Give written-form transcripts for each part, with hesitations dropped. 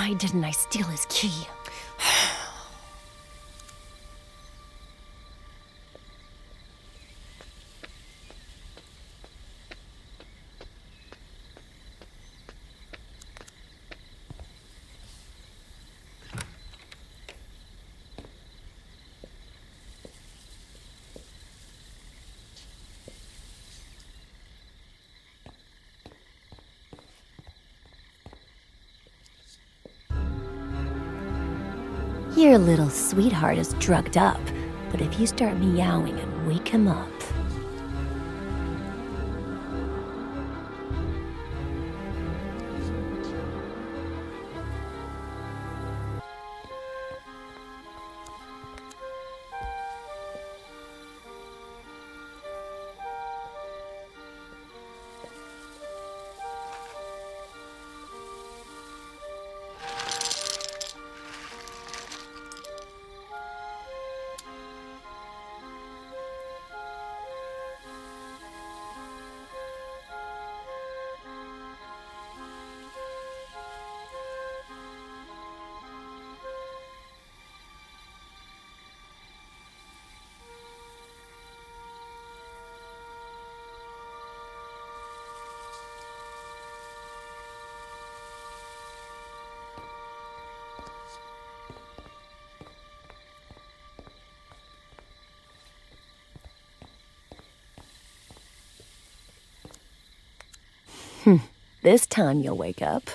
Why didn't I steal his key? Your little sweetheart is drugged up, but if you start meowing and wake him up... This time you'll wake up.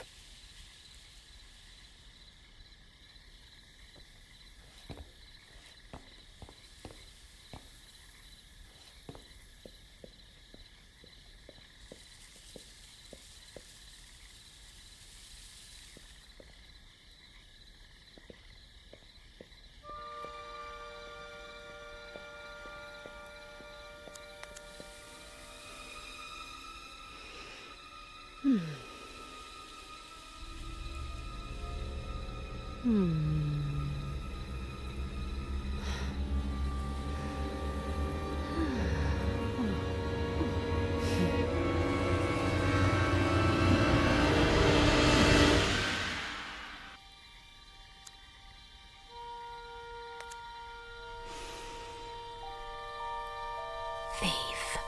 Faith.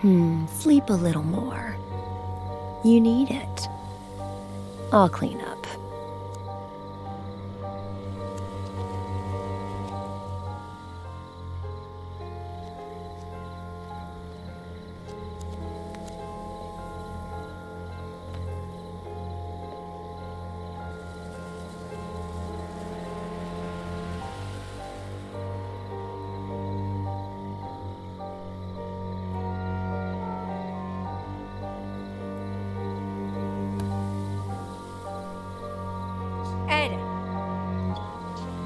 Sleep a little more. You need it. I'll clean up.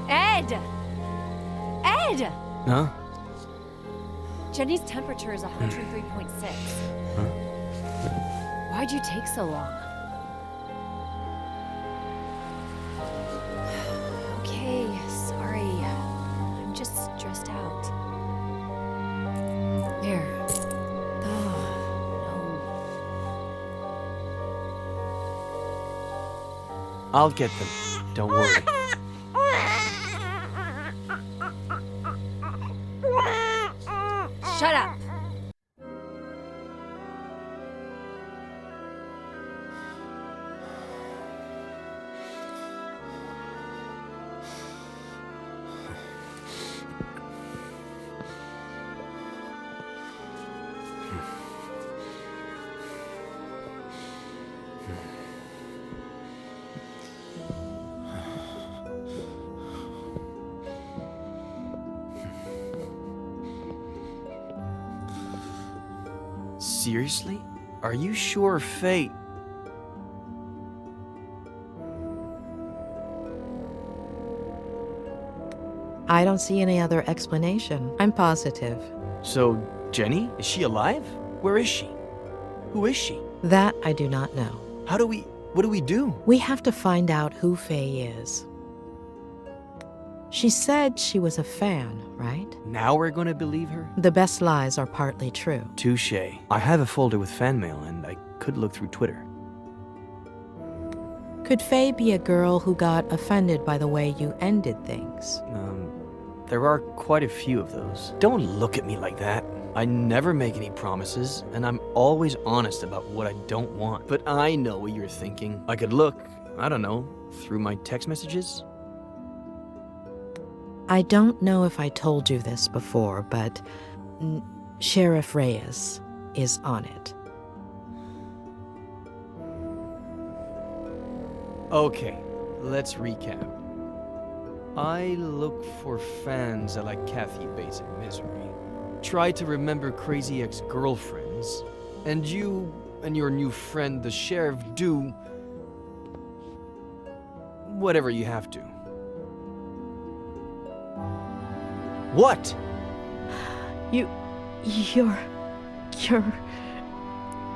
Ed! Huh? Jenny's temperature is 103.6. Huh? Why'd you take so long? Okay, sorry. I'm just stressed out. Here. No. I'll get them. Don't worry. Shut up! Seriously? Are you sure Faye... I don't see any other explanation. I'm positive. So, Jenny? Is she alive? Where is she? Who is she? That I do not know. What do we do? We have to find out who Faye is. She said she was a fan, right? Now we're gonna believe her? The best lies are partly true. Touché. I have a folder with fan mail, and I could look through Twitter. Could Faye be a girl who got offended by the way you ended things? There are quite a few of those. Don't look at me like that. I never make any promises, and I'm always honest about what I don't want. But I know what you're thinking. I could look, I don't know, through my text messages? I don't know if I told you this before, but Sheriff Reyes is on it. Okay, let's recap. I look for fans that like Kathy Bates in Misery. Try to remember crazy ex-girlfriends. And you and your new friend, the sheriff, do... whatever you have to. What? You're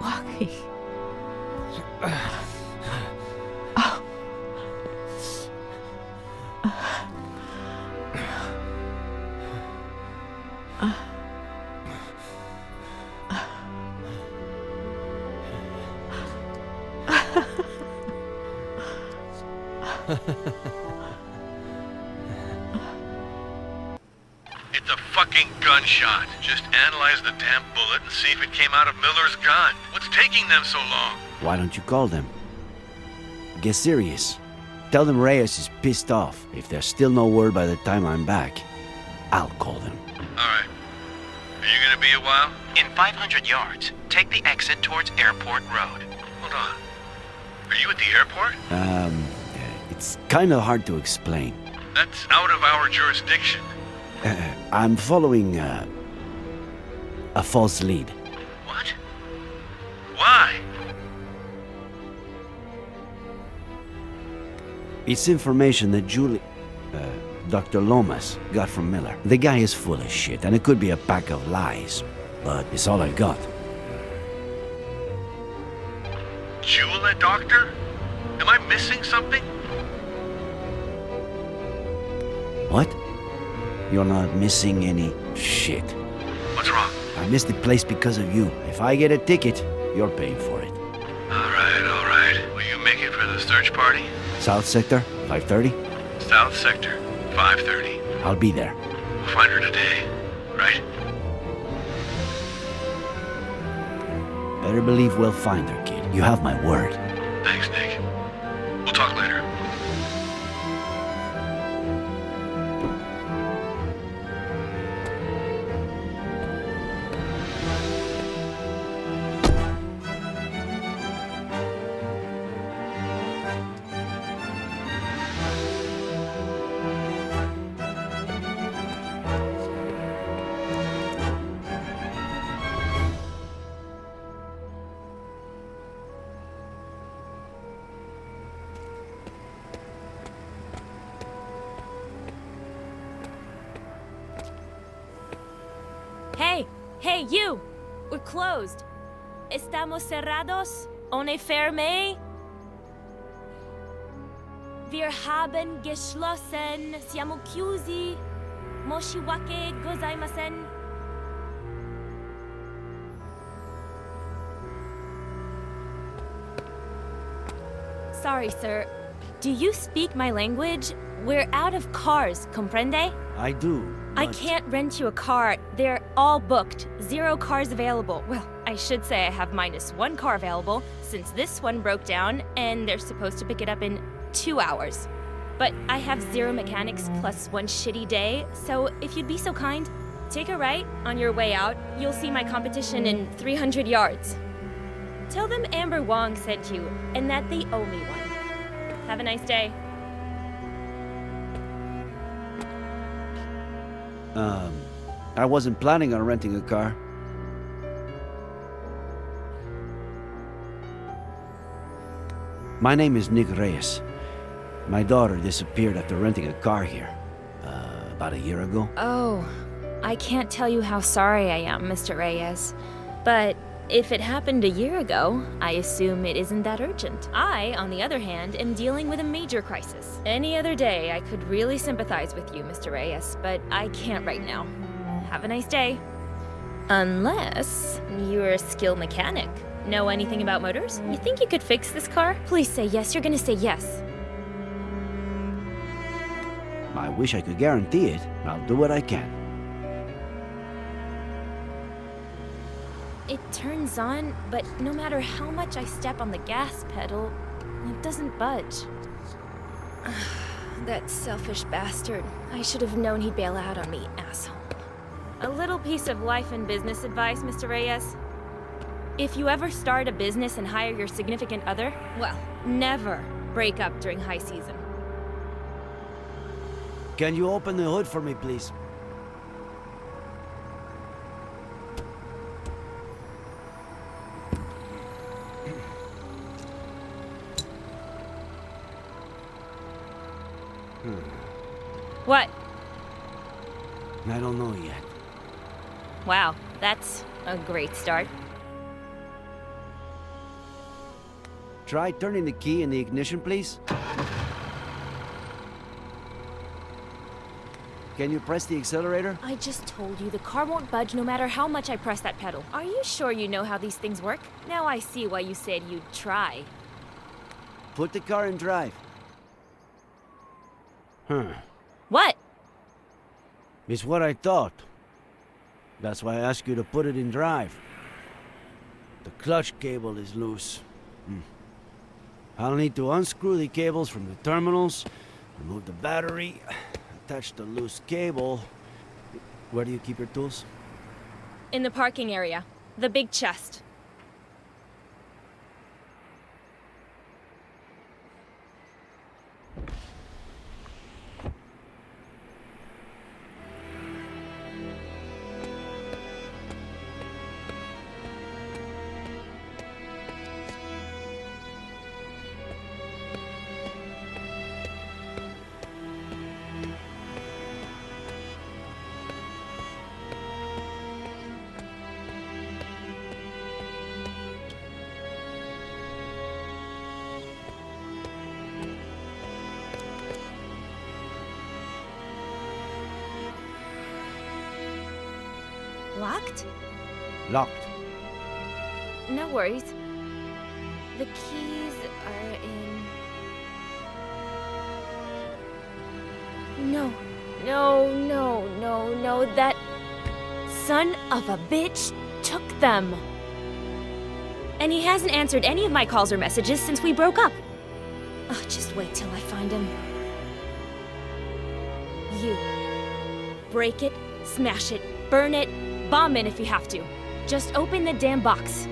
walking. It's a fucking gunshot. Just analyze the damn bullet and see if it came out of Miller's gun. What's taking them so long? Why don't you call them? Get serious. Tell them Reyes is pissed off. If there's still no word by the time I'm back, I'll call them. Alright. Are you gonna be a while? In 500 yards, take the exit towards Airport Road. Hold on. Are you at the airport? It's kind of hard to explain. That's out of our jurisdiction. I'm following a false lead. What? Why? It's information that Dr. Lomas got from Miller. The guy is full of shit, and it could be a pack of lies, but it's all I got. Jewel a doctor? Am I missing something? What? You're not missing any shit. What's wrong? I missed the place because of you. If I get a ticket, you're paying for it. Alright. Will you make it for the search party? South Sector, 5:30? South Sector, 5:30. I'll be there. We'll find her today, right? Better believe we'll find her, kid. You have my word. Thanks, Nick. We'll talk later. Hey, you! We're closed. Estamos cerrados? Ohne Ferme? Wir haben geschlossen. Siamo chiusi. Moshiwake gozaimasen. Sorry, sir. Do you speak my language? We're out of cars, comprende? I do. I but- can't rent you a car. They're all booked. 0 cars available. Well, I should say I have -1 car available since this one broke down and they're supposed to pick it up in 2 hours. But I have 0 mechanics plus 1 shitty day, so if you'd be so kind, take a right on your way out. You'll see my competition in 300 yards. Tell them Amber Wong sent you and that they owe me one. Have a nice day. I wasn't planning on renting a car. My name is Nick Reyes. My daughter disappeared after renting a car here. About a year ago. Oh, I can't tell you how sorry I am, Mr. Reyes. But if it happened a year ago, I assume it isn't that urgent. I, on the other hand, am dealing with a major crisis. Any other day, I could really sympathize with you, Mr. Reyes, but I can't right now. Have a nice day. Unless you're a skilled mechanic. Know anything about motors? You think you could fix this car? Please say yes. You're gonna say yes. I wish I could guarantee it. I'll do what I can. It turns on, but no matter how much I step on the gas pedal, it doesn't budge. That selfish bastard. I should have known he'd bail out on me, asshole. A little piece of life and business advice, Mr. Reyes. If you ever start a business and hire your significant other, well, never break up during high season. Can you open the hood for me, please? What? I don't know yet. Wow, that's a great start. Try turning the key in the ignition, please. Can you press the accelerator? I just told you the car won't budge no matter how much I press that pedal. Are you sure you know how these things work? Now I see why you said you'd try. Put the car in drive. What? It's what I thought. That's why I asked you to put it in drive. The clutch cable is loose. I'll need to unscrew the cables from the terminals, remove the battery, attach the loose cable. Where do you keep your tools? In the parking area. The big chest. Locked? Locked. No worries. The keys are in... No. No. That son of a bitch took them. And he hasn't answered any of my calls or messages since we broke up. Oh, just wait till I find him. You. Break it, smash it, burn it, bomb it if you have to. Just open the damn box.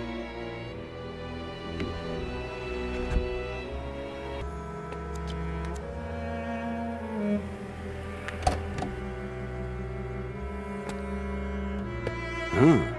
Huh.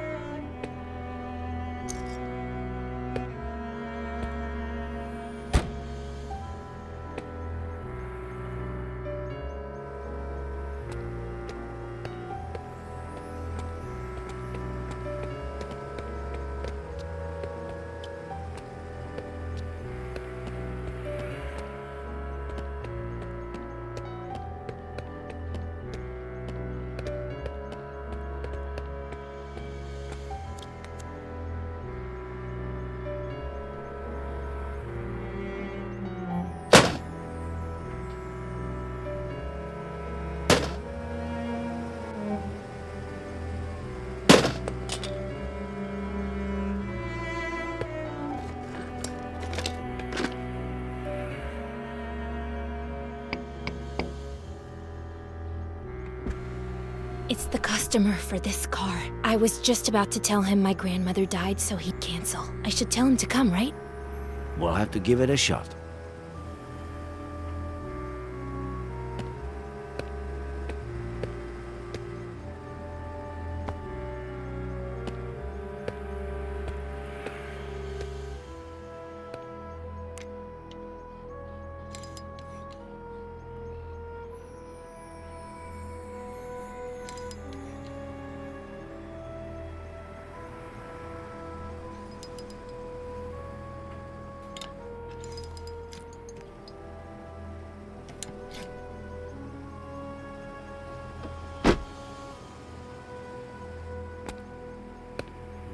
It's the customer for this car. I was just about to tell him my grandmother died, so he'd cancel. I should tell him to come, right? We'll have to give it a shot.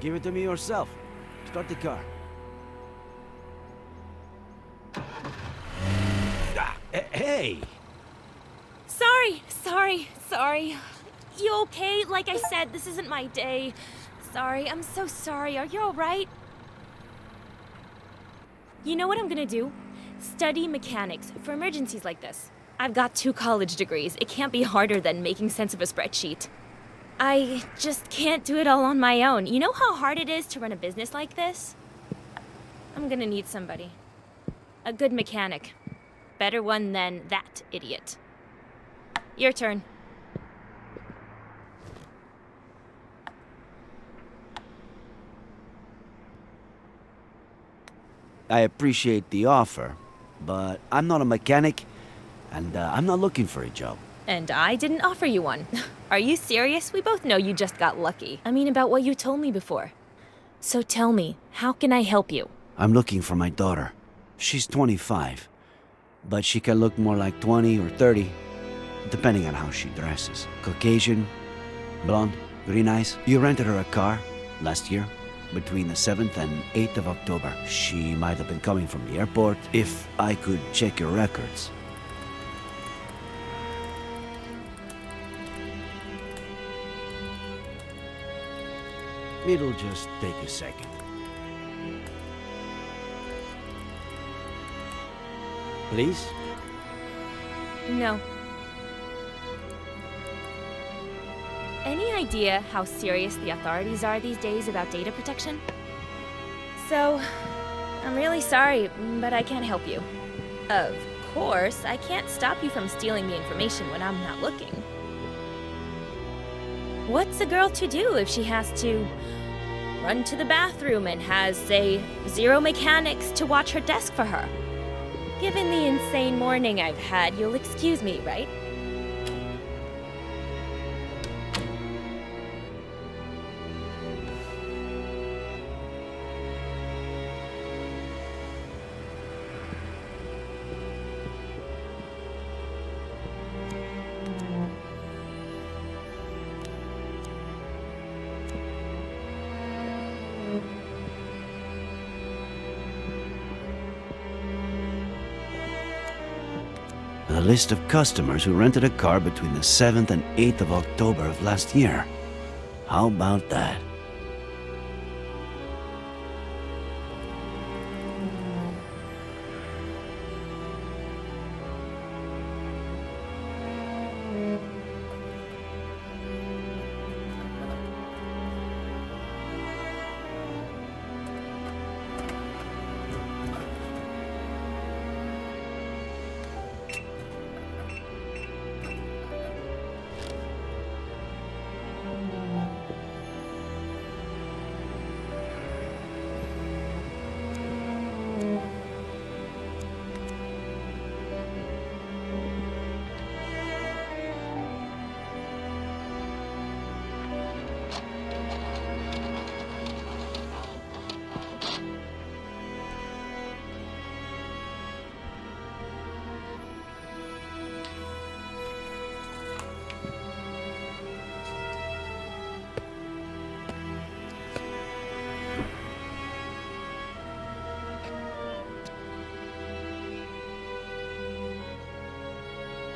Give it to me yourself. Start the car. Hey! Sorry. You okay? Like I said, this isn't my day. Sorry, I'm so sorry. Are you alright? You know what I'm gonna do? Study mechanics for emergencies like this. I've got 2 college degrees. It can't be harder than making sense of a spreadsheet. I just can't do it all on my own. You know how hard it is to run a business like this? I'm gonna need somebody. A good mechanic. Better one than that idiot. Your turn. I appreciate the offer, but I'm not a mechanic, and I'm not looking for a job. And I didn't offer you one. Are you serious? We both know you just got lucky. I mean, about what you told me before. So tell me, how can I help you? I'm looking for my daughter. She's 25, but she can look more like 20 or 30, depending on how she dresses. Caucasian, blonde, green eyes. You rented her a car last year, between the 7th and 8th of October. She might have been coming from the airport. If I could check your records. It'll just take a second. Please? No. Any idea how serious the authorities are these days about data protection? So, I'm really sorry, but I can't help you. Of course, I can't stop you from stealing the information when I'm not looking. What's a girl to do if she has to run to the bathroom and has, say, 0 mechanics to watch her desk for her? Given the insane morning I've had, you'll excuse me, right? A list of customers who rented a car between the 7th and 8th of October of last year. How about that?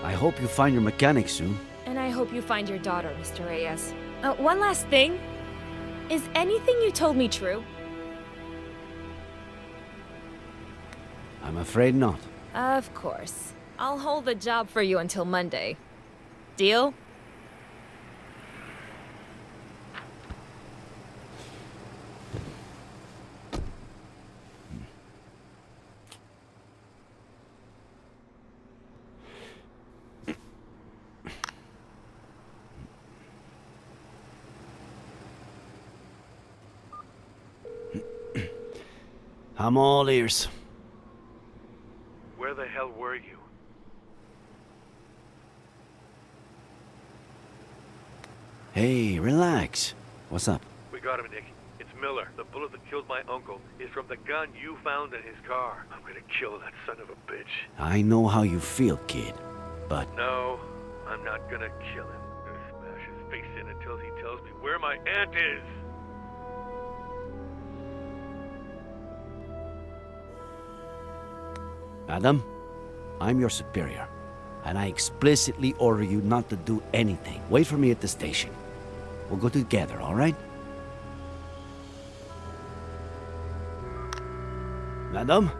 I hope you find your mechanic soon. And I hope you find your daughter, Mr. Reyes. One last thing. Is anything you told me true? I'm afraid not. Of course. I'll hold the job for you until Monday. Deal? I'm all ears. Where the hell were you? Hey, relax. What's up? We got him, Nick. It's Miller. The bullet that killed my uncle is from the gun you found in his car. I'm gonna kill that son of a bitch. I know how you feel, kid, but... No, I'm not gonna kill him. I'm gonna smash his face in until he tells me where my aunt is. Adam, I'm your superior, and I explicitly order you not to do anything. Wait for me at the station. We'll go together, all right? Madam?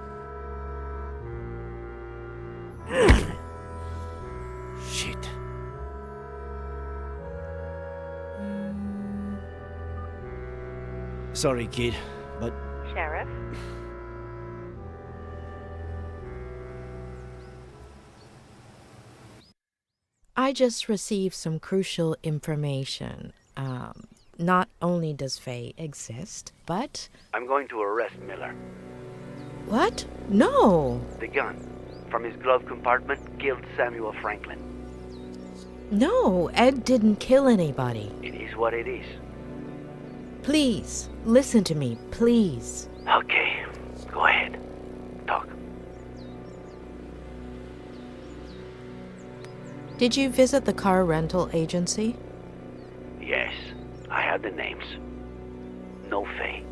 Shit. Sorry, kid, but... Sheriff? I just received some crucial information. Not only does Faye exist, but... I'm going to arrest Miller. What? No! The gun from his glove compartment killed Samuel Franklin. No, Ed didn't kill anybody. It is what it is. Please, listen to me, please. Okay, go ahead. Talk. Did you visit the car rental agency? Yes, I have the names. No Faye.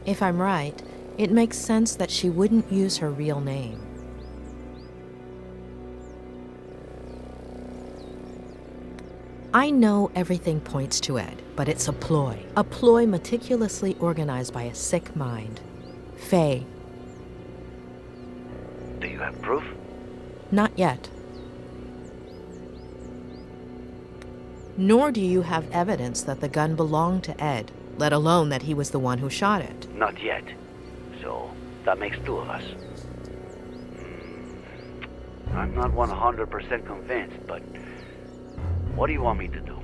If I'm right, it makes sense that she wouldn't use her real name. I know everything points to Ed, but it's a ploy meticulously organized by a sick mind. Faye. Do you have proof? Not yet. Nor do you have evidence that the gun belonged to Ed, let alone that he was the one who shot it. Not yet. So, that makes two of us. I'm not 100% convinced, but what do you want me to do?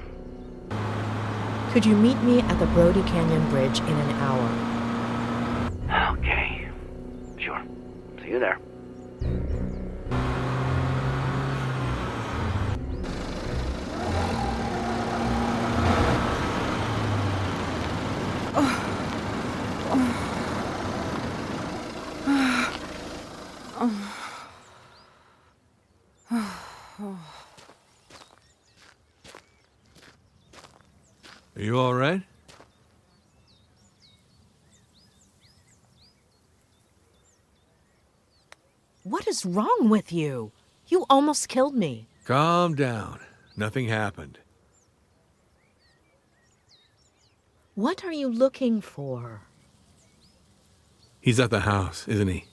Could you meet me at the Brody Canyon Bridge in an hour? Okay. Sure. See you there. Are you all right? What is wrong with you? You almost killed me. Calm down. Nothing happened. What are you looking for? He's at the house, isn't he?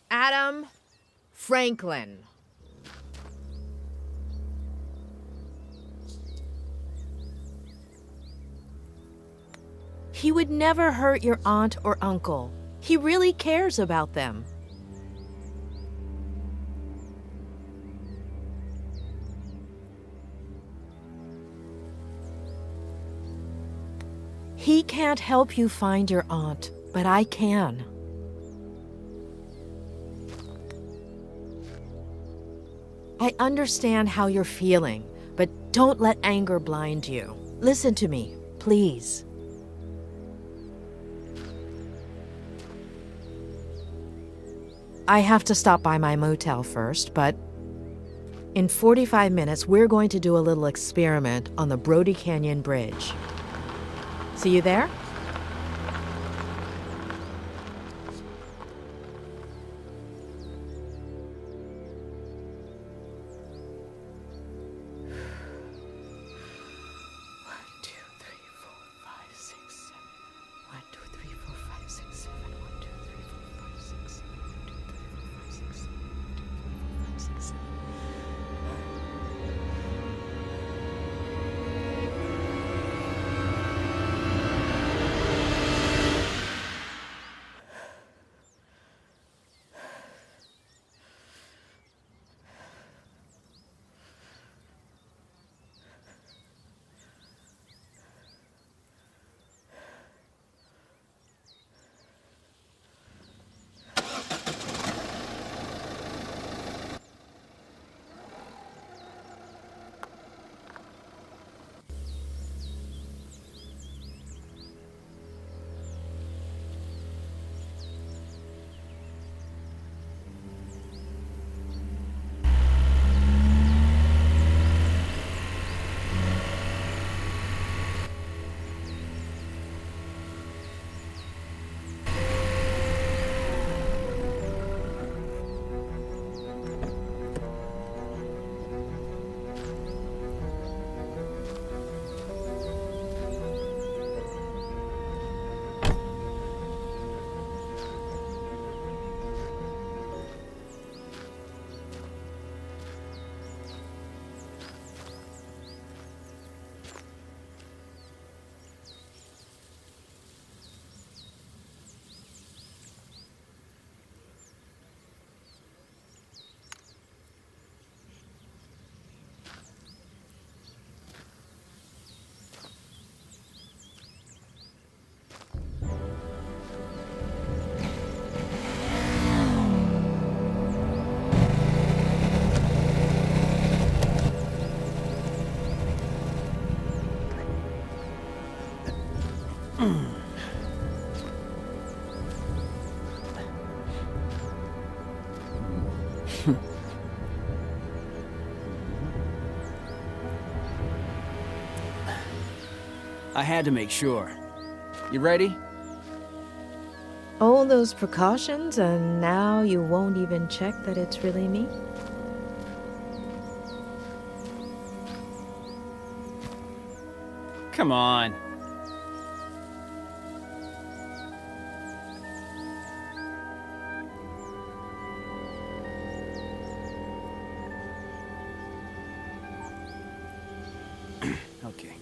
Adam Franklin. He would never hurt your aunt or uncle. He really cares about them. He can't help you find your aunt, but I can. I understand how you're feeling, but don't let anger blind you. Listen to me, please. I have to stop by my motel first, but in 45 minutes, we're going to do a little experiment on the Brody Canyon Bridge. See you there? I had to make sure. You ready? All those precautions, and now you won't even check that it's really me? Come on. Okay.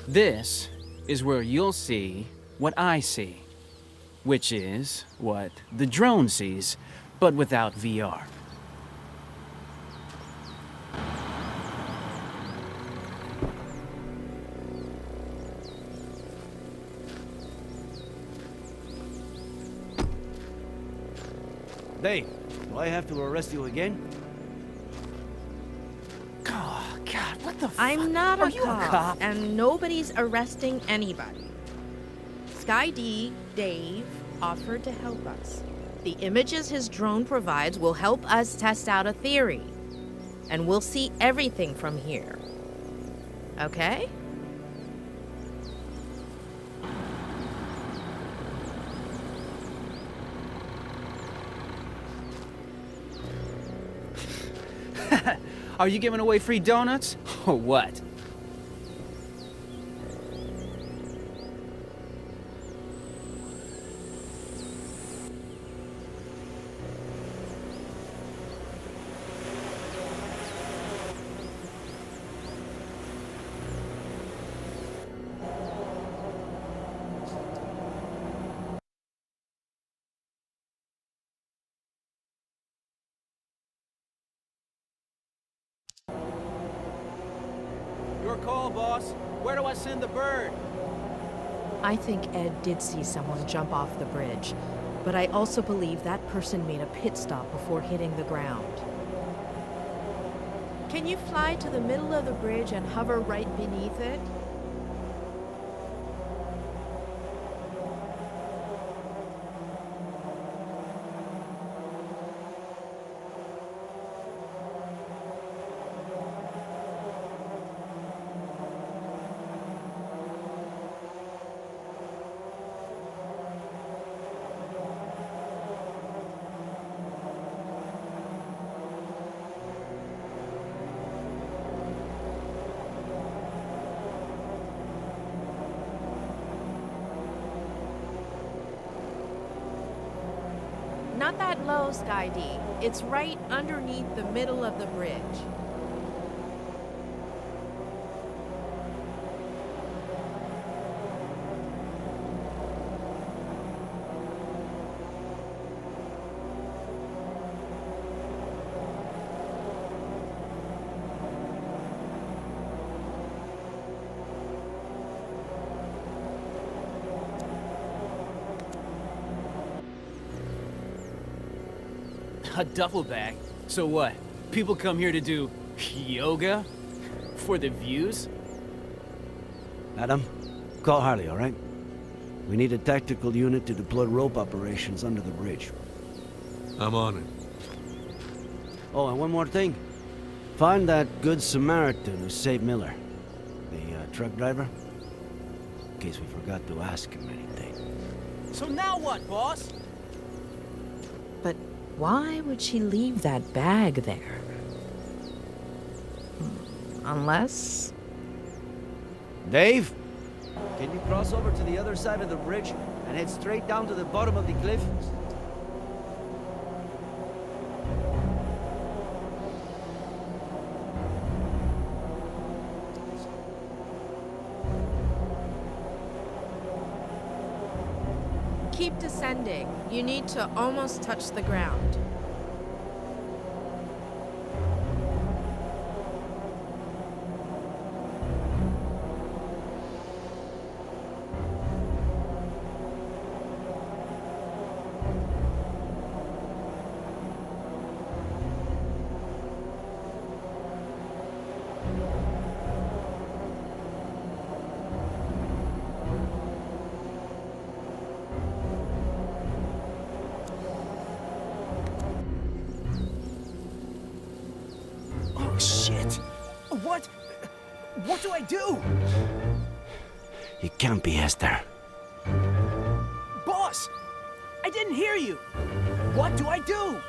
This is where you'll see what I see, which is what the drone sees, but without VR. Dave, do I have to arrest you again? Oh, God, what the fuck? I'm not Are a you cop, a cop? and nobody's arresting anybody. Sky D, Dave, offered to help us. The images his drone provides will help us test out a theory, and we'll see everything from here. Okay? Are you giving away free donuts? Or what? Your call, boss. Where do I send the bird? I think Ed did see someone jump off the bridge, but I also believe that person made a pit stop before hitting the ground. Can you fly to the middle of the bridge and hover right beneath it? Not that low, Sky D. It's right underneath the middle of the bridge. A duffel bag? So what? People come here to do yoga? For the views? Adam, call Harley, all right? We need a tactical unit to deploy rope operations under the bridge. I'm on it. Oh, and one more thing. Find that good Samaritan who saved Miller. The truck driver. In case we forgot to ask him anything. So now what, boss? But why would she leave that bag there? Unless... Dave? Can you cross over to the other side of the bridge and head straight down to the bottom of the cliff? Keep descending. You need to almost touch the ground. What do I do? It can't be Esther. Boss! I didn't hear you! What do I do?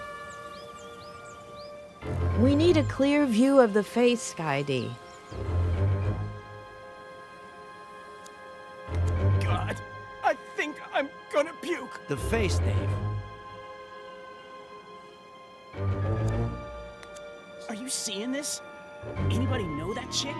We need a clear view of the face, Skydee. God, I think I'm gonna puke. The face, Dave. Are you seeing this? Anybody know that chick?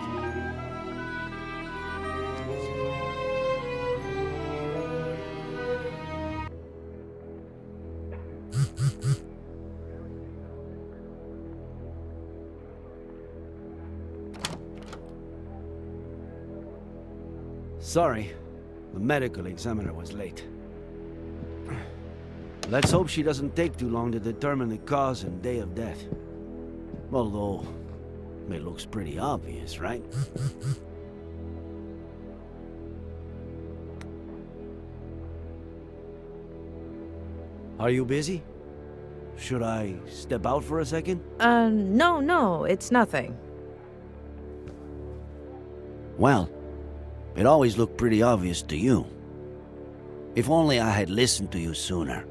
Sorry, the medical examiner was late. Let's hope she doesn't take too long to determine the cause and day of death. Although, it looks pretty obvious, right? Are you busy? Should I step out for a second? No, it's nothing. Well, it always looked pretty obvious to you. If only I had listened to you sooner.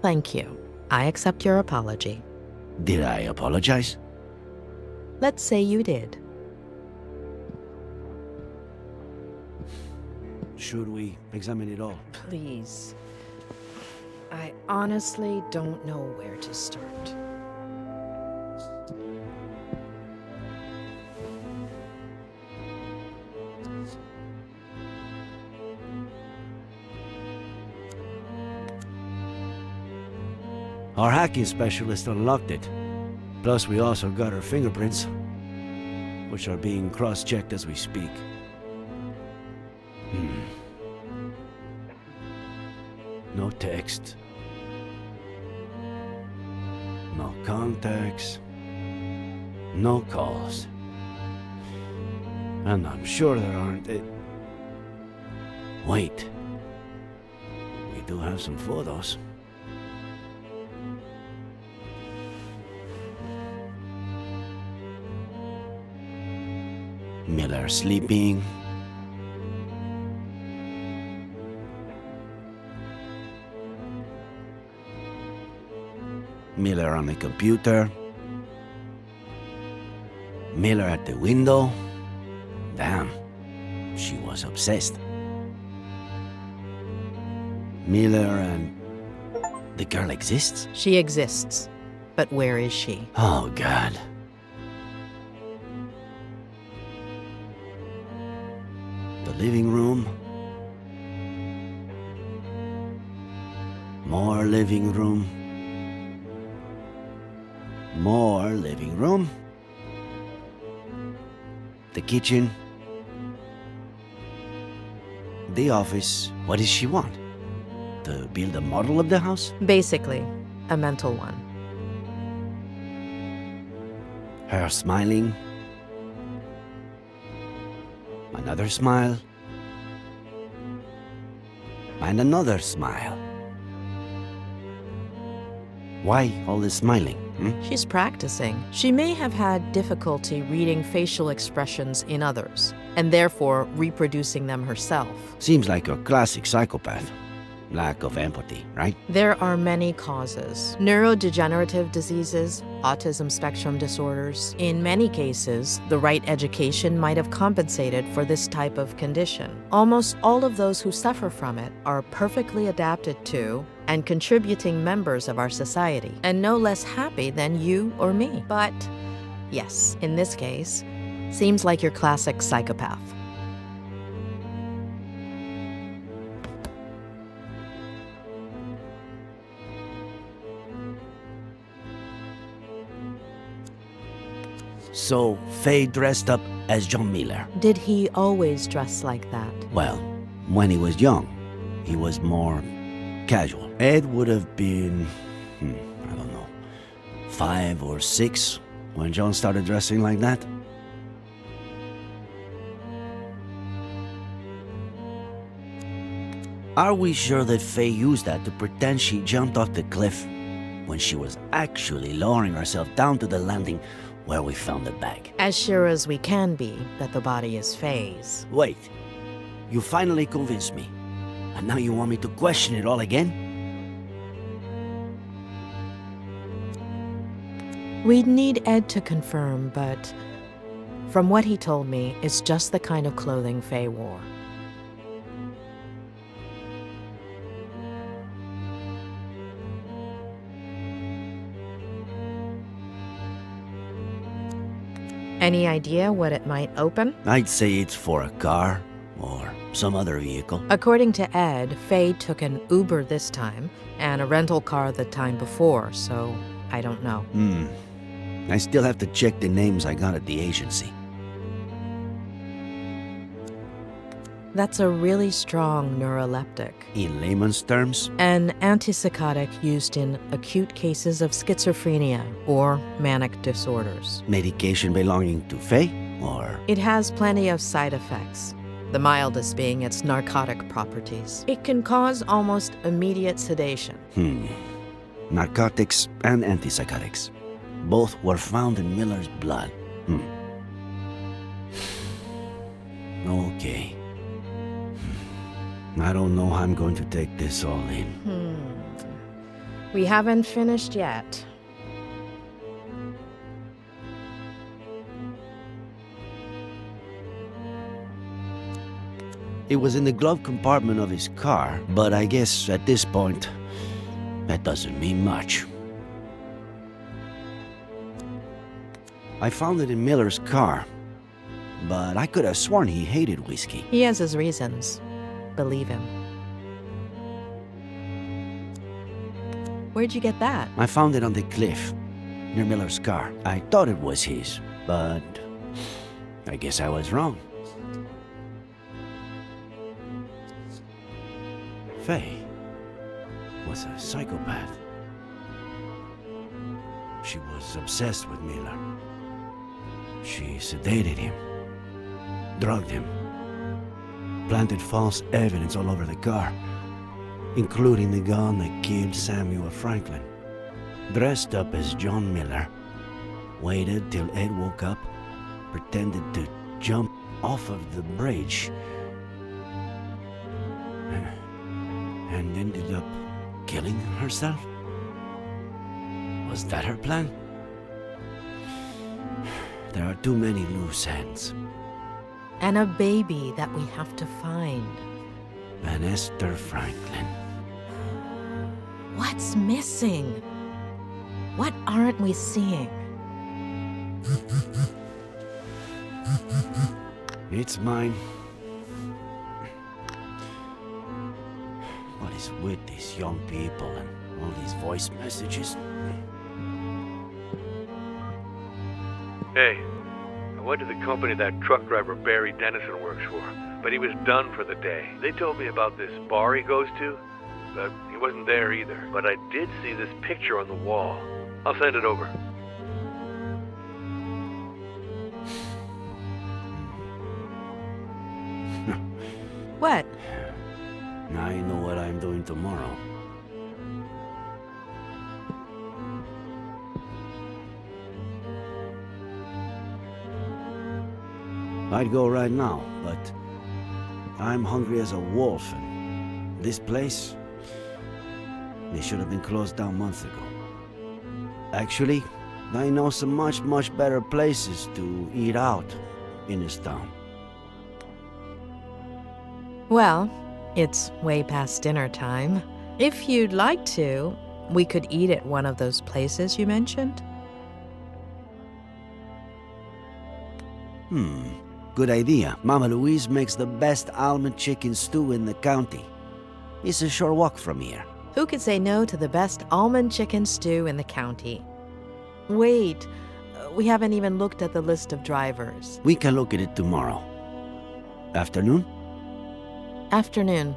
Thank you. I accept your apology. Did I apologize? Let's say you did. Should we examine it all? Please. I honestly don't know where to start. Our hacking specialist unlocked it. Plus, we also got her fingerprints, which are being cross-checked as we speak. No text. No contacts. No calls. And I'm sure there aren't... Wait. We do have some photos. Miller sleeping. Miller on the computer. Miller at the window. Damn, she was obsessed. Miller and... The girl exists? She exists. But where is she? Oh, God. The living room. More living room. More living room. The kitchen. The office. What does she want? To build a model of the house? Basically, a mental one. Her smiling. Another smile. And another smile. Why all this smiling? She's practicing. She may have had difficulty reading facial expressions in others, and therefore reproducing them herself. Seems like a classic psychopath. Lack of empathy, right? There are many causes. Neurodegenerative diseases, autism spectrum disorders. In many cases, the right education might have compensated for this type of condition. Almost all of those who suffer from it are perfectly adapted to and contributing members of our society, and no less happy than you or me. But, yes, in this case, seems like your classic psychopath. So, Faye dressed up as John Miller. Did he always dress like that? Well, when he was young, he was more casual. Ed would have been, I don't know, 5 or 6 when John started dressing like that. Are we sure that Faye used that to pretend she jumped off the cliff when she was actually lowering herself down to the landing where we found the bag. As sure as we can be that the body is Faye's. Wait. You finally convinced me. And now you want me to question it all again? We'd need Ed to confirm, but from what he told me, it's just the kind of clothing Faye wore. Any idea what it might open? I'd say it's for a car or some other vehicle. According to Ed, Faye took an Uber this time and a rental car the time before, so I don't know. I still have to check the names I got at the agency. That's a really strong neuroleptic. In layman's terms? An antipsychotic used in acute cases of schizophrenia or manic disorders. Medication belonging to Faye, or? It has plenty of side effects, the mildest being its narcotic properties. It can cause almost immediate sedation. Narcotics and antipsychotics. Both were found in Miller's blood. Okay. I don't know how I'm going to take this all in. We haven't finished yet. It was in the glove compartment of his car, but I guess at this point, that doesn't mean much. I found it in Miller's car, but I could have sworn he hated whiskey. He has his reasons. Believe him. Where'd you get that? I found it on the cliff, near Miller's car. I thought it was his, but I guess I was wrong. Faye was a psychopath. She was obsessed with Miller. She sedated him, drugged him, planted false evidence all over the car, including the gun that killed Samuel Franklin. Dressed up as John Miller, waited till Ed woke up, pretended to jump off of the bridge, and ended up killing herself? Was that her plan? There are too many loose ends. And a baby that we have to find. And Esther Franklin. What's missing? What aren't we seeing? It's mine. What is with these young people and all these voice messages? Hey, I went to the company that truck driver Barry Dennison works for, but he was done for the day. They told me about this bar he goes to, but he wasn't there either. But I did see this picture on the wall. I'll send it over. What? Now I know what I'm doing tomorrow. I'd go right now, but I'm hungry as a wolf, and this place, they should have been closed down months ago. Actually, I know some much better places to eat out in this town. Well, it's way past dinner time. If you'd like to, we could eat at one of those places you mentioned. Good idea. Mama Louise makes the best almond chicken stew in the county. It's a short walk from here. Who could say no to the best almond chicken stew in the county? Wait, we haven't even looked at the list of drivers. We can look at it tomorrow. Afternoon? Afternoon.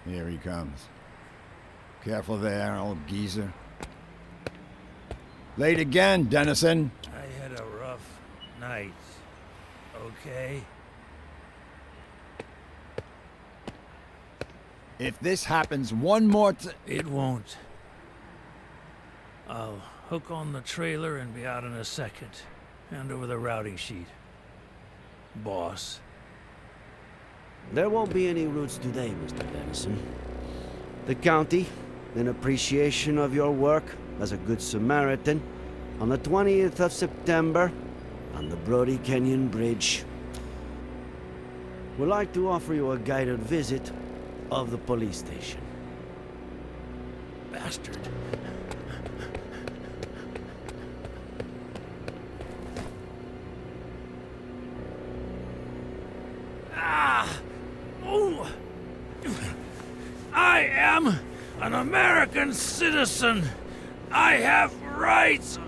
Here he comes. Careful there, old geezer. Late again, Dennison. I had a rough night, okay? If this happens one more It won't. I'll hook on the trailer and be out in a second. Hand over the routing sheet. Boss. There won't be any routes today, Mr. Dennison. The county, in appreciation of your work as a good Samaritan, on the 20th of September, on the Brody Canyon Bridge, would like to offer you a guided visit of the police station. Bastard. Oh! I am an American citizen. I have rights.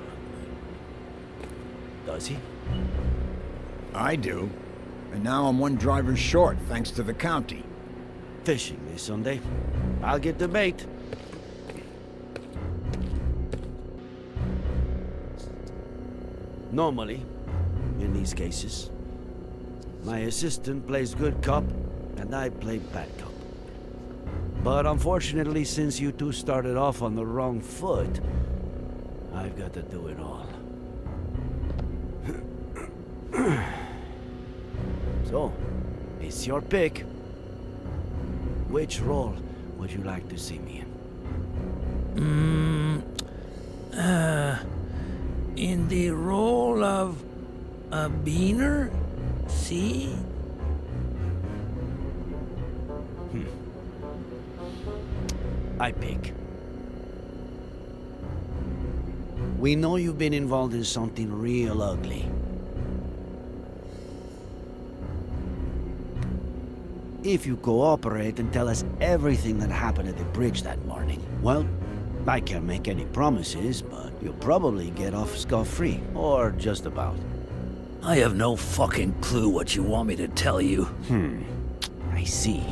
Does he? I do. And now I'm one driver short, thanks to the county. Fishing this Sunday. I'll get the bait. Normally, in these cases, my assistant plays good cop, and I play bad cop. But unfortunately, since you two started off on the wrong foot, I've got to do it all. So, it's your pick. Which role would you like to see me in? In the role of a beaner? See? I pick. We know you've been involved in something real ugly. If you cooperate and tell us everything that happened at the bridge that morning, well, I can't make any promises, but you'll probably get off scot-free, or just about. I have no fucking clue what you want me to tell you. I see.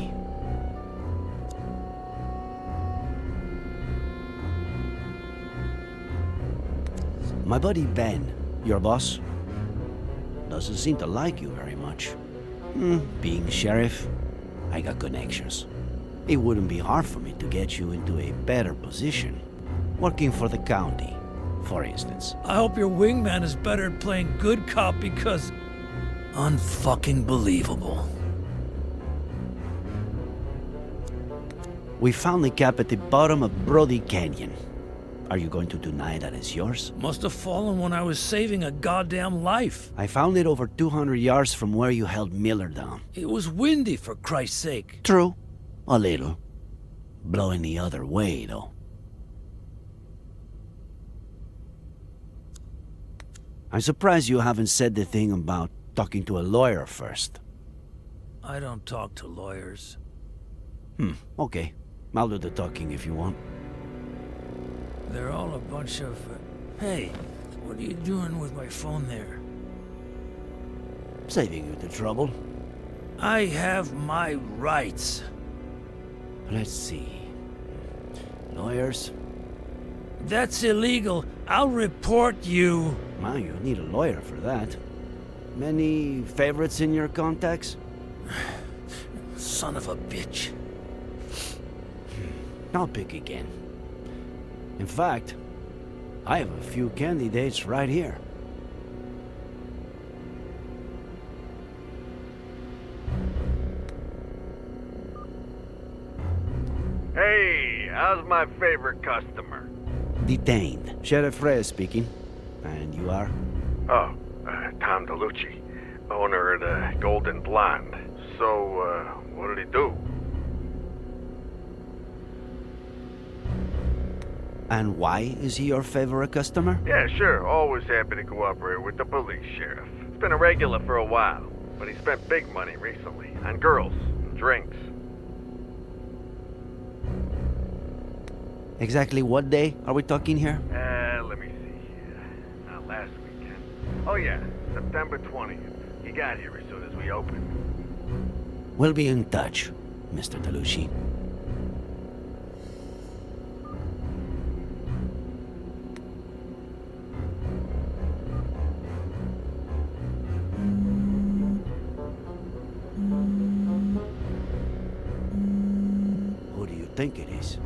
My buddy Ben, your boss, doesn't seem to like you very much. Being sheriff, I got connections. It wouldn't be hard for me to get you into a better position. Working for the county, for instance. I hope your wingman is better at playing good cop because... unfucking believable. We found the cap at the bottom of Brody Canyon. Are you going to deny that it's yours? Must have fallen when I was saving a goddamn life. I found it over 200 yards from where you held Miller down. It was windy, for Christ's sake. True. A little. Blowing the other way, though. I'm surprised you haven't said the thing about talking to a lawyer first. I don't talk to lawyers. Okay. I'll do the talking if you want. They're all a bunch of... Hey, what are you doing with my phone there? Saving you the trouble. I have my rights. Let's see. Lawyers? That's illegal. I'll report you. Well, you need a lawyer for that. Many favorites in your contacts? Son of a bitch. I'll pick again. In fact, I have a few candidates right here. Hey, how's my favorite customer? Detained. Sheriff Reyes speaking. And you are? Oh, Tom DeLucci, owner of the Golden Blonde. So, what did he do? And why is he your favorite customer? Yeah, sure. Always happy to cooperate with the police, Sheriff. He's been a regular for a while, but he spent big money recently on girls and drinks. Exactly what day are we talking here? Let me see here. Not last weekend. Oh yeah, September 20th. He got here as soon as we opened. We'll be in touch, Mr. DeLucci. think it is.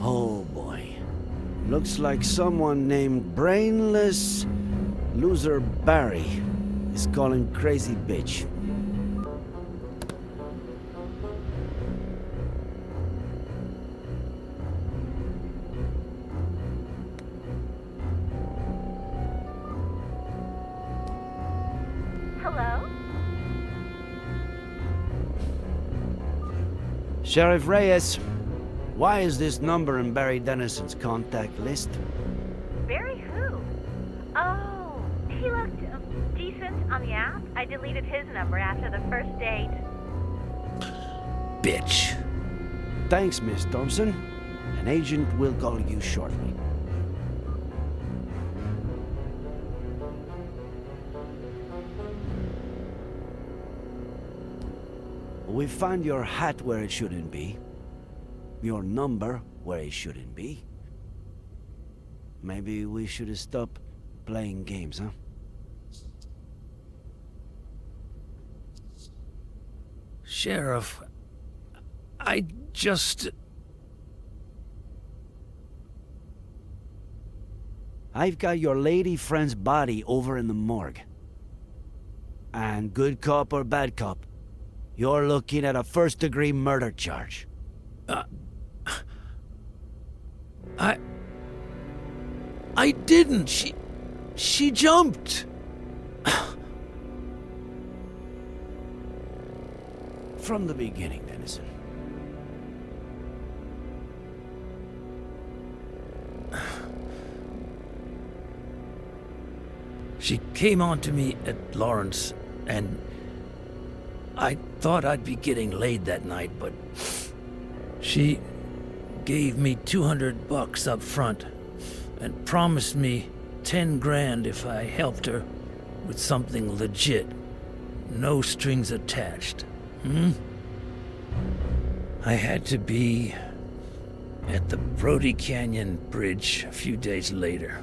Oh boy. Looks like someone named Brainless Loser Barry is calling crazy bitch. Hello? Sheriff Reyes, why is this number in Barry Dennison's contact list? Barry who? Oh, he looked decent on the app. I deleted his number after the first date. Bitch. Thanks, Miss Thompson. An agent will call you shortly. We found your hat where it shouldn't be. Your number where it shouldn't be. Maybe we should stop playing games, huh? Sheriff, I just... I've got your lady friend's body over in the morgue. And good cop or bad cop, you're looking at a first-degree murder charge. I didn't. She jumped. From the beginning, Dennison. She came on to me at Lawrence, and I thought I'd be getting laid that night, but she gave me $200 up front and promised me 10 grand if I helped her with something legit. No strings attached. I had to be at the Brody Canyon bridge a few days later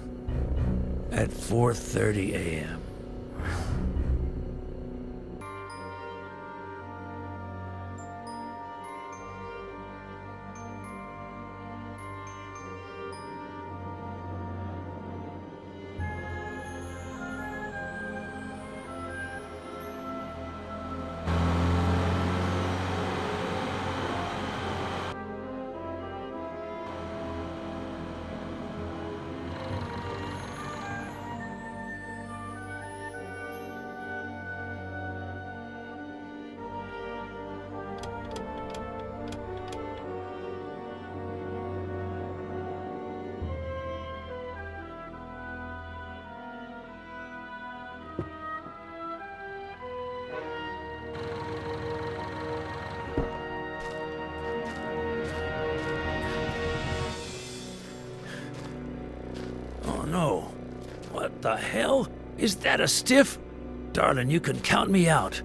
at 4:30 a.m. Oh no. What the hell? Is that a stiff? Darling, you can count me out.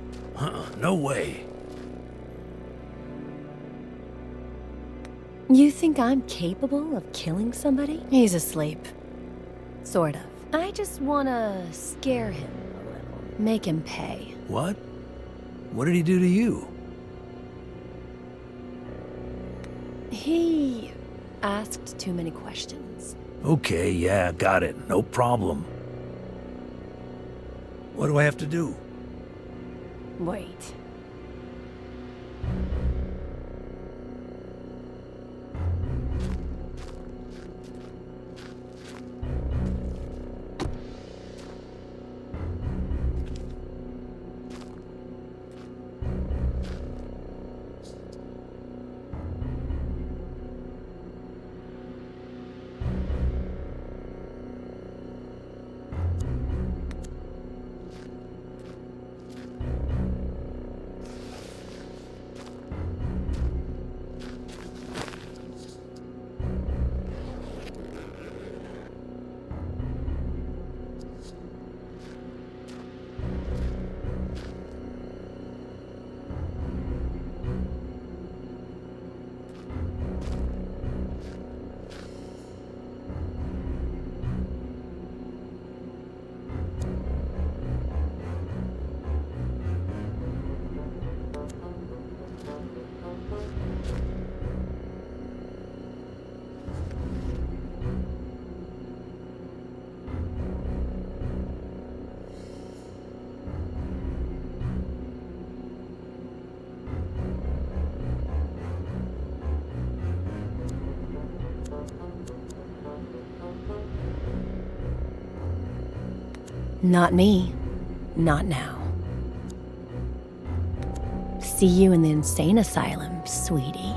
No way. You think I'm capable of killing somebody? He's asleep. Sort of. I just wanna scare him a little. Make him pay. What? What did he do to you? He asked too many questions. Okay, yeah, got it. No problem. What do I have to do? Wait. Not me. Not now. See you in the insane asylum, sweetie.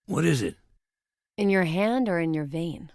What is it? In your hand or in your vein?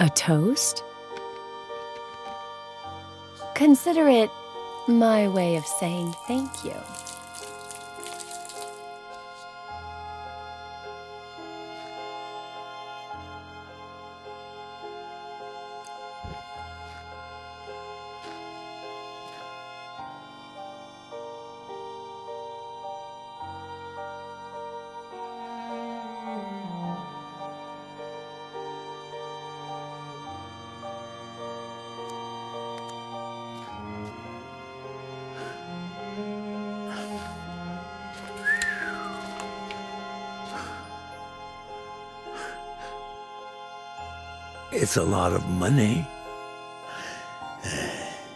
A toast? Consider it my way of saying thank you. It's a lot of money.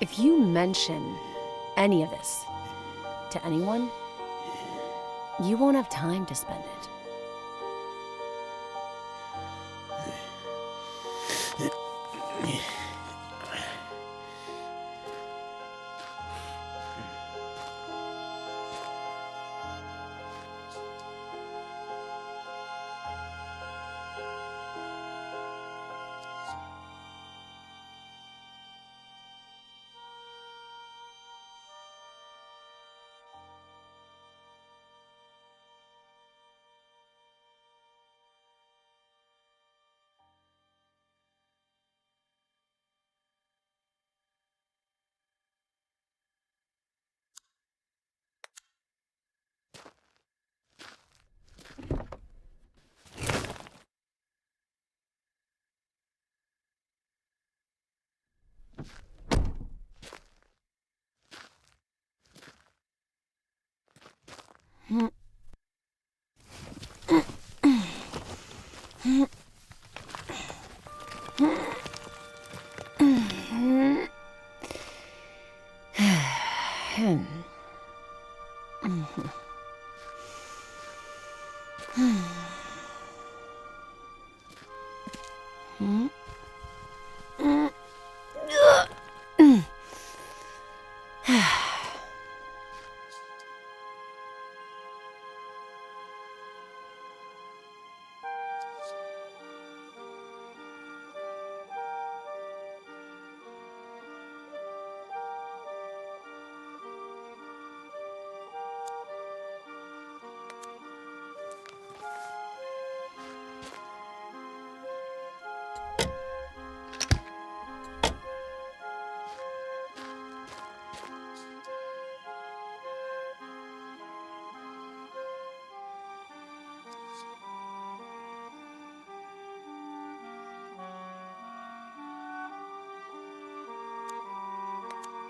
If you mention any of this to anyone, you won't have time to spend it.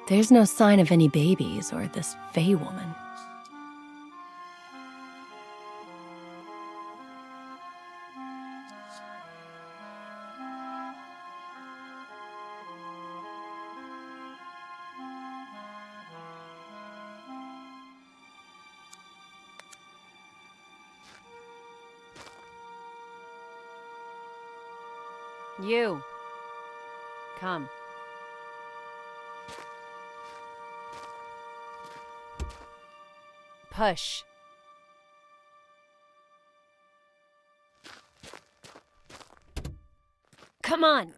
There's no sign of any babies or this Fey woman. You. Come. Push. Come on.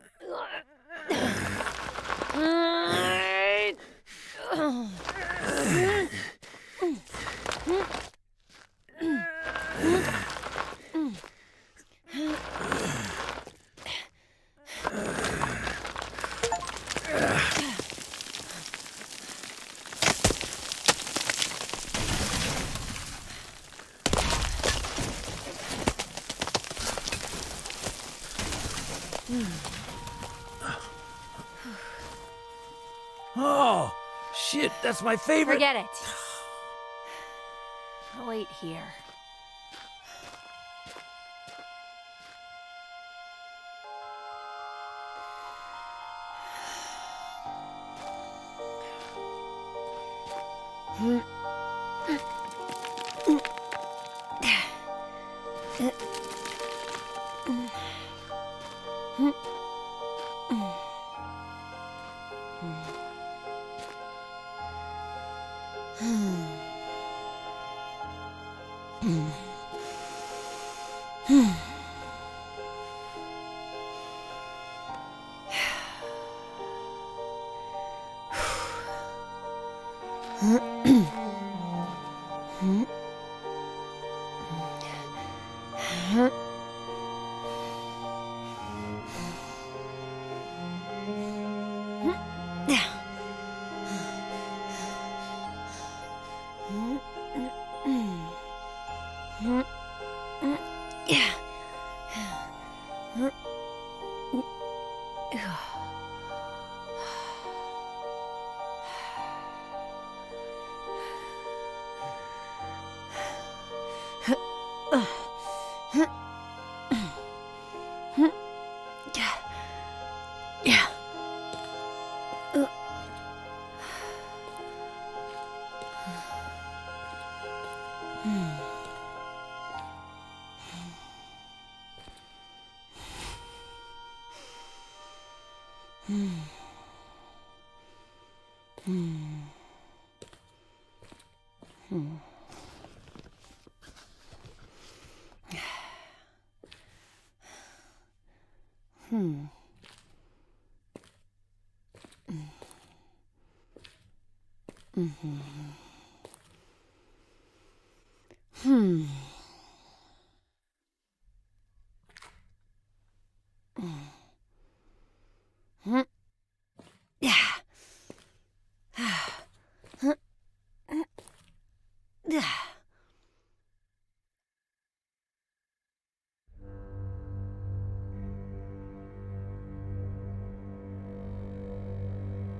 Oh, shit, that's my favorite. Forget it. I'll wait here.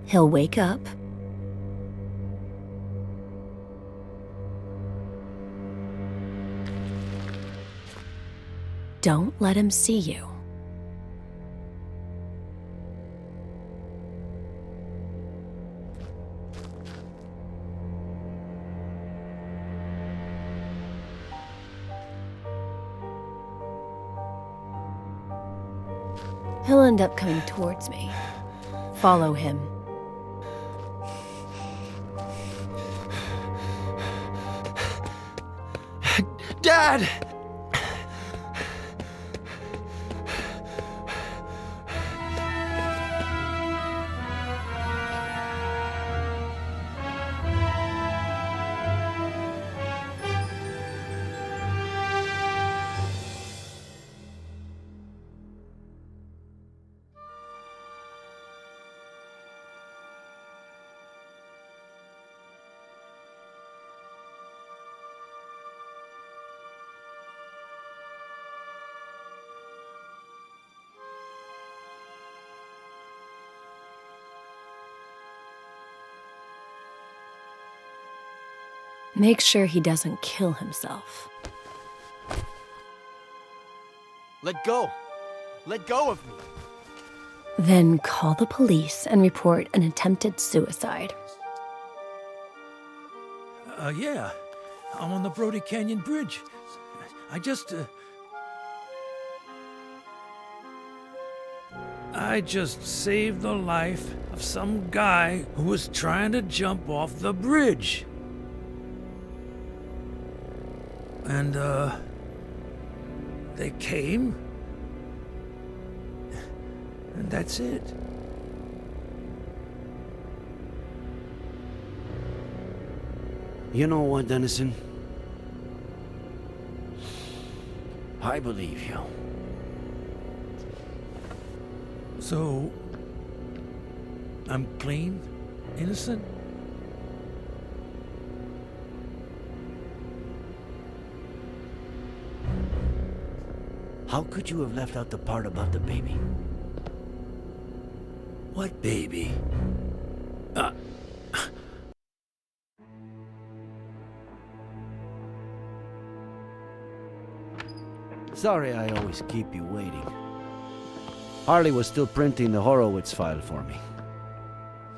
He'll wake up. Don't let him see you. He'll end up coming towards me. Follow him. Dad! Make sure he doesn't kill himself. Let go! Let go of me! Then call the police and report an attempted suicide. Yeah. I'm on the Brody Canyon Bridge. I just, I just saved the life of some guy who was trying to jump off the bridge. And, they came. And that's it. You know what, Dennison? I believe you. So, I'm clean? Innocent? How could you have left out the part about the baby? What baby? Sorry I always keep you waiting. Harley was still printing the Horowitz file for me.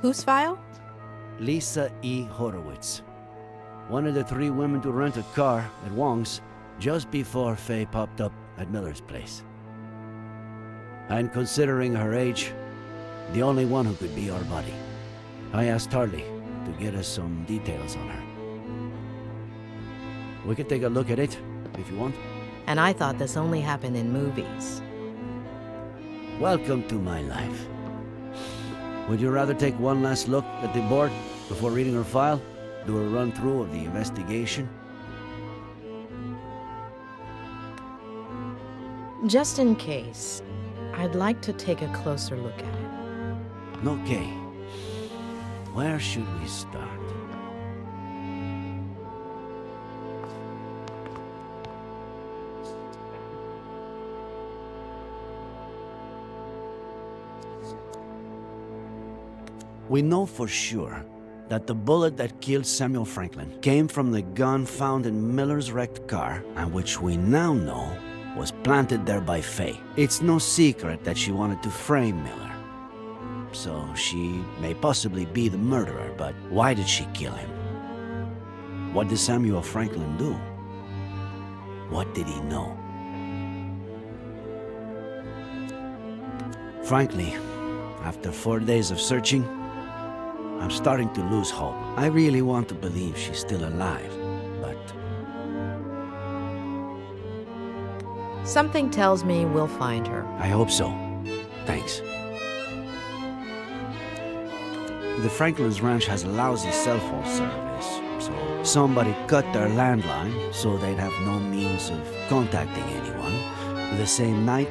Whose file? Lisa E. Horowitz. One of the 3 women to rent a car at Wong's just before Faye popped up at Miller's place. And considering her age, the only one who could be our buddy. I asked Harley to get us some details on her. We could take a look at it, if you want. And I thought this only happened in movies. Welcome to my life. Would you rather take one last look at the board before reading her file? Do a run-through of the investigation? Just in case, I'd like to take a closer look at it. Okay. Where should we start? We know for sure that the bullet that killed Samuel Franklin came from the gun found in Miller's wrecked car, and which we now know was planted there by Faye. It's no secret that she wanted to frame Miller. So she may possibly be the murderer, but why did she kill him? What did Samuel Franklin do? What did he know? Frankly, after 4 days of searching, I'm starting to lose hope. I really want to believe she's still alive, but... Something tells me we'll find her. I hope so. Thanks. The Franklin's ranch has a lousy cell phone service, so somebody cut their landline so they'd have no means of contacting anyone. The same night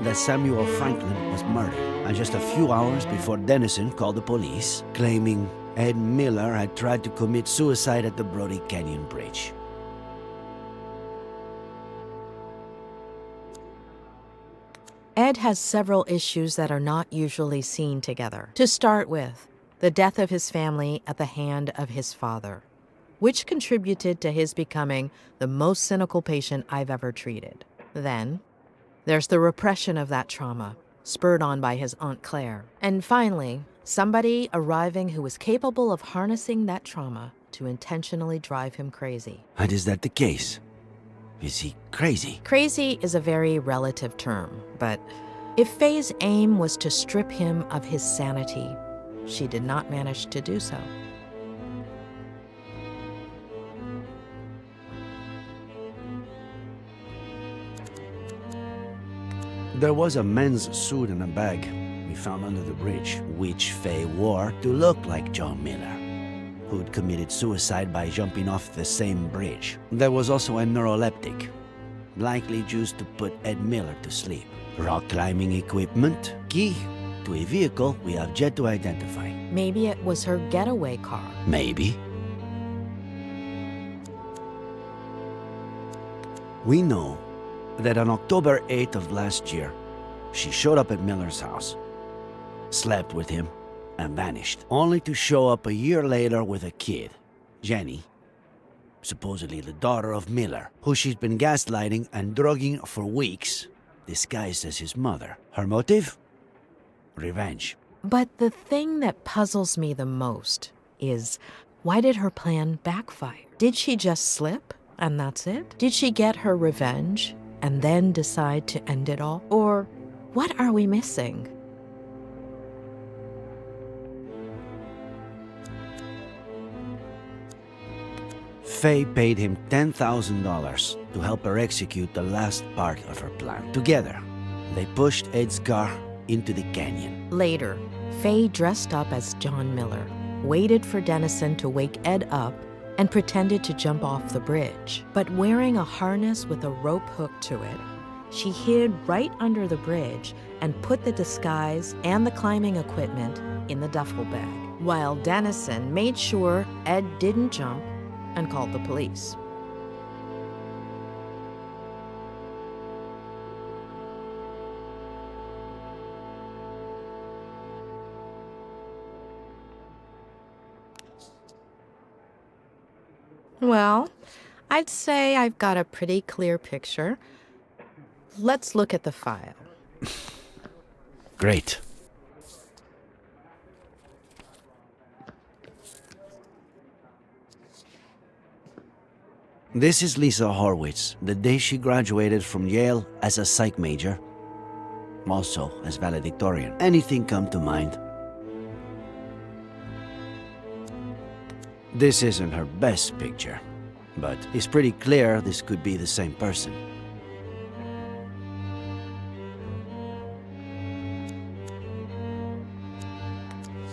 that Samuel Franklin was murdered, and just a few hours before Dennison called the police, claiming Ed Miller had tried to commit suicide at the Brody Canyon Bridge. Ed has several issues that are not usually seen together. To start with, the death of his family at the hand of his father, which contributed to his becoming the most cynical patient I've ever treated. Then, there's the repression of that trauma, spurred on by his Aunt Claire. And finally, somebody arriving who was capable of harnessing that trauma to intentionally drive him crazy. And is that the case? Is he crazy? Crazy is a very relative term, but if Faye's aim was to strip him of his sanity, she did not manage to do so. There was a men's suit in a bag we found under the bridge, which Faye wore to look like John Miller, who'd committed suicide by jumping off the same bridge. There was also a neuroleptic, likely used to put Ed Miller to sleep. Rock climbing equipment, key to a vehicle we have yet to identify. Maybe it was her getaway car. Maybe. We know that on October 8th of last year, she showed up at Miller's house, slept with him, and vanished, only to show up a year later with a kid, Jenny, supposedly the daughter of Miller, who she'd been gaslighting and drugging for weeks, disguised as his mother. Her motive? Revenge. But the thing that puzzles me the most is, why did her plan backfire? Did she just slip, and that's it? Did she get her revenge and then decide to end it all? Or what are we missing? Faye paid him $10,000 to help her execute the last part of her plan. Together, they pushed Ed's car into the canyon. Later, Faye dressed up as John Miller, waited for Dennison to wake Ed up, and pretended to jump off the bridge. But wearing a harness with a rope hook to it, she hid right under the bridge and put the disguise and the climbing equipment in the duffel bag, while Dennison made sure Ed didn't jump and called the police. Well, I'd say I've got a pretty clear picture. Let's look at the file. Great. This is Lisa Horwitz, the day she graduated from Yale as a psych major, also as valedictorian. Anything come to mind? This isn't her best picture, but it's pretty clear this could be the same person.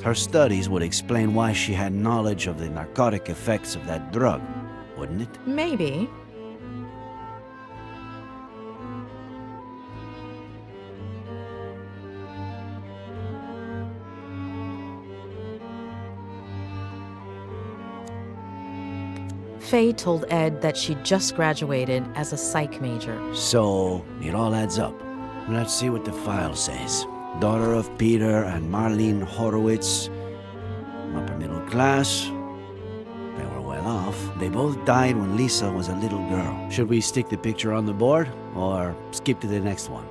Her studies would explain why she had knowledge of the narcotic effects of that drug, wouldn't it? Maybe. Faye told Ed that she just graduated as a psych major. So, it all adds up. Let's see what the file says. Daughter of Peter and Marlene Horowitz, upper middle class. They were well off. They both died when Lisa was a little girl. Should we stick the picture on the board or skip to the next one?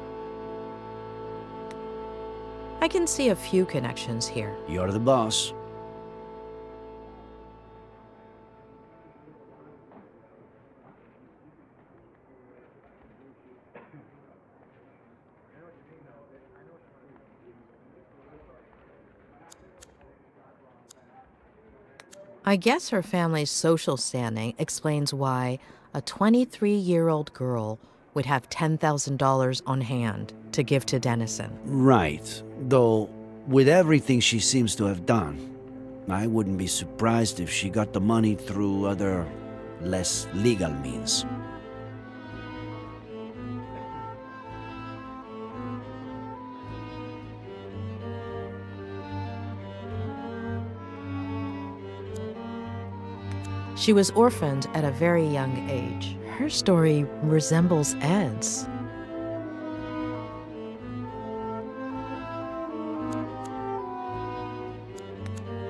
I can see a few connections here. You're the boss. I guess her family's social standing explains why a 23-year-old girl would have $10,000 on hand to give to Dennison. Right. Though, with everything she seems to have done, I wouldn't be surprised if she got the money through other, less legal means. She was orphaned at a very young age. Her story resembles Ed's.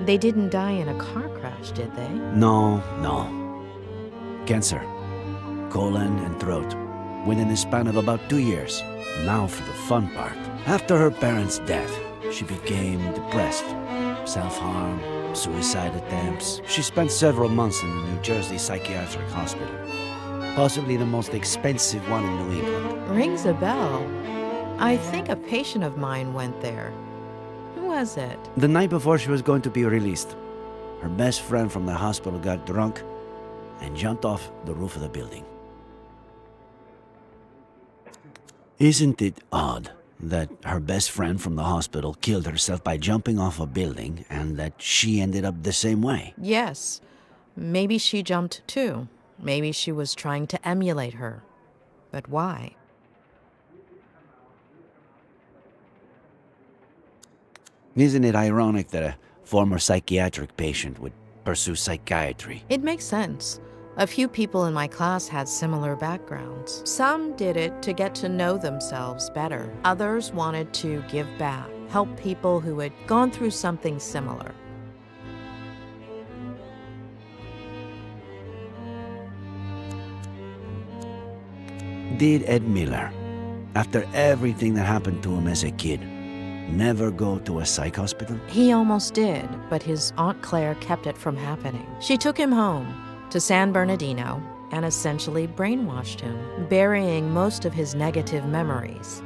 They didn't die in a car crash, did they? No. Cancer. Colon and throat. Within the span of about 2 years. Now for the fun part. After her parents' death, she became depressed. Self-harm, suicide attempts. She spent several months in the New Jersey Psychiatric Hospital. Possibly the most expensive one in New England. Rings a bell. I think a patient of mine went there. Who was it? The night before she was going to be released, her best friend from the hospital got drunk and jumped off the roof of the building. Isn't it odd that her best friend from the hospital killed herself by jumping off a building and that she ended up the same way? Yes. Maybe she jumped too. Maybe she was trying to emulate her. But why? Isn't it ironic that a former psychiatric patient would pursue psychiatry? It makes sense. A few people in my class had similar backgrounds. Some did it to get to know themselves better. Others wanted to give back, help people who had gone through something similar. Did Ed Miller, after everything that happened to him as a kid, never go to a psych hospital? He almost did, but his Aunt Claire kept it from happening. She took him home to San Bernardino and essentially brainwashed him, burying most of his negative memories.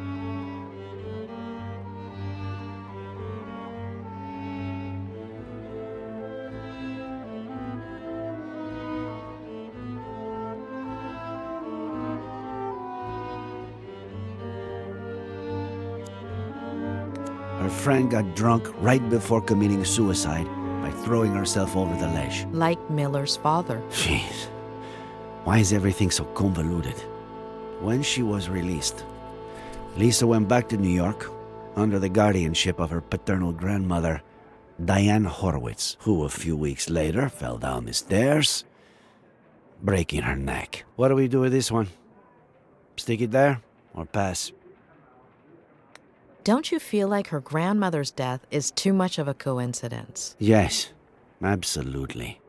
Her friend got drunk right before committing suicide by throwing herself over the ledge. Like Miller's father. Jeez. Why is everything so convoluted? When she was released, Lisa went back to New York under the guardianship of her paternal grandmother, Diane Horowitz, who a few weeks later fell down the stairs, breaking her neck. What do we do with this one? Stick it there or pass? Don't you feel like her grandmother's death is too much of a coincidence? Yes, absolutely.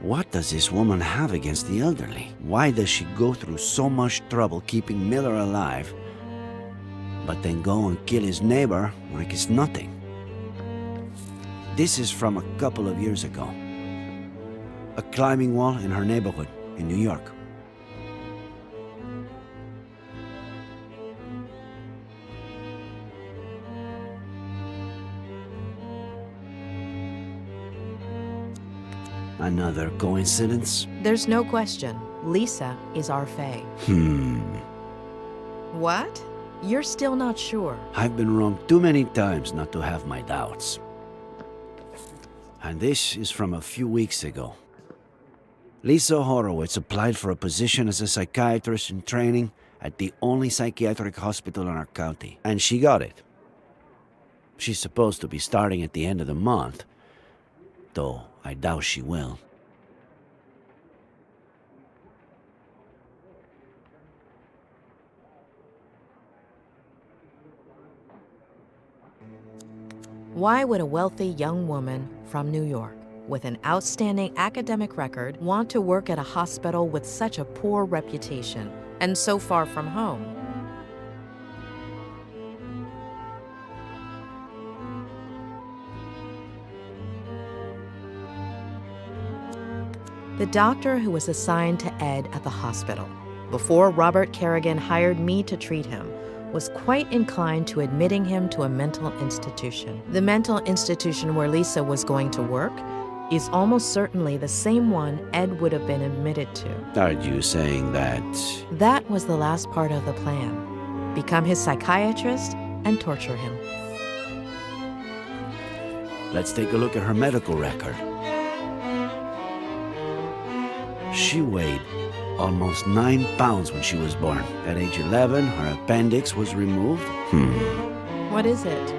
What does this woman have against the elderly? Why does she go through so much trouble keeping Miller alive, but then go and kill his neighbor like it's nothing? This is from a couple of years ago. A climbing wall in her neighborhood in New York. Another coincidence? There's no question. Lisa is our Faye. What? You're still not sure? I've been wrong too many times not to have my doubts. And this is from a few weeks ago. Lisa Horowitz applied for a position as a psychiatrist in training at the only psychiatric hospital in our county, and she got it. She's supposed to be starting at the end of the month, though I doubt she will. Why would a wealthy young woman from New York with an outstanding academic record want to work at a hospital with such a poor reputation and so far from home? The doctor who was assigned to Ed at the hospital before Robert Kerrigan hired me to treat him was quite inclined to admitting him to a mental institution. The mental institution where Lisa was going to work is almost certainly the same one Ed would have been admitted to. Are you saying that? That was the last part of the plan. Become his psychiatrist and torture him. Let's take a look at her medical record. She weighed almost 9 pounds when she was born. At age 11, her appendix was removed. What is it?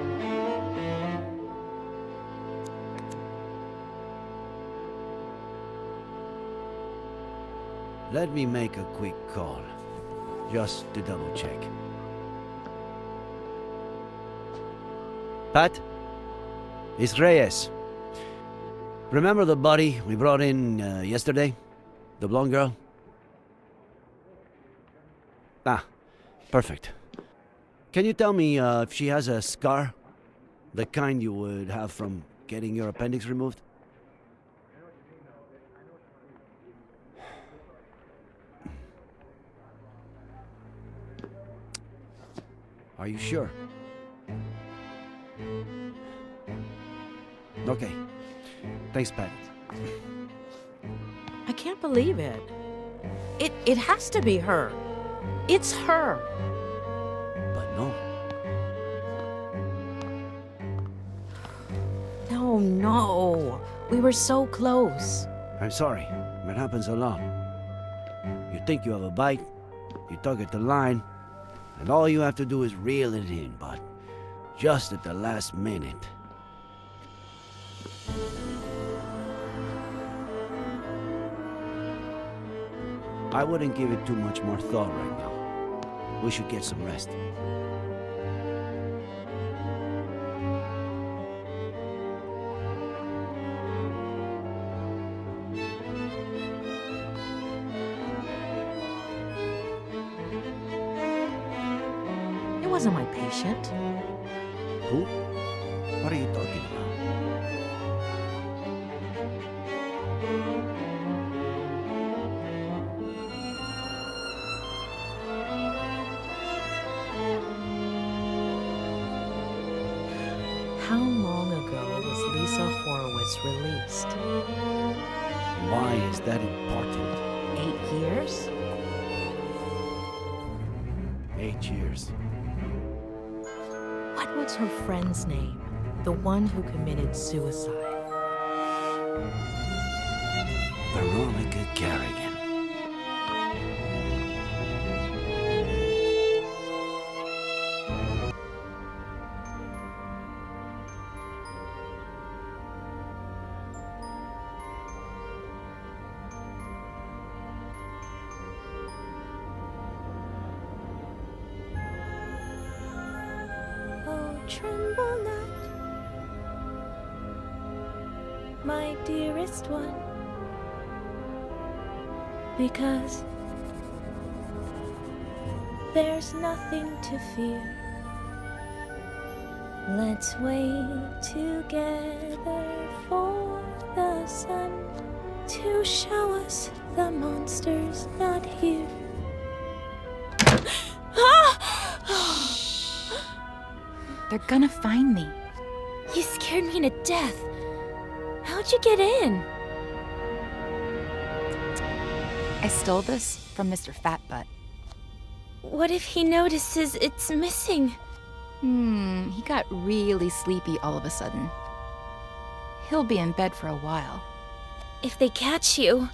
Let me make a quick call, just to double check. Pat? It's Reyes. Remember the body we brought in yesterday? The blonde girl? Ah, perfect. Can you tell me if she has a scar? The kind you would have from getting your appendix removed? Are you sure? Okay. Thanks, Pat. I can't believe it. It has to be her. It's her. But no. No. We were so close. I'm sorry. It happens a lot. You think you have a bite, you tug at the line, and all you have to do is reel it in, but just at the last minute. I wouldn't give it too much more thought right now. We should get some rest. It wasn't my patient. Who? What are you talking about? Lisa Horowitz released. Why is that important? 8 years? 8 years. What was her friend's name? The one who committed suicide. Veronica Carrigan. Oh, tremble not, my dearest one, because there's nothing to fear. Let's wait together for the sun to show us the monster's not here. They're gonna find me. You scared me to death. How'd you get in? I stole this from Mr. Fatbutt. What if he notices it's missing? He got really sleepy all of a sudden. He'll be in bed for a while. If they catch you...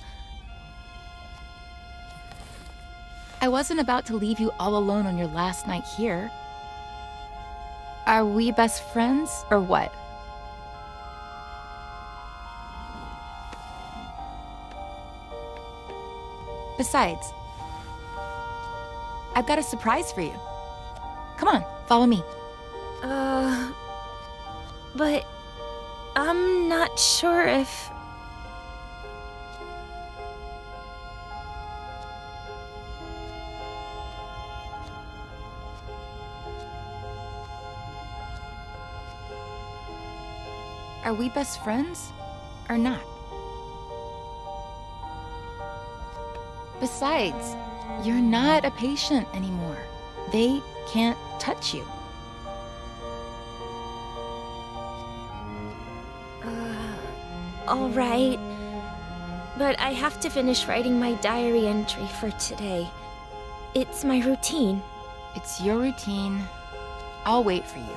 I wasn't about to leave you all alone on your last night here. Are we best friends, or what? Besides, I've got a surprise for you. Come on, follow me. But I'm not sure if... Are we best friends, or not? Besides, you're not a patient anymore. They can't touch you. All right. But I have to finish writing my diary entry for today. It's my routine. It's your routine. I'll wait for you.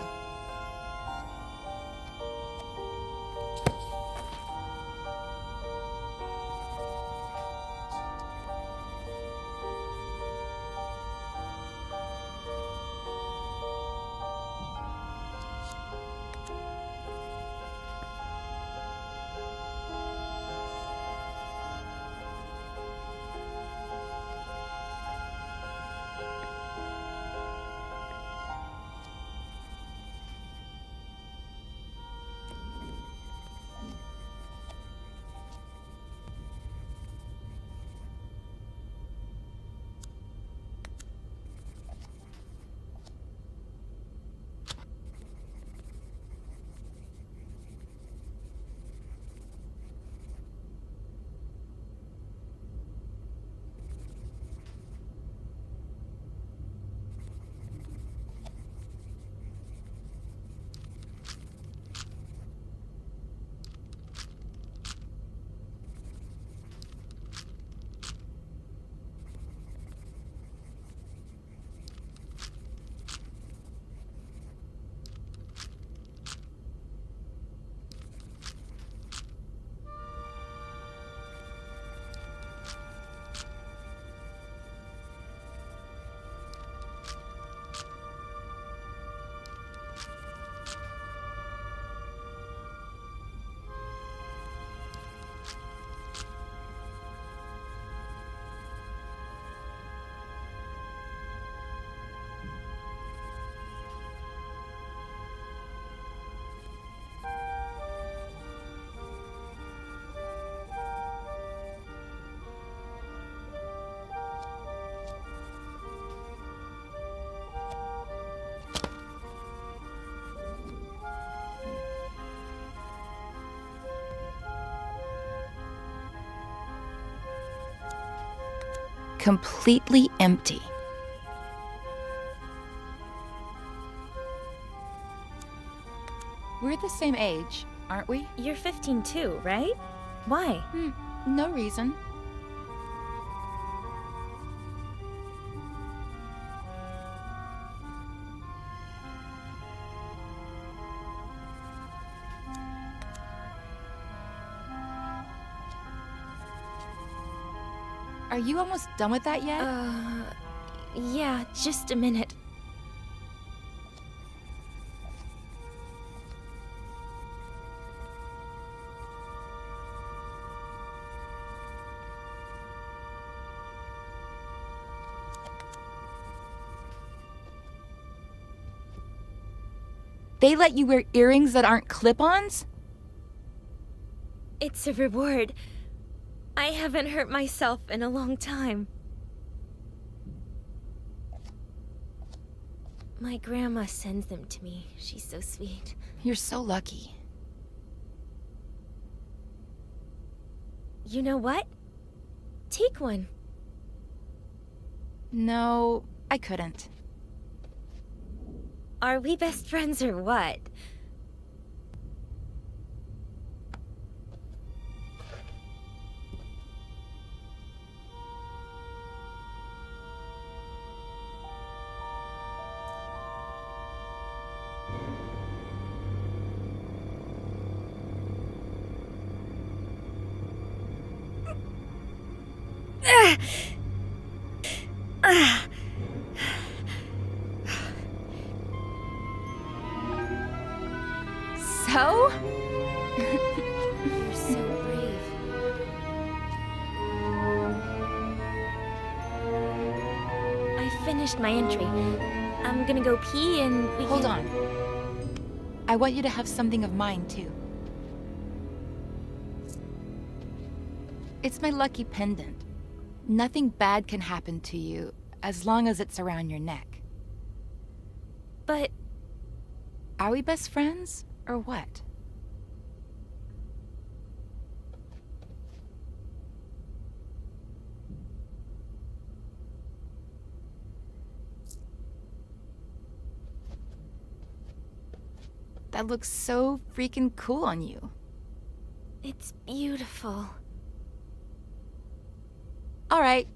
Completely empty. We're the same age, aren't we? You're 15 too, right? Why? No reason. Are you almost done with that yet? Yeah, just a minute. They let you wear earrings that aren't clip-ons? It's a reward. I haven't hurt myself in a long time. My grandma sends them to me. She's so sweet. You're so lucky. You know what? Take one. No, I couldn't. Are we best friends or what? So? You're so brave. I finished my entry. I'm gonna go pee and we Hold can... on. I want you to have something of mine, too. It's my lucky pendant. Nothing bad can happen to you as long as it's around your neck. But... Are we best friends, or what? That looks so freaking cool on you. It's beautiful. All right,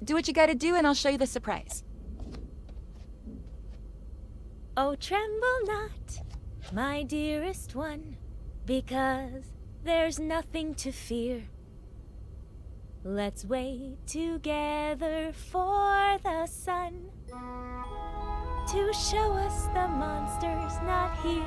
do what you gotta do and I'll show you the surprise. Oh, tremble not, my dearest one, because there's nothing to fear. Let's wait together for the sun to show us the monster's not here.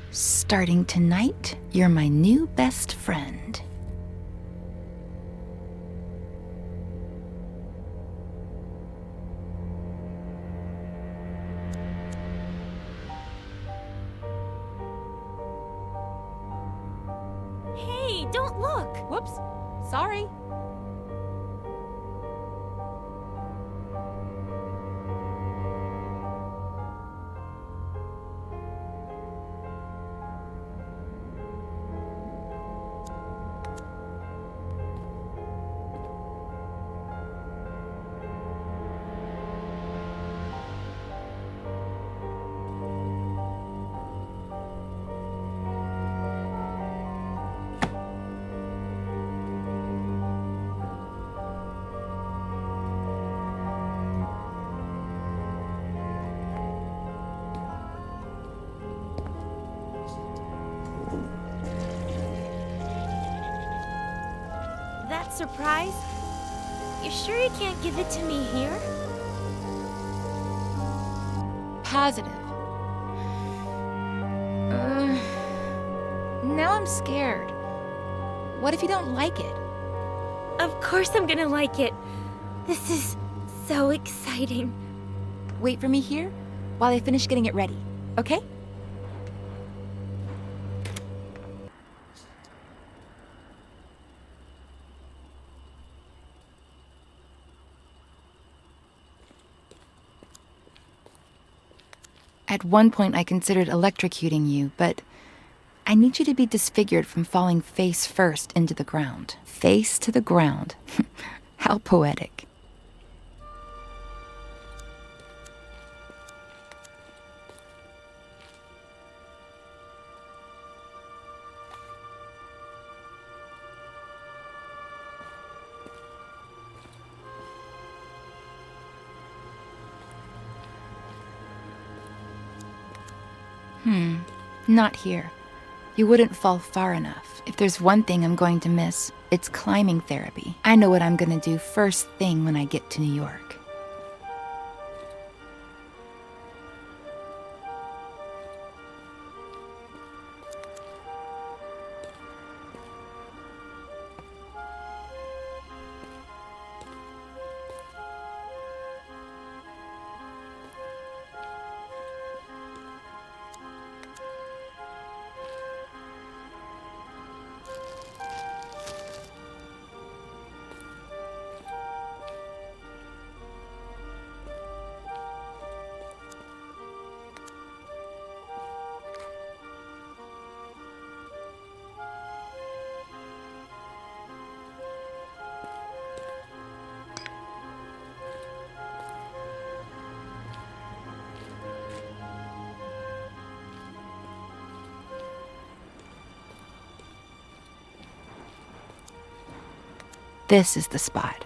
Starting tonight, you're my new best friend. Hey, don't look! Whoops, sorry. That surprise? You sure you can't give it to me here? Positive. Now I'm scared. What if you don't like it? Of course I'm gonna like it. This is so exciting. Wait for me here while I finish getting it ready, okay? At one point, I considered electrocuting you, but I need you to be disfigured from falling face first into the ground. Face to the ground. How poetic. Not here. You wouldn't fall far enough. If there's one thing I'm going to miss, it's climbing therapy. I know what I'm gonna do first thing when I get to New York. This is the spot.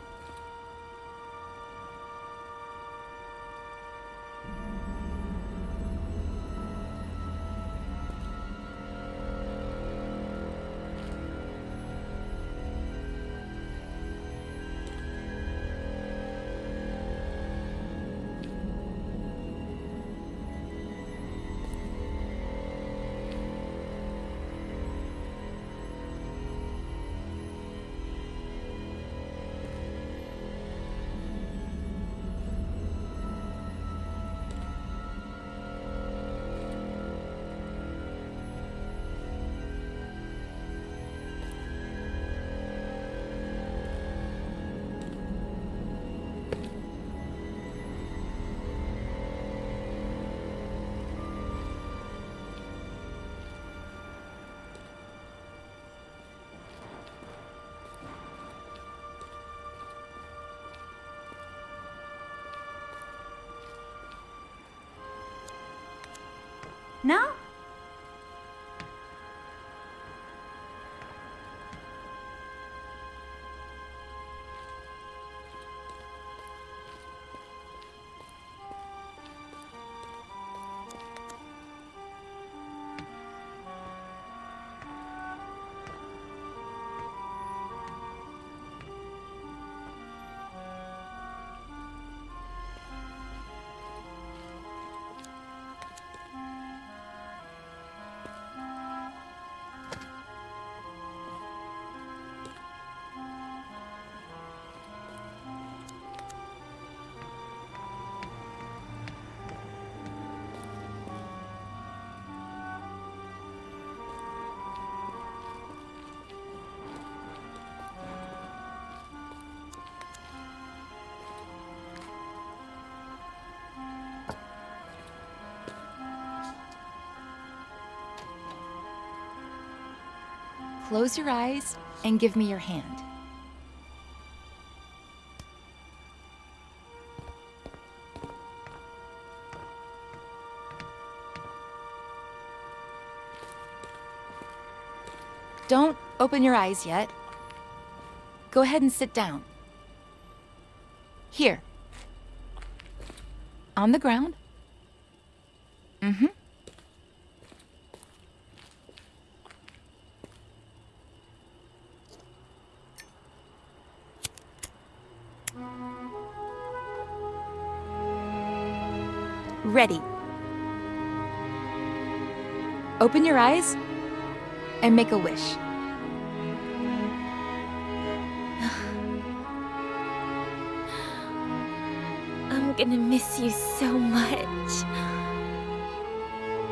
No? Close your eyes and give me your hand. Don't open your eyes yet. Go ahead and sit down. Here. On the ground. Mm-hmm. Ready. Open your eyes and make a wish. I'm gonna miss you so much.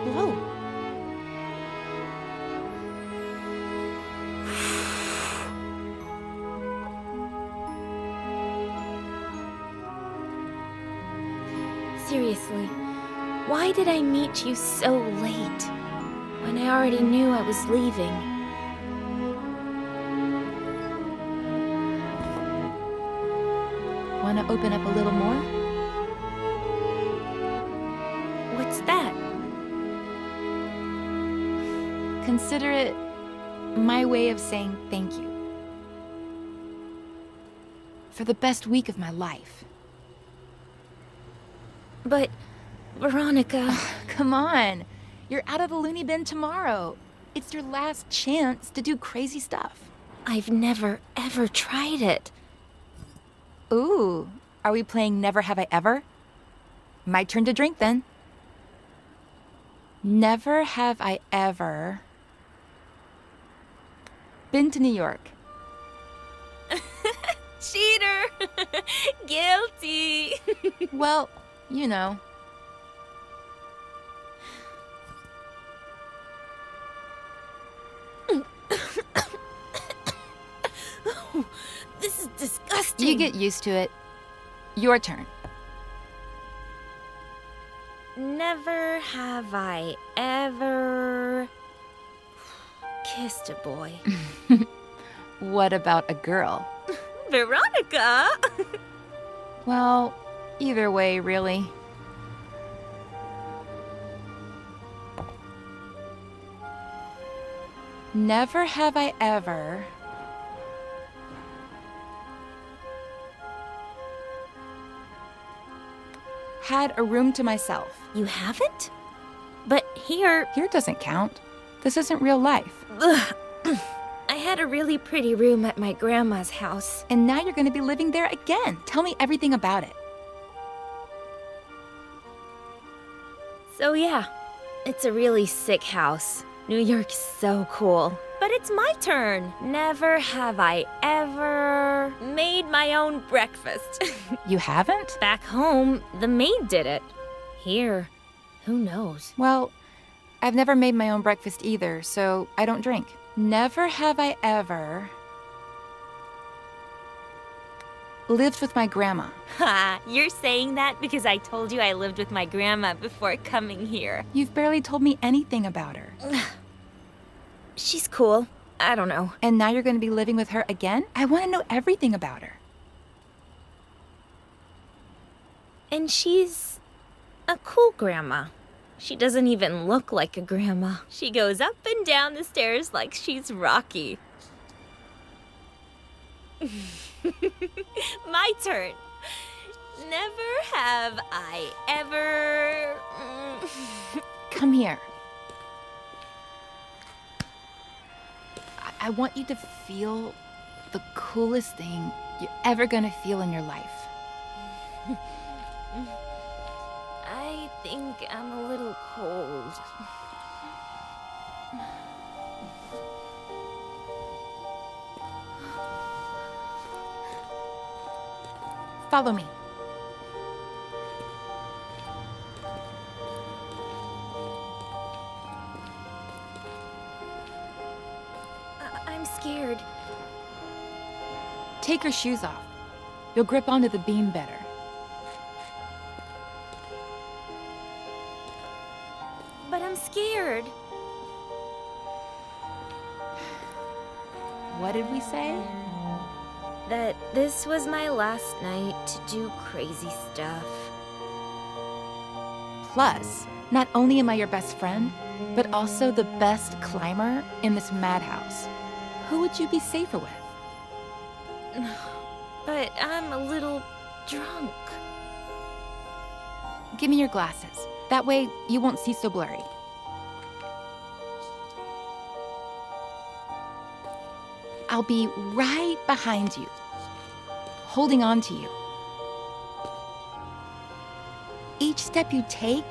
Whoa. Seriously, why did I meet you so late? When I already knew I was leaving. Want to open up a little more? What's that? Consider it my way of saying thank you. For the best week of my life. But, Veronica... Come on. You're out of the loony bin tomorrow. It's your last chance to do crazy stuff. I've never, ever tried it. Ooh, are we playing Never Have I Ever? My turn to drink then. Never have I ever been to New York. Cheater! Guilty! Well, you know. This is disgusting. You get used to it. Your turn. Never have I ever kissed a boy. What about a girl? Veronica! Well, either way, really. Never have I ever had a room to myself. You haven't? But here... Here doesn't count. This isn't real life. Ugh. I had a really pretty room at my grandma's house. And now you're gonna be living there again. Tell me everything about it. So yeah, it's a really sick house. New York's so cool. But it's my turn. Never have I ever made my own breakfast. You haven't? Back home, the maid did it. Here, who knows? Well, I've never made my own breakfast either, so I don't drink. Never have I ever lived with my grandma. Ha, you're saying that because I told you I lived with my grandma before coming here. You've barely told me anything about her. She's cool. I don't know. And now you're going to be living with her again? I want to know everything about her. And she's a cool grandma. She doesn't even look like a grandma. She goes up and down the stairs like she's Rocky. My turn. Never have I ever... Come here. I want you to feel the coolest thing you're ever gonna feel in your life. I think I'm a little cold. Follow me. I'm scared. Take your shoes off. You'll grip onto the beam better. But I'm scared. What did we say? That this was my last night to do crazy stuff. Plus, not only am I your best friend, but also the best climber in this madhouse. Who would you be safer with? But I'm a little drunk. Give me your glasses. That way, you won't see so blurry. I'll be right behind you, holding on to you. Each step you take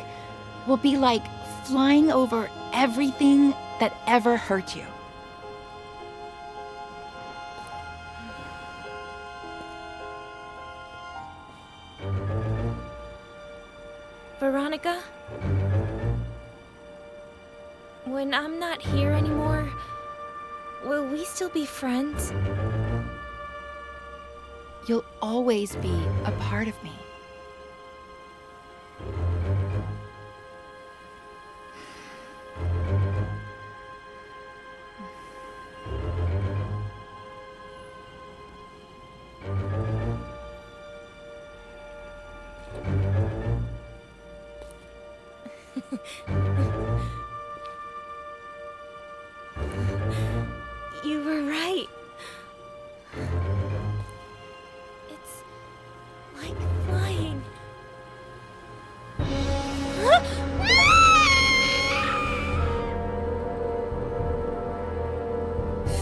will be like flying over everything that ever hurt you. Veronica? When I'm not here anymore, will we still be friends? You'll always be a part of me. You were right. It's like flying.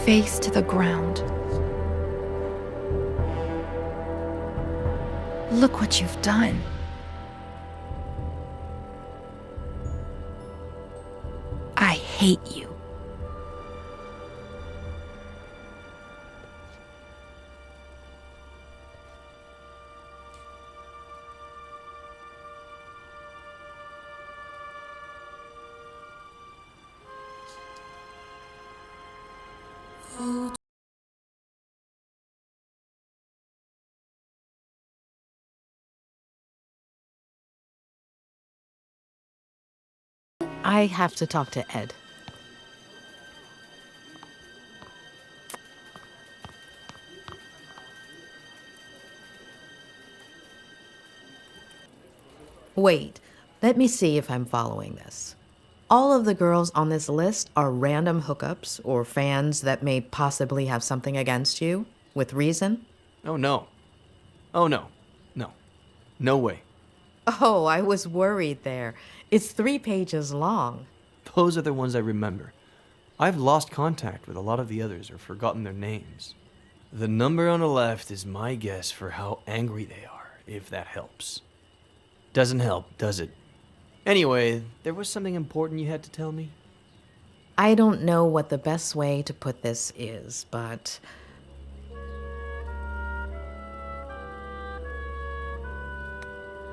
Face to the ground. Look what you've done. I hate you. I have to talk to Ed. Wait, let me see if I'm following this. All of the girls on this list are random hookups or fans that may possibly have something against you, with reason? Oh, no. Oh, no. No. No way. Oh, I was worried there. It's 3 pages long. Those are the ones I remember. I've lost contact with a lot of the others or forgotten their names. The number on the left is my guess for how angry they are, if that helps. Doesn't help, does it? Anyway, there was something important you had to tell me? I don't know what the best way to put this is, but...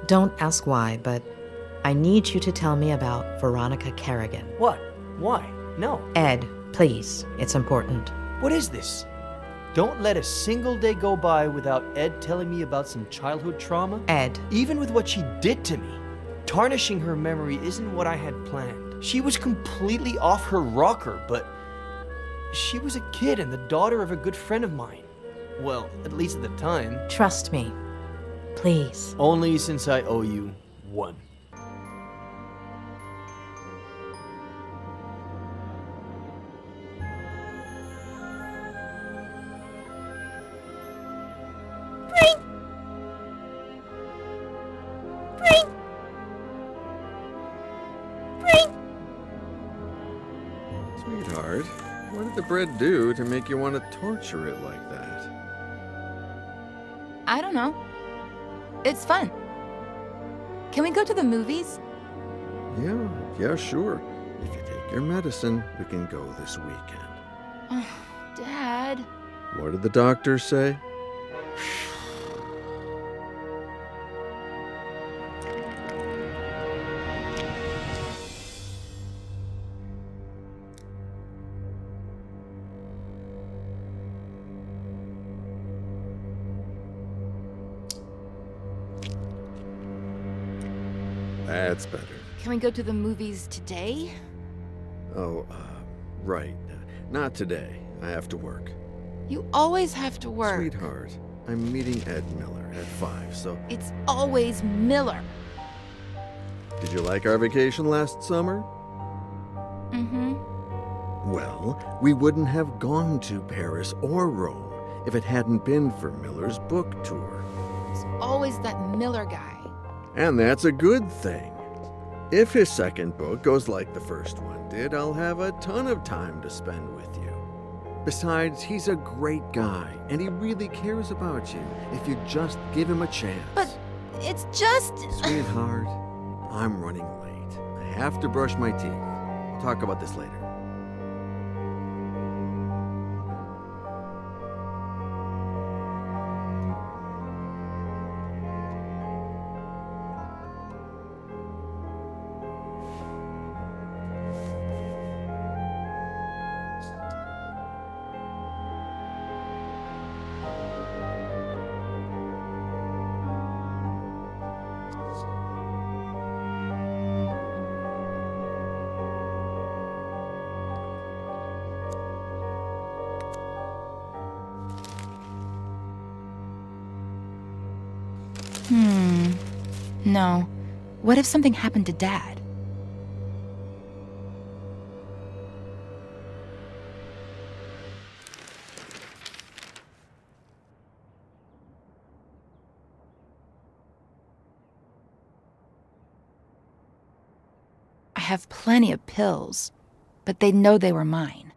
Don't ask why, but I need you to tell me about Veronica Kerrigan. What? Why? No. Ed, please. It's important. What is this? Don't let a single day go by without Ed telling me about some childhood trauma. Ed. Even with what she did to me, tarnishing her memory isn't what I had planned. She was completely off her rocker, but she was a kid and the daughter of a good friend of mine. Well, at least at the time. Trust me. Please. Only since I owe you one. Sweetheart, what did the bread do to make you want to torture it like that? I don't know. It's fun. Can we go to the movies? Yeah, sure. If you take your medicine, we can go this weekend. Oh, Dad. What did the doctor say? That's better. Can we go to the movies today? Oh, right. Not today. I have to work. You always have to work. Sweetheart, I'm meeting Ed Miller at 5, so... It's always Miller. Did you like our vacation last summer? Mm-hmm. Well, we wouldn't have gone to Paris or Rome if it hadn't been for Miller's book tour. It's always that Miller guy. And that's a good thing. If his second book goes like the first one did, I'll have a ton of time to spend with you. Besides, he's a great guy, and he really cares about you if you just give him a chance. But it's just... Sweetheart, I'm running late. I have to brush my teeth. We'll talk about this later. No. What if something happened to Dad? I have plenty of pills, but they'd know they were mine.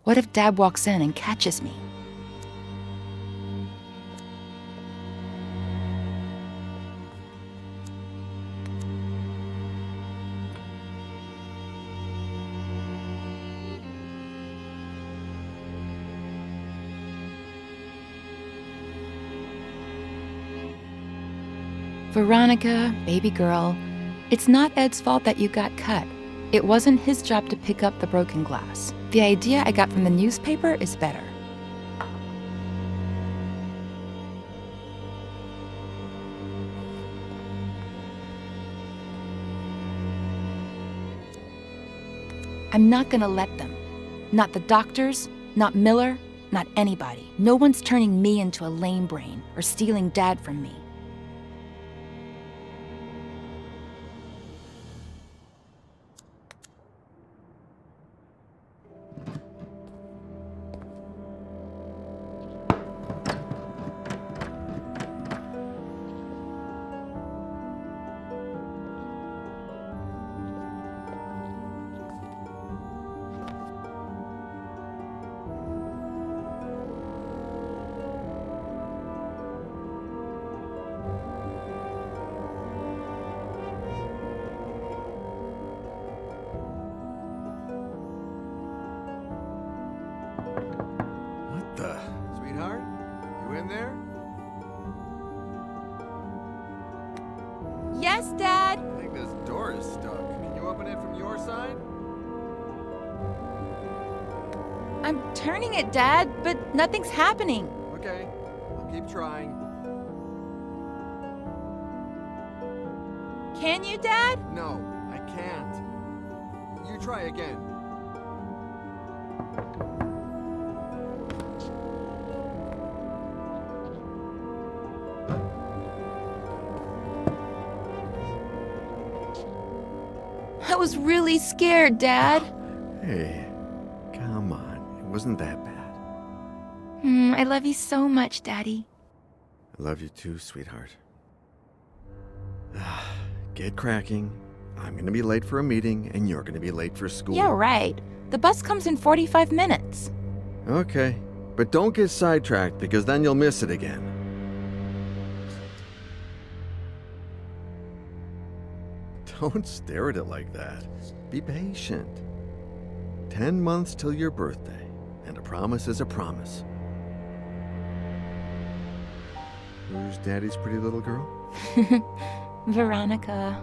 What if Dad walks in and catches me? Veronica, baby girl, it's not Ed's fault that you got cut. It wasn't his job to pick up the broken glass. The idea I got from the newspaper is better. I'm not gonna let them. Not the doctors, not Miller, not anybody. No one's turning me into a lame brain or stealing Dad from me. Sweetheart? You in there? Yes, Dad? I think this door is stuck. Can you open it from your side? I'm turning it, Dad, but nothing's happening. Okay, I'll keep trying. Can you, Dad? No, I can't. You try again. I was really scared, Dad. Hey, come on. It wasn't that bad. I love you so much, Daddy. I love you too, sweetheart. Get cracking. I'm gonna be late for a meeting, and you're gonna be late for school. Yeah, right. The bus comes in 45 minutes. Okay, but don't get sidetracked, because then you'll miss it again. Don't stare at it like that. Be patient. 10 months till your birthday, and a promise is a promise. Who's Daddy's pretty little girl? Veronica.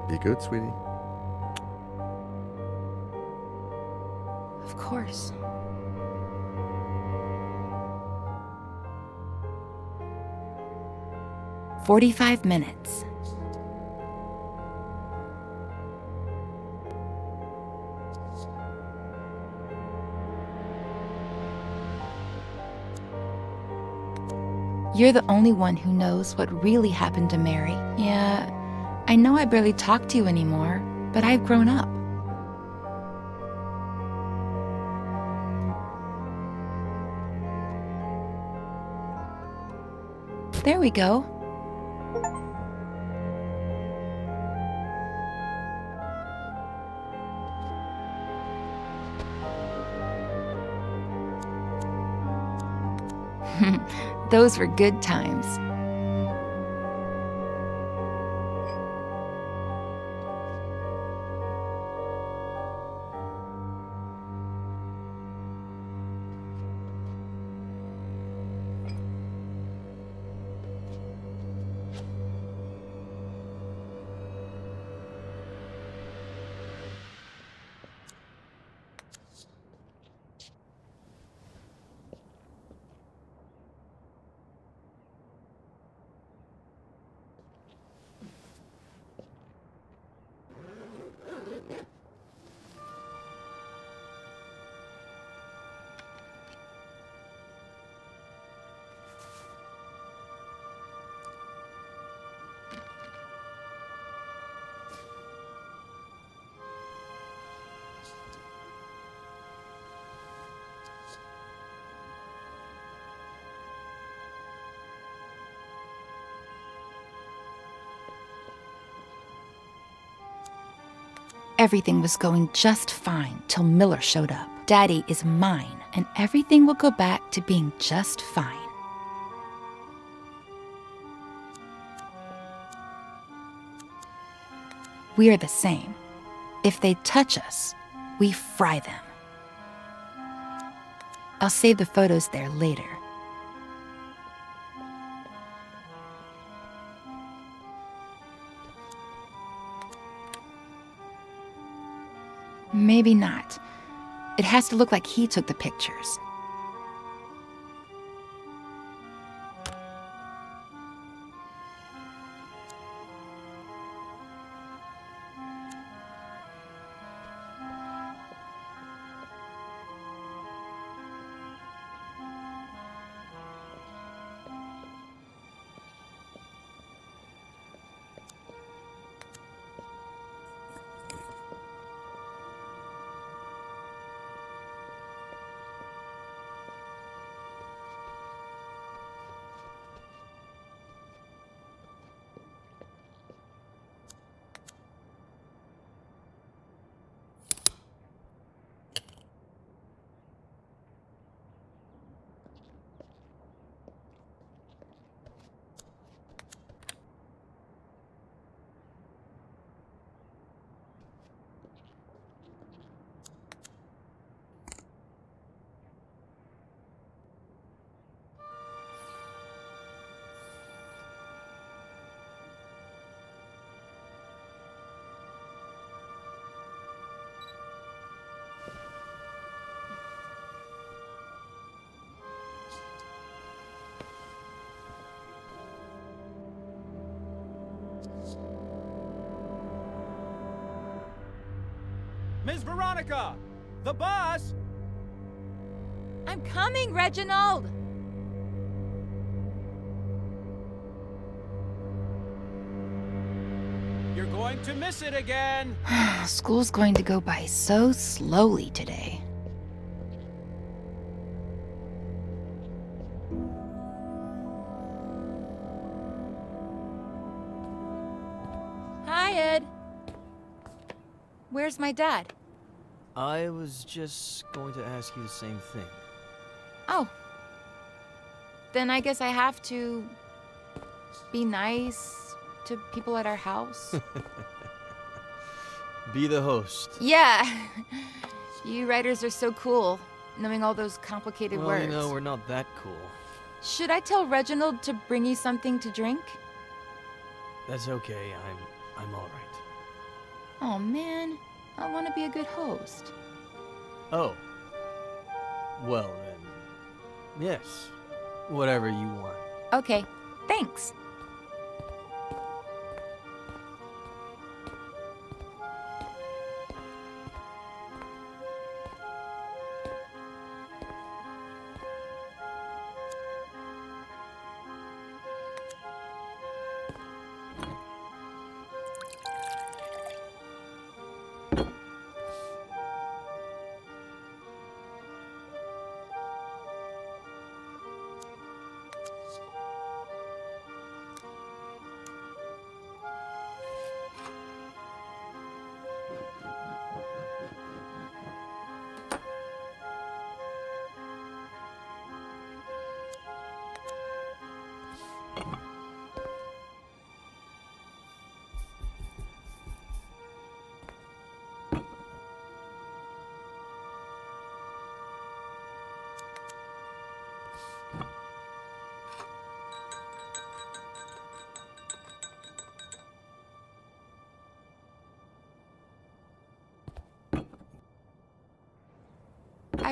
Be good, sweetie. Of course. "45 minutes. You're the only one who knows what really happened to Mary. Yeah, I know I barely talk to you anymore, but I've grown up. we go. Those were good times. Everything was going just fine till Miller showed up. Daddy is mine, and everything will go back to being just fine. We are the same. If they touch us, we fry them. I'll save the photos there later. Maybe not. It has to look like he took the pictures. Miss Veronica! The bus! I'm coming, Reginald! You're going to miss it again! School's going to go by so slowly today. Hi, Ed. Where's my dad? I was just going to ask you the same thing. Oh. Then I guess I have to be nice to people at our house. Be the host. Yeah. You writers are so cool, knowing all those complicated Well, words. you know, we're not that cool. Should I tell Reginald to bring you something to drink? That's okay. I'm all right. Oh man, I want to be a good host. Oh. Well then, yes. Whatever you want. Okay, thanks.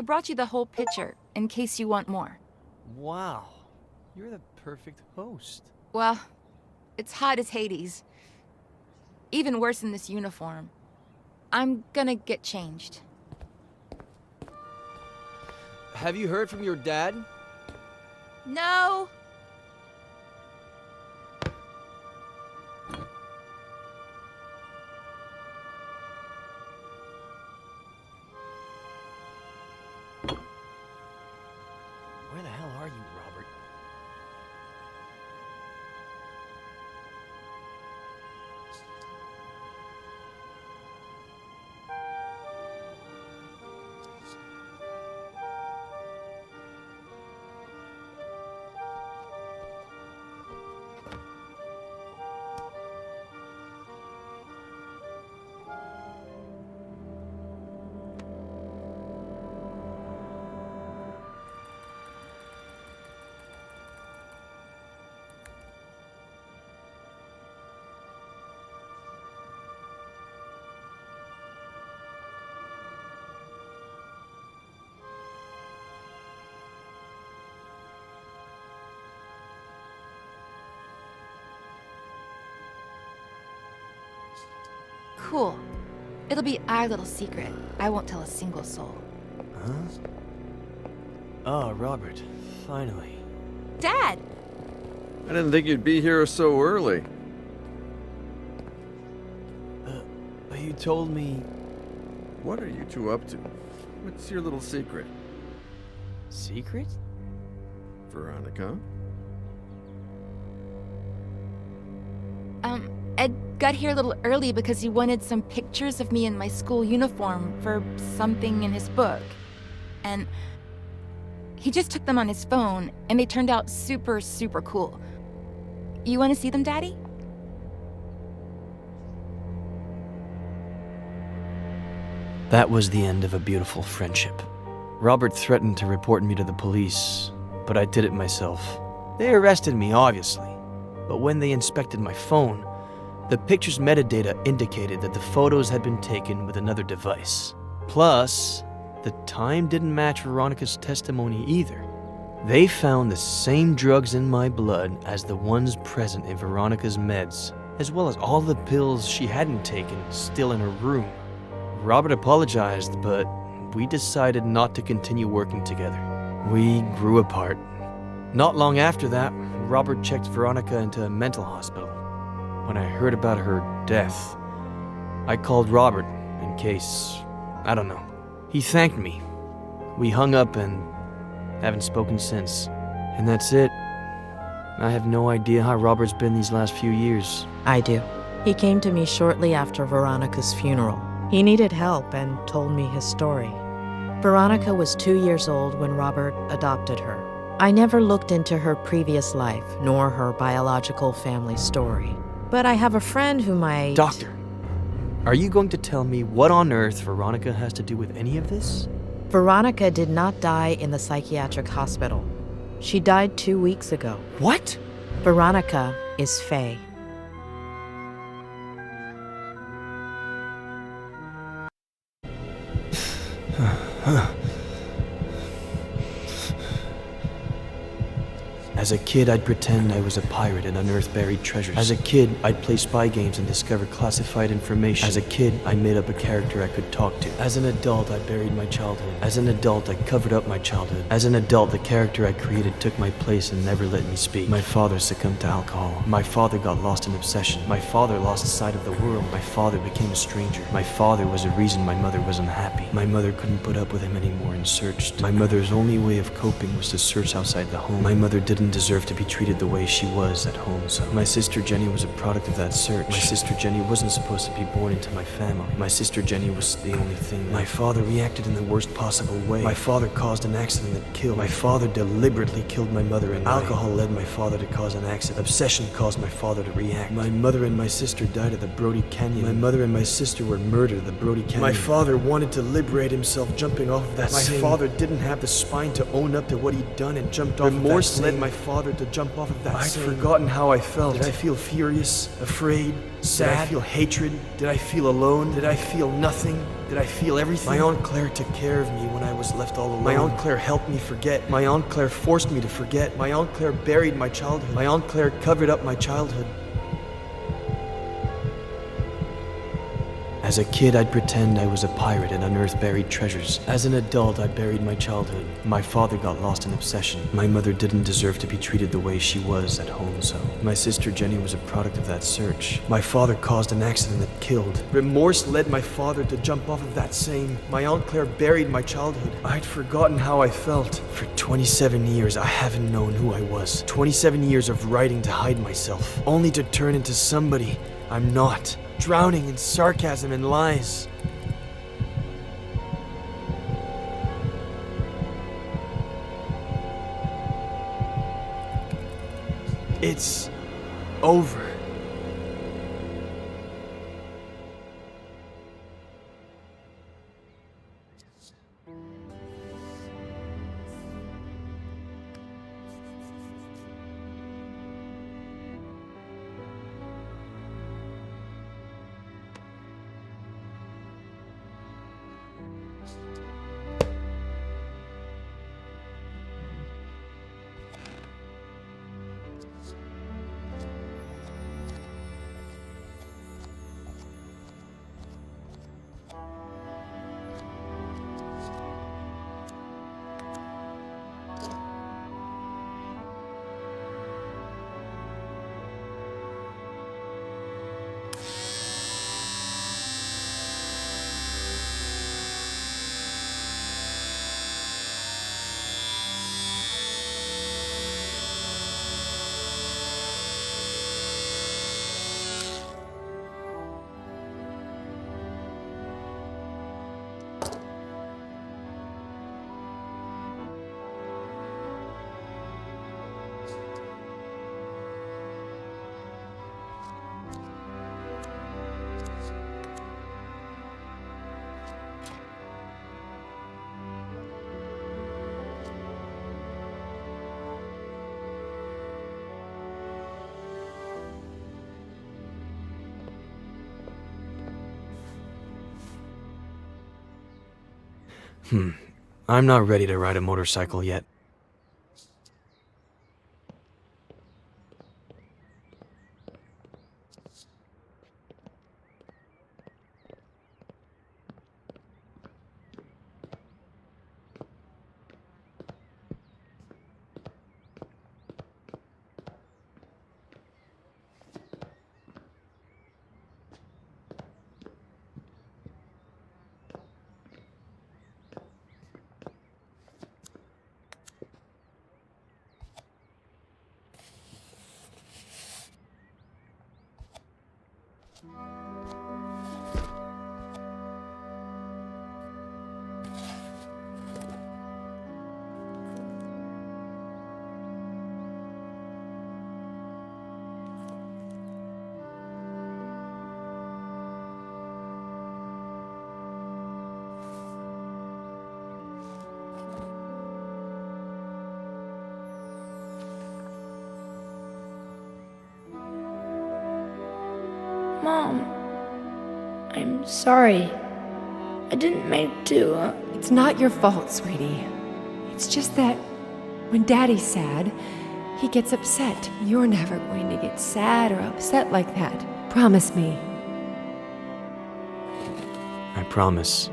brought you the whole picture, in case you want more. Wow, you're the perfect host. Well, it's hot as Hades. Even worse in this uniform. I'm gonna get changed. Have you heard from your dad? No! Where the hell are you, Robert? Cool. It'll be our little secret. I won't tell a single soul. Huh? Oh, Robert, finally. Dad! I didn't think you'd be here so early. You told me... What are you two up to? What's your little secret? Secret? Veronica? Ed got here a little early because he wanted some pictures of me in my school uniform for something in his book. And he just took them on his phone, and they turned out super, super cool. You want to see them, Daddy? That was the end of a beautiful friendship. Robert threatened to report me to the police, but I did it myself. They arrested me, obviously, but when they inspected my phone, the picture's metadata indicated that the photos had been taken with another device. Plus, the time didn't match Veronica's testimony either. They found the same drugs in my blood as the ones present in Veronica's meds, as well as all the pills she hadn't taken still in her room. Robert apologized, but we decided not to continue working together. We grew apart. Not long after that, Robert checked Veronica into a mental hospital. When I heard about her death, I called Robert in case, I don't know. He thanked me. We hung up and haven't spoken since. And that's it. I have no idea how Robert's been these last few years. I do. He came to me shortly after Veronica's funeral. He needed help and told me his story. Veronica was 2 years old when Robert adopted her. I never looked into her previous life, nor her biological family story. But I have a friend who might... Doctor, are you going to tell me what on earth Veronica has to do with any of this? Veronica did not die in the psychiatric hospital. She died 2 weeks ago. What? Veronica is Faye. As a kid, I'd pretend I was a pirate and unearth buried treasures. As a kid, I'd play spy games and discover classified information. As a kid, I made up a character I could talk to. As an adult, I buried my childhood. As an adult, I covered up my childhood. As an adult, the character I created took my place and never let me speak. My father succumbed to alcohol. My father got lost in obsession. My father lost sight of the world. My father became a stranger. My father was the reason my mother was unhappy. My mother couldn't put up with him anymore and searched. My mother's only way of coping was to search outside the home. My mother didn't deserve to be treated the way she was at home, so my sister Jenny was a product of that search. My sister Jenny wasn't supposed to be born into my family. My sister Jenny was the only thing. My father reacted in the worst possible way. My father caused an accident that killed. My father deliberately killed my mother, and alcohol led my father to cause an accident. Obsession caused my father to react. My mother and my sister died at the Brody Canyon. My mother and my sister were murdered at the Brody Canyon. My father wanted to liberate himself jumping off of that. My father didn't have the spine to own up to what he'd done and jumped off. Remorse led my father to jump off of that I'd forgotten how I felt. Did I feel furious, afraid, sad? Did I feel hatred? Did I feel alone? Did I feel nothing? Did I feel everything? My Aunt Claire took care of me when I was left all alone. My Aunt Claire helped me forget. My Aunt Claire forced me to forget. My Aunt Claire buried my childhood. My Aunt Claire covered up my childhood. As a kid, I'd pretend I was a pirate and unearth buried treasures. As an adult, I buried my childhood. My father got lost in obsession. My mother didn't deserve to be treated the way she was at home, so my sister Jenny was a product of that search. My father caused an accident that killed. Remorse led my father to jump off of that same. My Aunt Claire buried my childhood. I'd forgotten how I felt. For 27 years, I haven't known who I was. 27 years of writing to hide myself, only to turn into somebody I'm not. Drowning in sarcasm and lies. It's over. I'm not ready to ride a motorcycle yet. Mom, I'm sorry. I didn't mean to. It's not your fault, sweetie. It's just that when Daddy's sad, he gets upset. You're never going to get sad or upset like that. Promise me. I promise.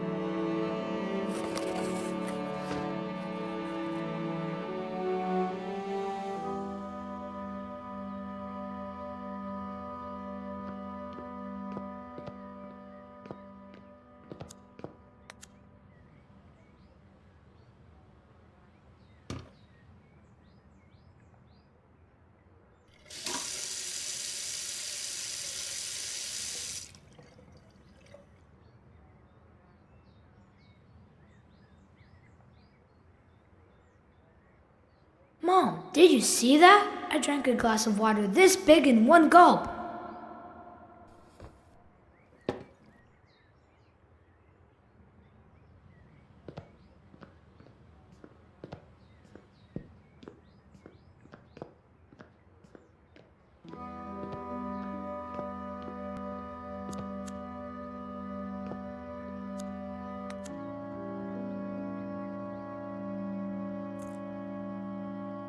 Mom, did you see that? I drank a glass of water this big in one gulp.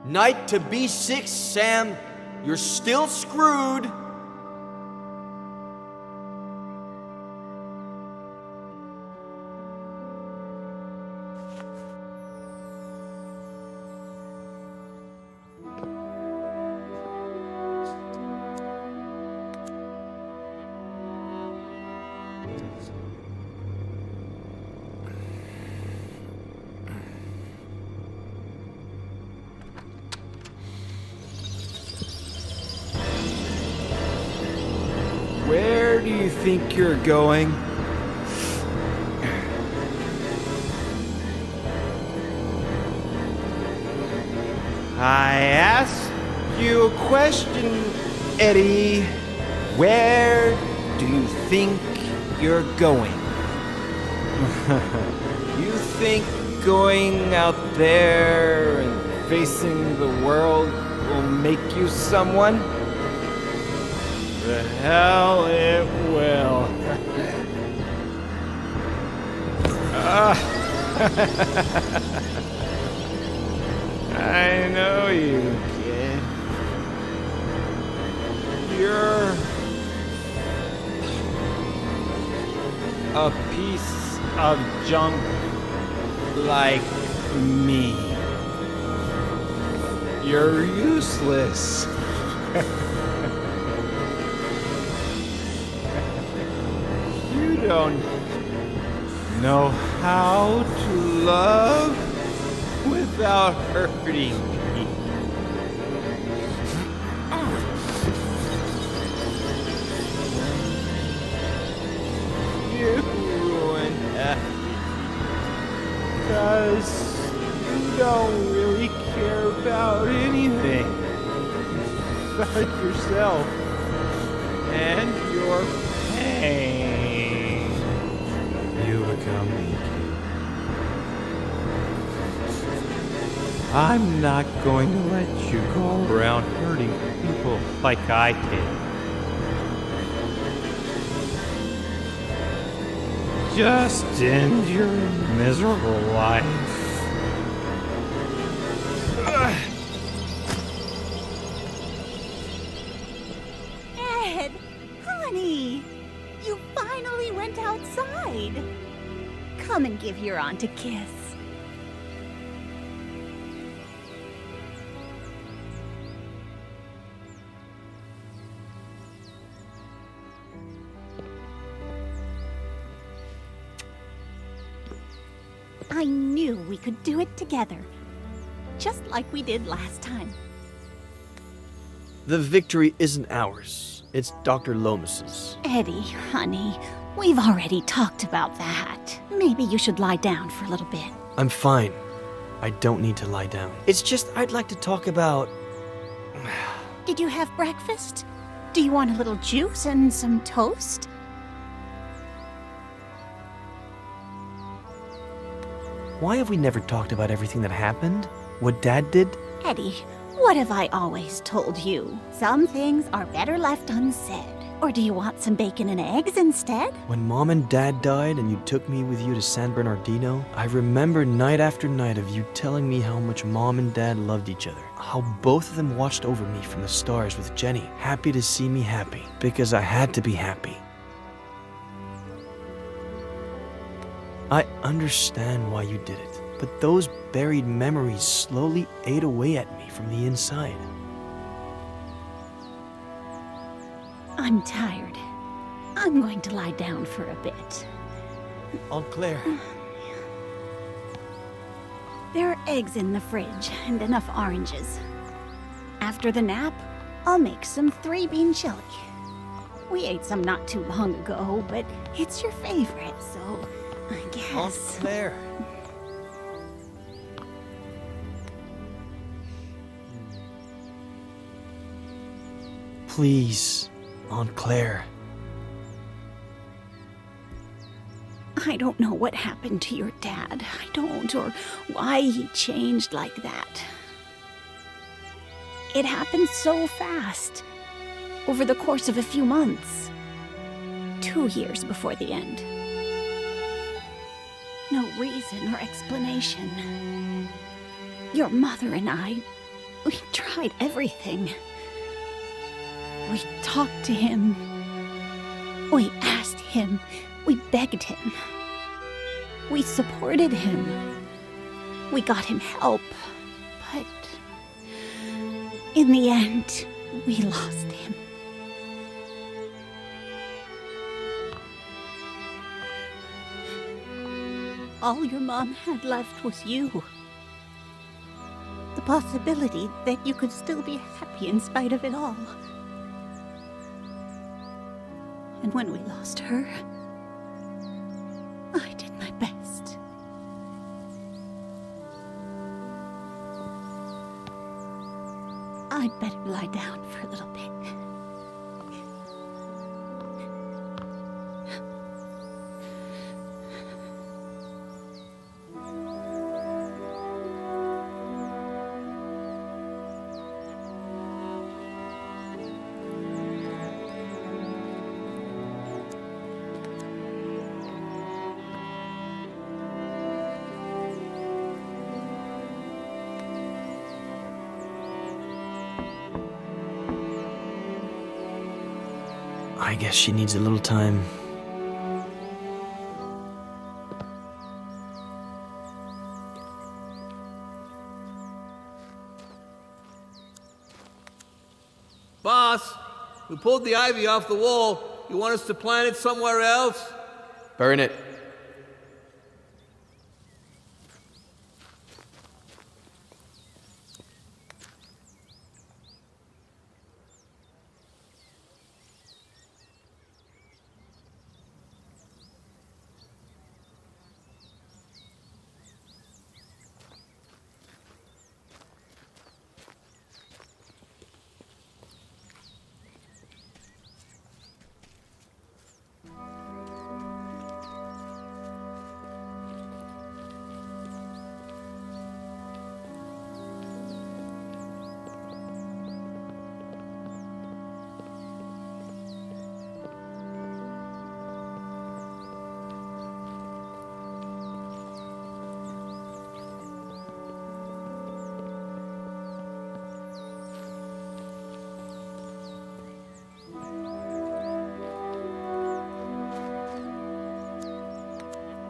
Knight to B6, Sam. You're still screwed. Where do you think you're going? I asked you a question, Eddie. Where do you think you're going? You think going out there and facing the world will make you someone? The hell it will. I know you, kid. You're a piece of junk like me. You're useless. You don't know how to love without hurting me. You ruin everything because you don't really care about anything but yourself and your pain. You become me, kid. I'm not going to let you go around hurting people like I did. Just end your miserable life. Ed, honey, you finally went outside. Come and give your aunt a kiss. I knew we could do it together, just like we did last time. The victory isn't ours. It's Dr. Lomas's. Eddie, honey, we've already talked about that. Maybe you should lie down for a little bit. I'm fine. I don't need to lie down. It's just I'd like to talk about... Did you have breakfast? Do you want a little juice and some toast? Why have we never talked about everything that happened? What Dad did? Eddie, what have I always told you? Some things are better left unsaid. Or do you want some bacon and eggs instead? When Mom and Dad died and you took me with you to San Bernardino, I remember night after night of you telling me how much Mom and Dad loved each other. How both of them watched over me from the stars with Jenny, happy to see me happy, because I had to be happy. I understand why you did it, but those buried memories slowly ate away at me from the inside. I'm tired. I'm going to lie down for a bit. Aunt Claire. There are eggs in the fridge and enough oranges. After the nap, I'll make some 3-bean chili. We ate some not too long ago, but it's your favorite, so I guess... Aunt Claire. Please, Aunt Claire. I don't know what happened to your dad. I don't, or why he changed like that. It happened so fast, over the course of a few months. 2 years before the end. No reason or explanation. Your mother and I We tried everything. We talked to him. We asked him. We begged him. We supported him. We got him help. But in the end, we lost him. All your mom had left was you. The possibility that you could still be happy in spite of it all. And when we lost her, I did my best. I'd better lie down for a little bit. I guess she needs a little time. Boss, we pulled the ivy off the wall. You want us to plant it somewhere else? Burn it.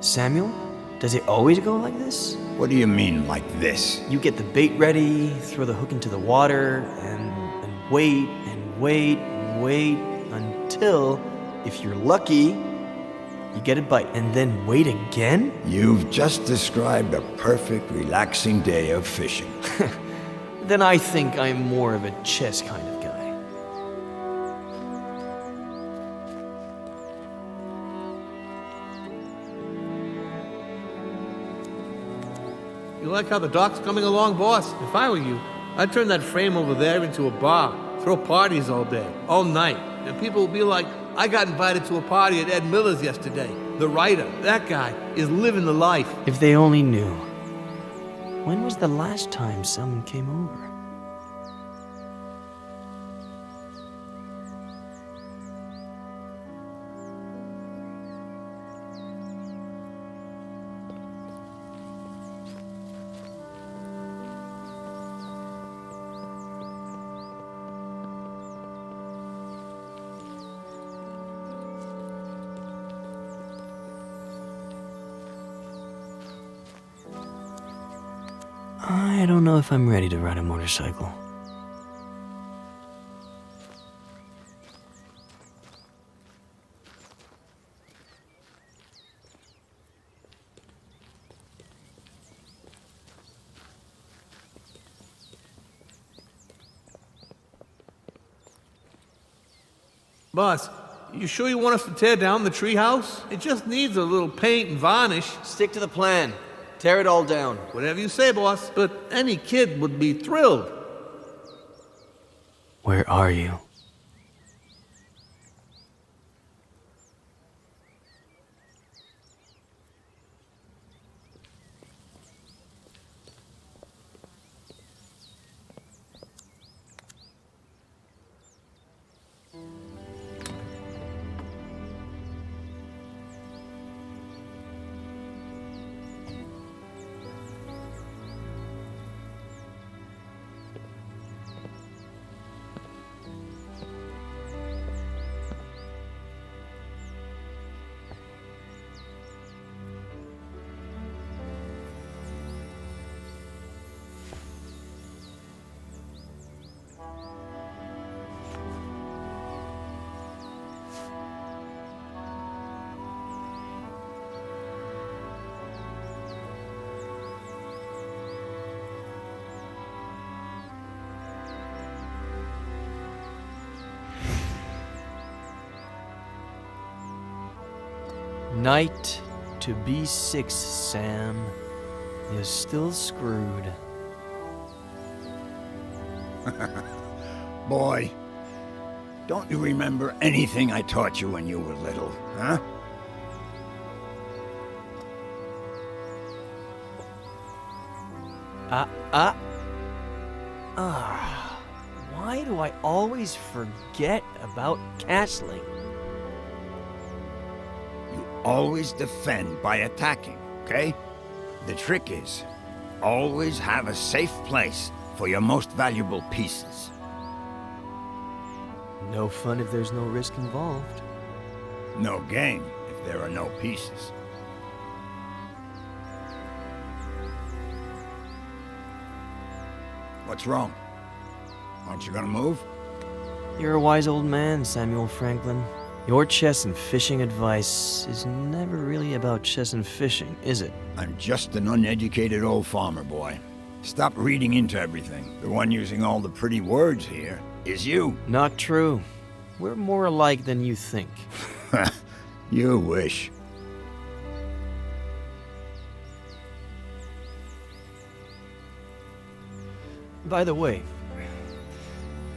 Samuel? Does it always go like this? What do you mean, like this? You get the bait ready, throw the hook into the water, and wait, and wait, and wait, until, if you're lucky, you get a bite, and then wait again? You've just described a perfect, relaxing day of fishing. Then I think I'm more of a chess kind of guy. You like how the dock's coming along, boss? If I were you, I'd turn that frame over there into a bar. Throw parties all day, all night. And people will be like, I got invited to a party at Ed Miller's yesterday. The writer, that guy, is living the life. If they only knew. When was the last time someone came over? I don't know if I'm ready to ride a motorcycle. Boss, you sure you want us to tear down the treehouse? It just needs a little paint and varnish. Stick to the plan. Tear it all down. Whatever you say, boss, but any kid would be thrilled. Where are you? Knight to B6, Sam. You're still screwed. Boy, don't you remember anything I taught you when you were little, huh? Why do I always forget about castling? You always defend by attacking, okay? The trick is, always have a safe place for your most valuable pieces. No fun if there's no risk involved. No game if there are no pieces. What's wrong? Aren't you gonna move? You're a wise old man, Samuel Franklin. Your chess and fishing advice is never really about chess and fishing, is it? I'm just an uneducated old farmer boy. Stop reading into everything. The one using all the pretty words here is you. Not true. We're more alike than you think. You wish. By the way,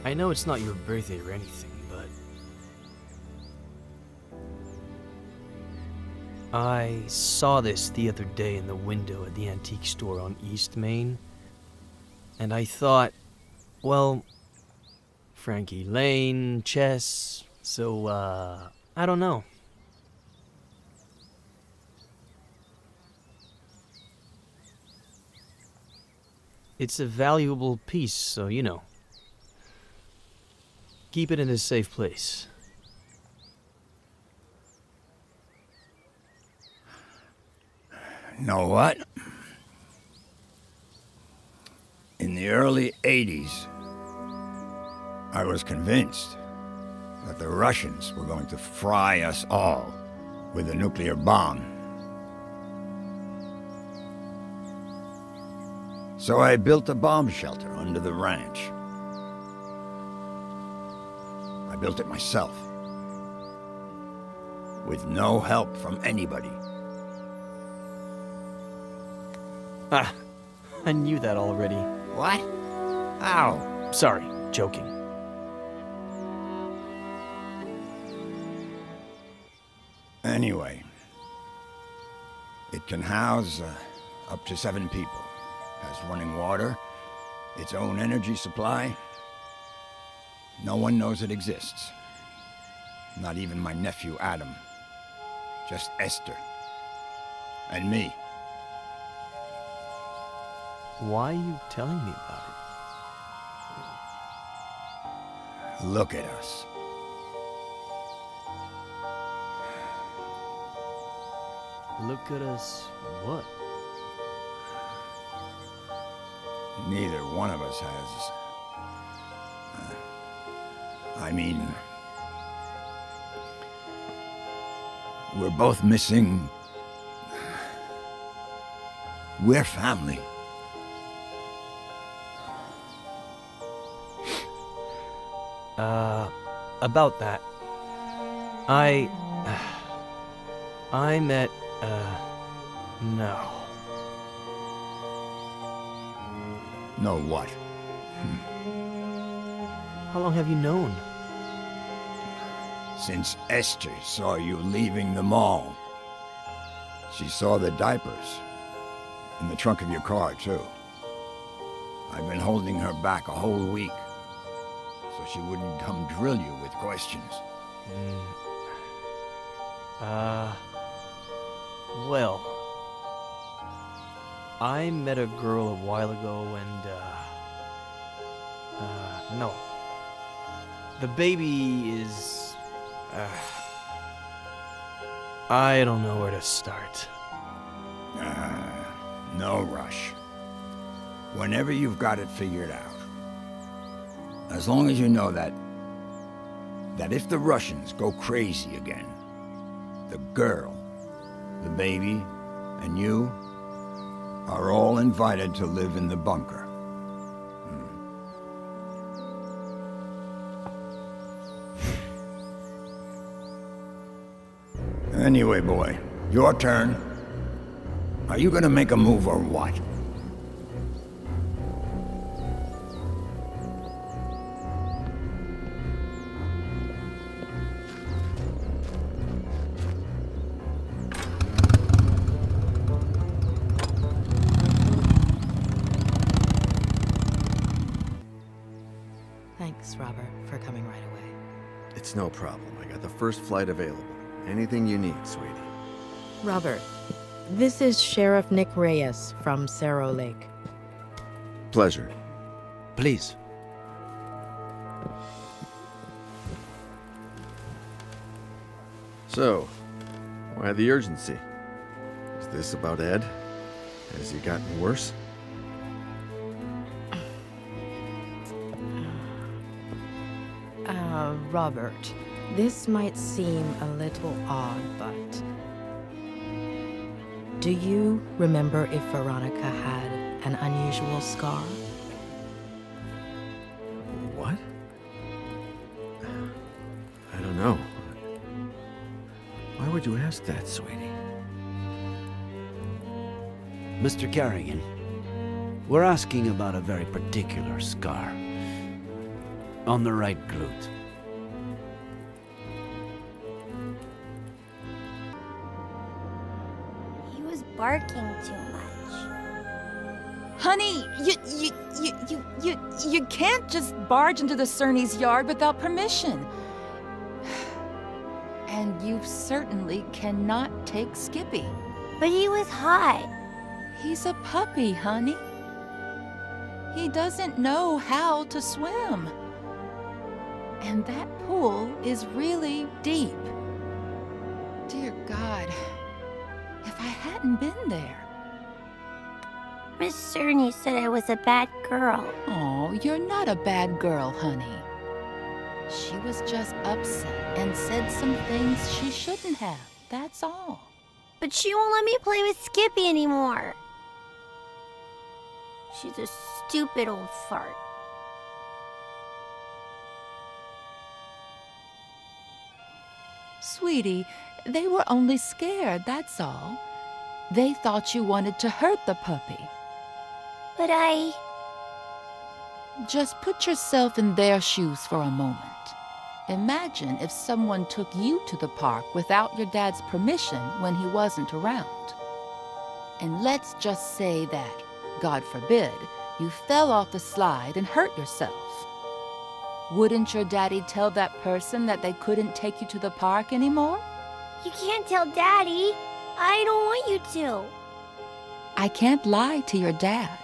I know it's not your birthday or anything, but I saw this the other day in the window at the antique store on East Main, and I thought, well, Frankie Lane, chess, so, I don't know. It's a valuable piece, so you know. Keep it in a safe place. Know what? In the early 80s, I was convinced that the Russians were going to fry us all with a nuclear bomb. So I built a bomb shelter under the ranch. I built it myself, with no help from anybody. Ah, I knew that already. What? How? Sorry, joking. Anyway, it can house up to 7 people. Has running water, its own energy supply. No one knows it exists. Not even my nephew Adam. Just Esther. And me. Why are you telling me about it? Look at us. Look at us, what? Neither one of us has... I mean... We're both missing... We're family. About that. I met, no. Know what? How long have you known? Since Esther saw you leaving the mall. She saw the diapers. In the trunk of your car, too. I've been holding her back a whole week. So she wouldn't come drill you with questions. Well, I met a girl a while ago and, no. The baby is, I don't know where to start. No rush. Whenever you've got it figured out. As long as you know that if the Russians go crazy again, the girl, the baby, and you are all invited to live in the bunker. Anyway, boy, your turn. Are you gonna make a move or what? Thanks, Robert, for coming right away. It's no problem. I got the first flight available. Anything you need, sweetie. Robert, this is Sheriff Nick Reyes from Cerro Lake. Pleasure. Please. So, why the urgency? Is this about Ed? Has he gotten worse? Robert, this might seem a little odd, but do you remember if Veronica had an unusual scar? What? I don't know. Why would you ask that, sweetie? Mr. Carrigan, we're asking about a very particular scar. On the right glute. He was barking too much. Honey, you can't just barge into the Cerny's yard without permission. And you certainly cannot take Skippy. But he was hot. He's a puppy, honey. He doesn't know how to swim. And that pool is really deep. Dear God, if I hadn't been there. Miss Cerny said I was a bad girl. Oh, you're not a bad girl, honey. She was just upset and said some things she shouldn't have. That's all. But she won't let me play with Skippy anymore. She's a stupid old fart. Sweetie, they were only scared, that's all. They thought you wanted to hurt the puppy. But Just put yourself in their shoes for a moment. Imagine if someone took you to the park without your dad's permission when he wasn't around. And let's just say that, God forbid, you fell off the slide and hurt yourself. Wouldn't your daddy tell that person that they couldn't take you to the park anymore? You can't tell Daddy. I don't want you to. I can't lie to your dad.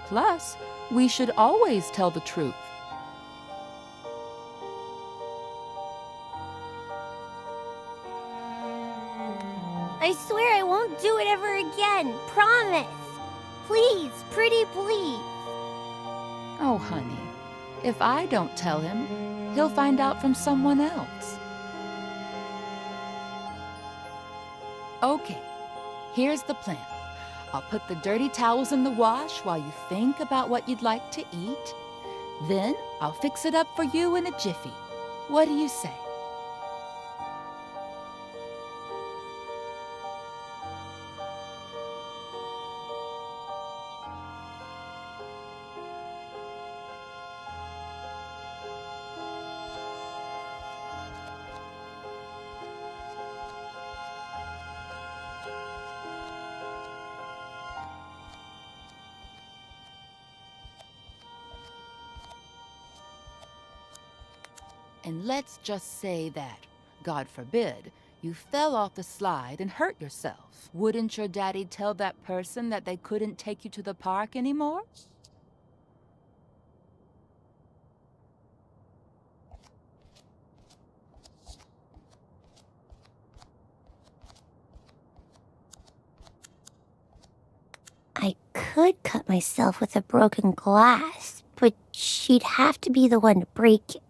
Plus, we should always tell the truth. I swear I won't do it ever again. Promise. Please, pretty please. Oh, honey, if I don't tell him, he'll find out from someone else. Okay, here's the plan. I'll put the dirty towels in the wash while you think about what you'd like to eat. Then I'll fix it up for you in a jiffy. What do you say? And let's just say that, God forbid, you fell off the slide and hurt yourself. Wouldn't your daddy tell that person that they couldn't take you to the park anymore? I could cut myself with a broken glass, but she'd have to be the one to break it.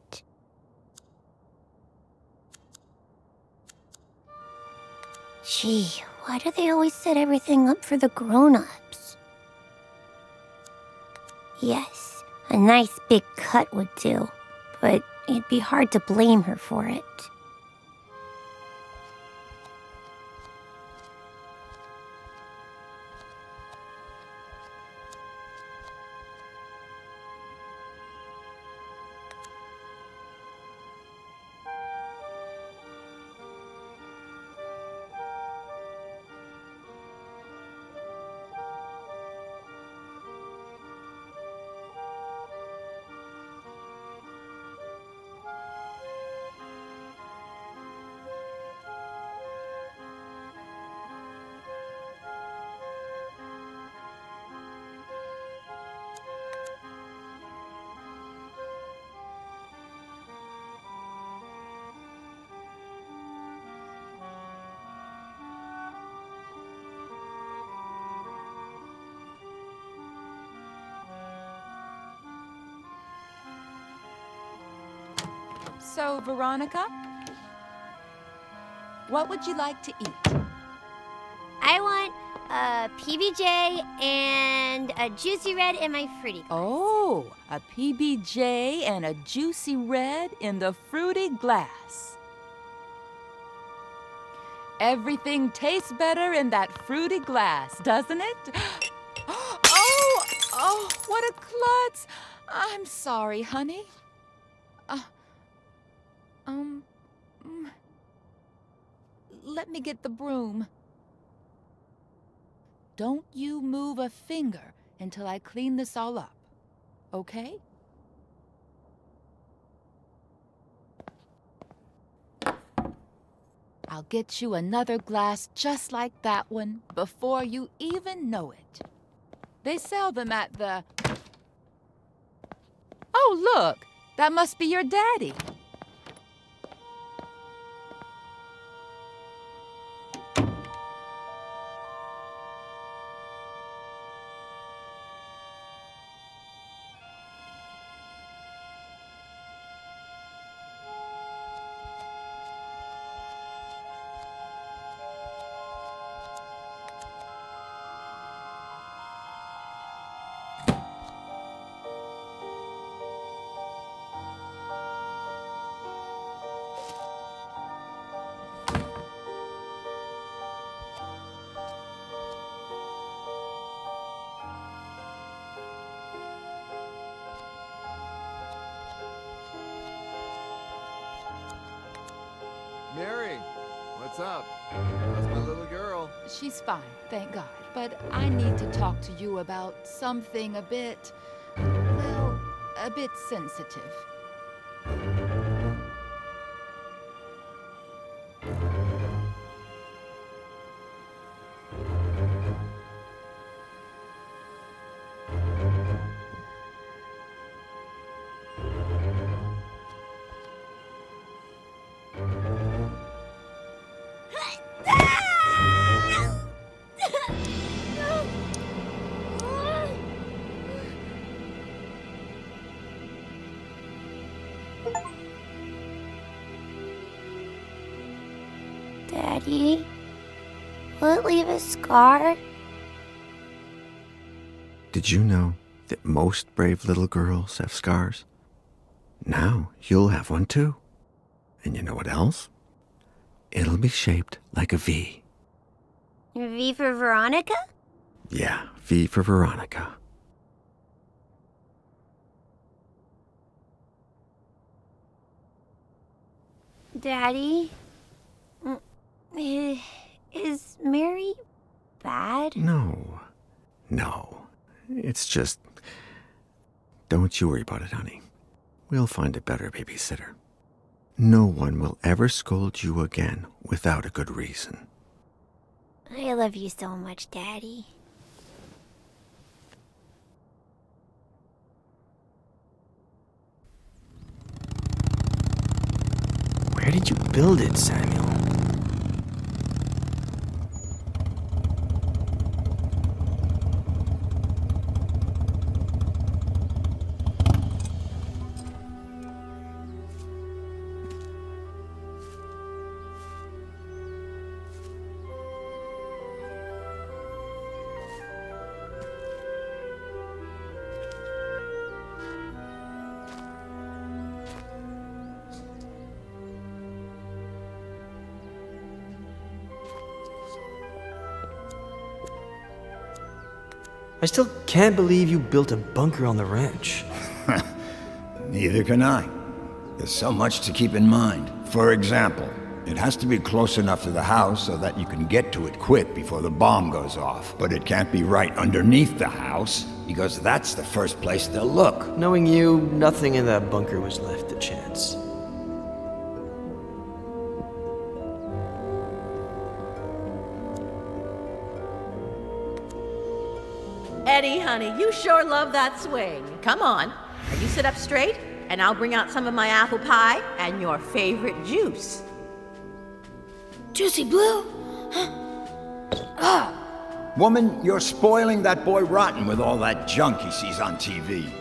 Gee, why do they always set everything up for the grown-ups? Yes, a nice big cut would do, but it'd be hard to blame her for it. So, Veronica, what would you like to eat? I want a PBJ and a juicy red in my fruity glass. Oh, a PBJ and a juicy red in the fruity glass. Everything tastes better in that fruity glass, doesn't it? Oh, what a klutz. I'm sorry, honey. Let me get the broom. Don't you move a finger until I clean this all up, okay? I'll get you another glass just like that one before you even know it. They sell them at the... Oh, look! That must be your daddy. Mary, what's up? How's my little girl? She's fine, thank God. But I need to talk to you about something a bit, well, a bit sensitive. Daddy, will it leave a scar? Did you know that most brave little girls have scars? Now you'll have one too. And you know what else? It'll be shaped like a V. V for Veronica? Yeah, V for Veronica. Daddy, is Mary bad? No. It's just... Don't you worry about it, honey. We'll find a better babysitter. No one will ever scold you again without a good reason. I love you so much, Daddy. Where did you build it, Samuel? I still can't believe you built a bunker on the ranch. Neither can I. There's so much to keep in mind. For example, it has to be close enough to the house so that you can get to it quick before the bomb goes off. But it can't be right underneath the house, because that's the first place they'll look. Knowing you, nothing in that bunker was left to chance. Eddie, honey, you sure love that swing. Come on. Now you sit up straight, and I'll bring out some of my apple pie and your favorite juice. Juicy Blue? Woman, you're spoiling that boy rotten with all that junk he sees on TV.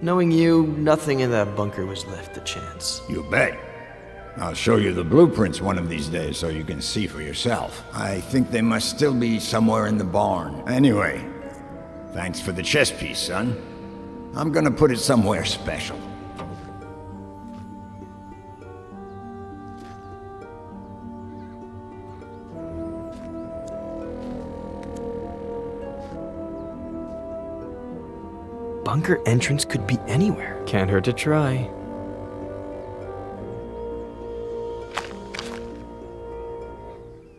Knowing you, nothing in that bunker was left to chance. You bet. I'll show you the blueprints one of these days so you can see for yourself. I think they must still be somewhere in the barn. Anyway, thanks for the chess piece, son. I'm gonna put it somewhere special. Bunker entrance could be anywhere. Can't hurt to try.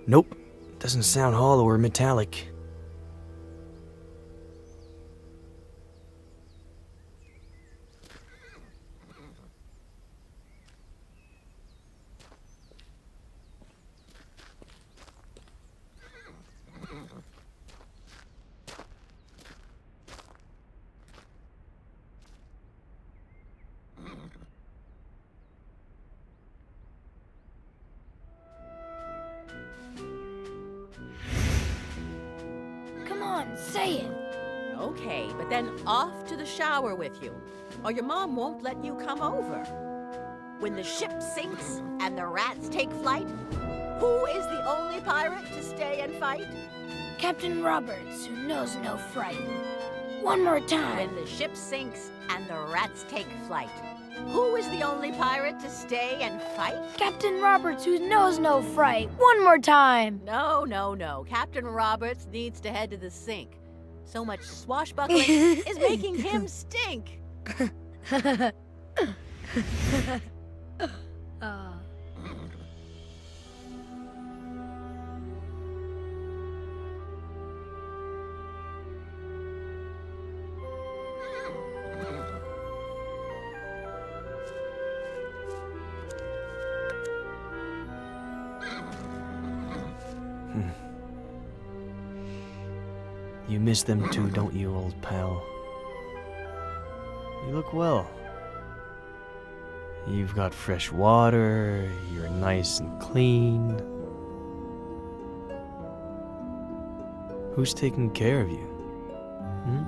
Nope. Doesn't sound hollow or metallic. Come on, say it. Okay, but then off to the shower with you, or your mom won't let you come over. When the ship sinks and the rats take flight, who is the only pirate to stay and fight? Captain Roberts, who knows no fright. One more time. When the ship sinks and the rats take flight, who is the only pirate to stay and fight? Captain Roberts, who knows no fright. One more time. No, no, no. Captain Roberts needs to head to the sink. So much swashbuckling is making him stink. You miss them too, don't you, old pal? You look well. You've got fresh water, you're nice and clean. Who's taking care of you? Hmm?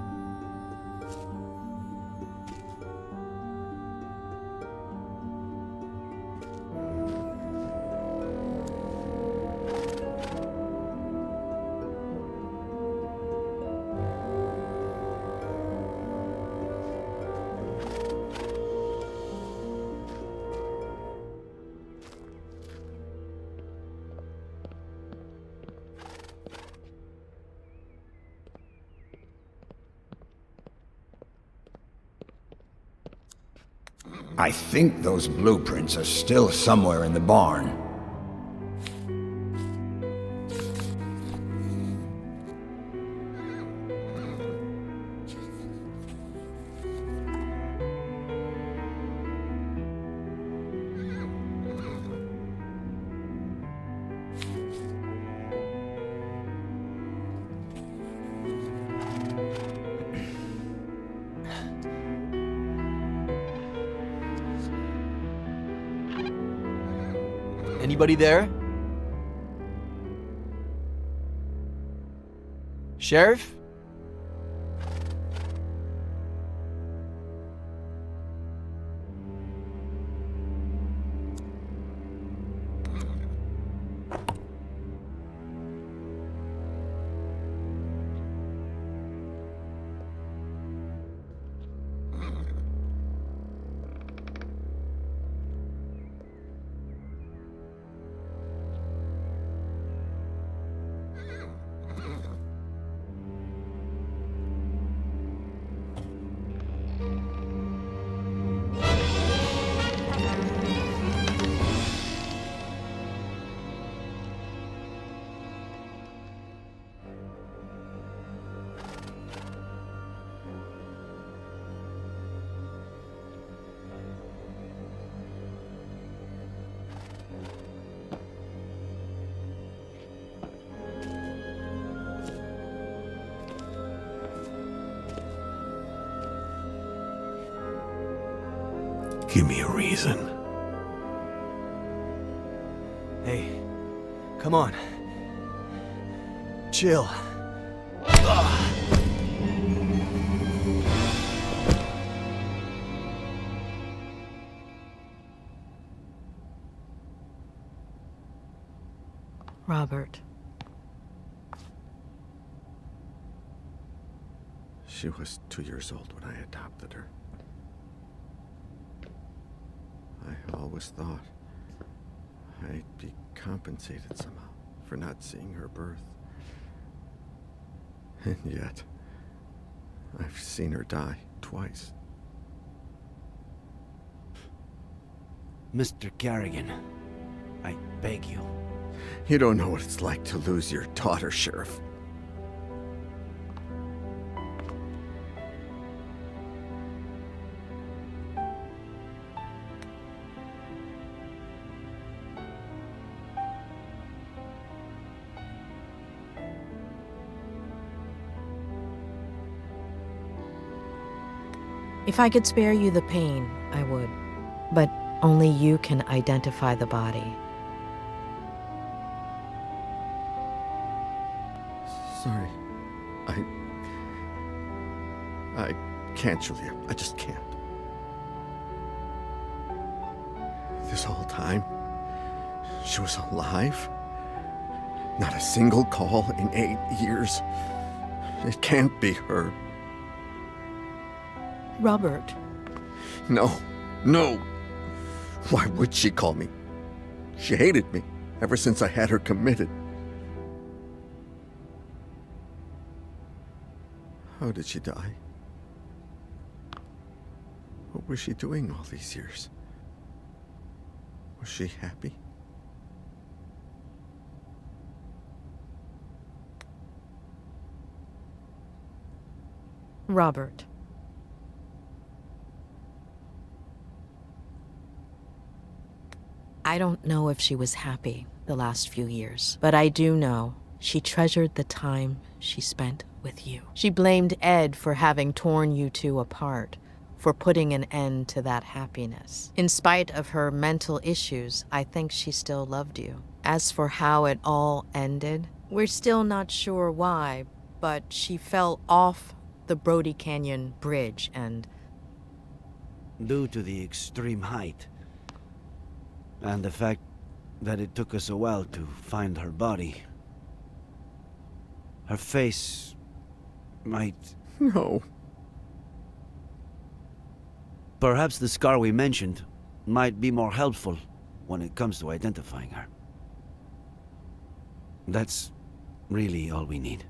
I think those blueprints are still somewhere in the barn. Anybody there? Sheriff? Give me a reason. Hey, come on. Chill. Robert. She was 2 years old when I adopted her. I always thought I'd be compensated somehow for not seeing her birth. And yet, I've seen her die twice. Mr. Carrigan, I beg you. You don't know what it's like to lose your daughter, Sheriff. If I could spare you the pain, I would. But only you can identify the body. Sorry. I can't, Julia. I just can't. This whole time, she was alive. Not a single call in 8 years. It can't be her. Robert. No. No. Why would she call me? She hated me ever since I had her committed. How did she die? What was she doing all these years? Was she happy? Robert. I don't know if she was happy the last few years, but I do know she treasured the time she spent with you. She blamed Ed for having torn you two apart, for putting an end to that happiness. In spite of her mental issues, I think she still loved you. As for how it all ended, we're still not sure why, but she fell off the Brody Canyon bridge and... Due to the extreme height, and the fact that it took us a while to find her body, her face might... No. Perhaps the scar we mentioned might be more helpful when it comes to identifying her. That's really all we need.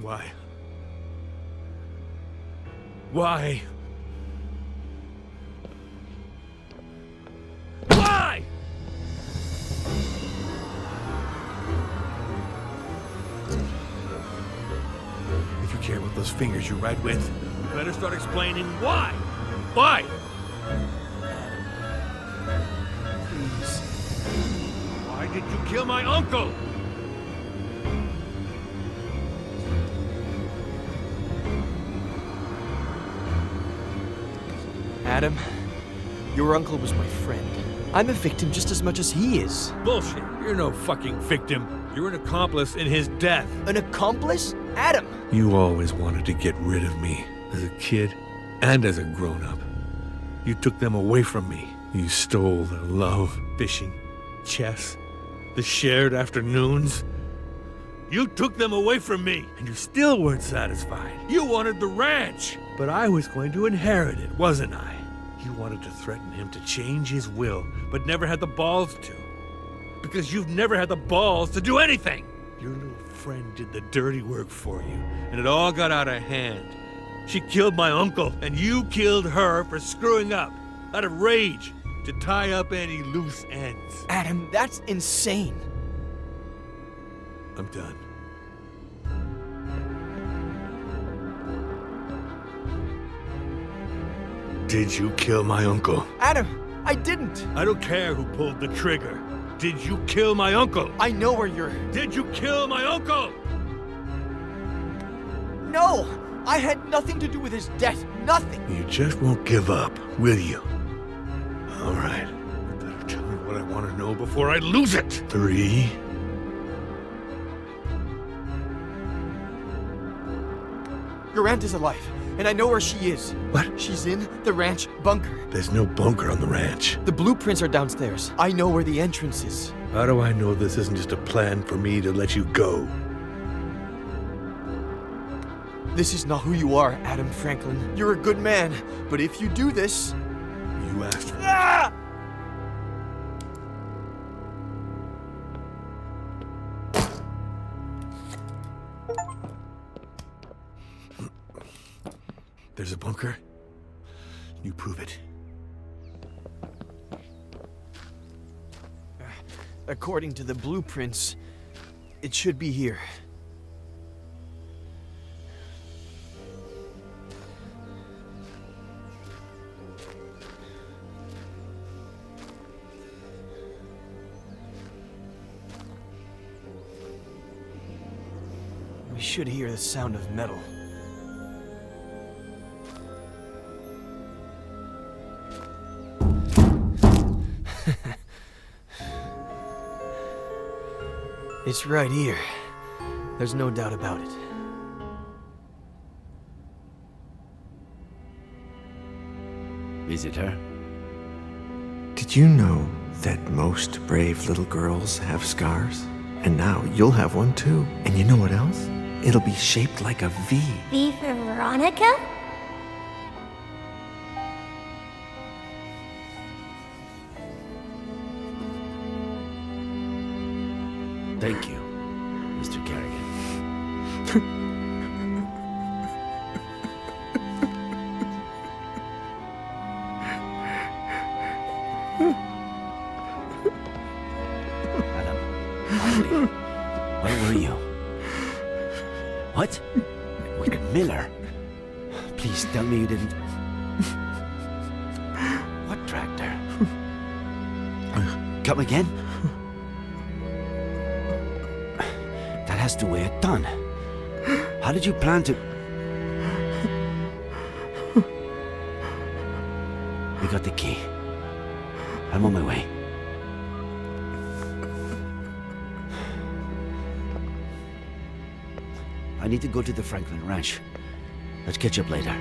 Why? Why? Why? If you care about those fingers you write with, you better start explaining why. Why? Please. Why did you kill my uncle? Adam, your uncle was my friend. I'm a victim just as much as he is. Bullshit. You're no fucking victim. You're an accomplice in his death. An accomplice? Adam! You always wanted to get rid of me, as a kid and as a grown-up. You took them away from me. You stole their love, fishing, chess, the shared afternoons. You took them away from me, and you still weren't satisfied. You wanted the ranch, but I was going to inherit it, wasn't I? You wanted to threaten him to change his will, but never had the balls to. Because you've never had the balls to do anything! Your little friend did the dirty work for you, and it all got out of hand. She killed my uncle, and you killed her for screwing up, out of rage, to tie up any loose ends. Adam, that's insane. I'm done. Did you kill my uncle? Adam, I didn't. I don't care who pulled the trigger. Did you kill my uncle? I know where you're... Did you kill my uncle? No! I had nothing to do with his death. Nothing! You just won't give up, will you? All right. You better tell me what I want to know before I lose it. 3. Your aunt is alive, and I know where she is. What? She's in the ranch bunker. There's no bunker on the ranch. The blueprints are downstairs. I know where the entrance is. How do I know this isn't just a plan for me to let you go? This is not who you are, Adam Franklin. You're a good man, but if you do this... You asked for it. Ah! There's a bunker? You prove it. According to the blueprints, it should be here. We should hear the sound of metal. It's right here. There's no doubt about it. Is it her? Did you know that most brave little girls have scars? And now you'll have one too. And you know what else? It'll be shaped like a V. V for Veronica? Thank you, Mr. Carrigan. Adam, finally. Where were you? What? With Miller? Please tell me you didn't... What tractor? Come again? That has to weigh a ton. How did you plan to... We got the key. I'm on my way. I need to go to the Franklin Ranch. Let's catch up later.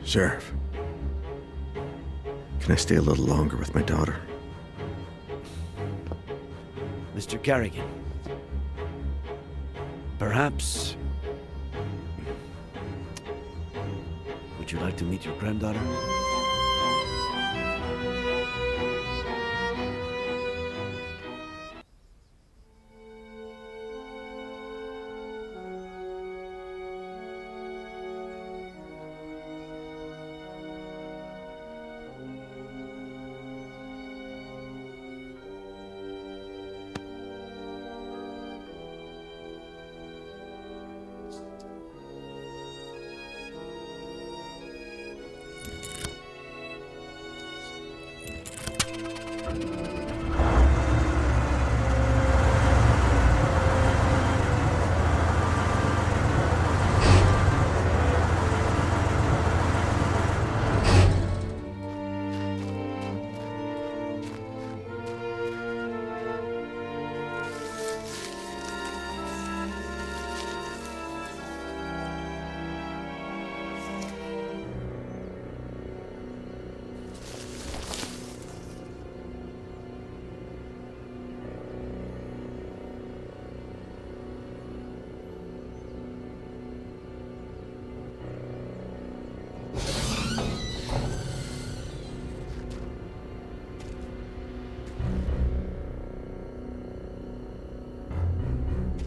Sheriff, can I stay a little longer with my daughter? Mr. Carrigan. Perhaps... Would you like to meet your granddaughter?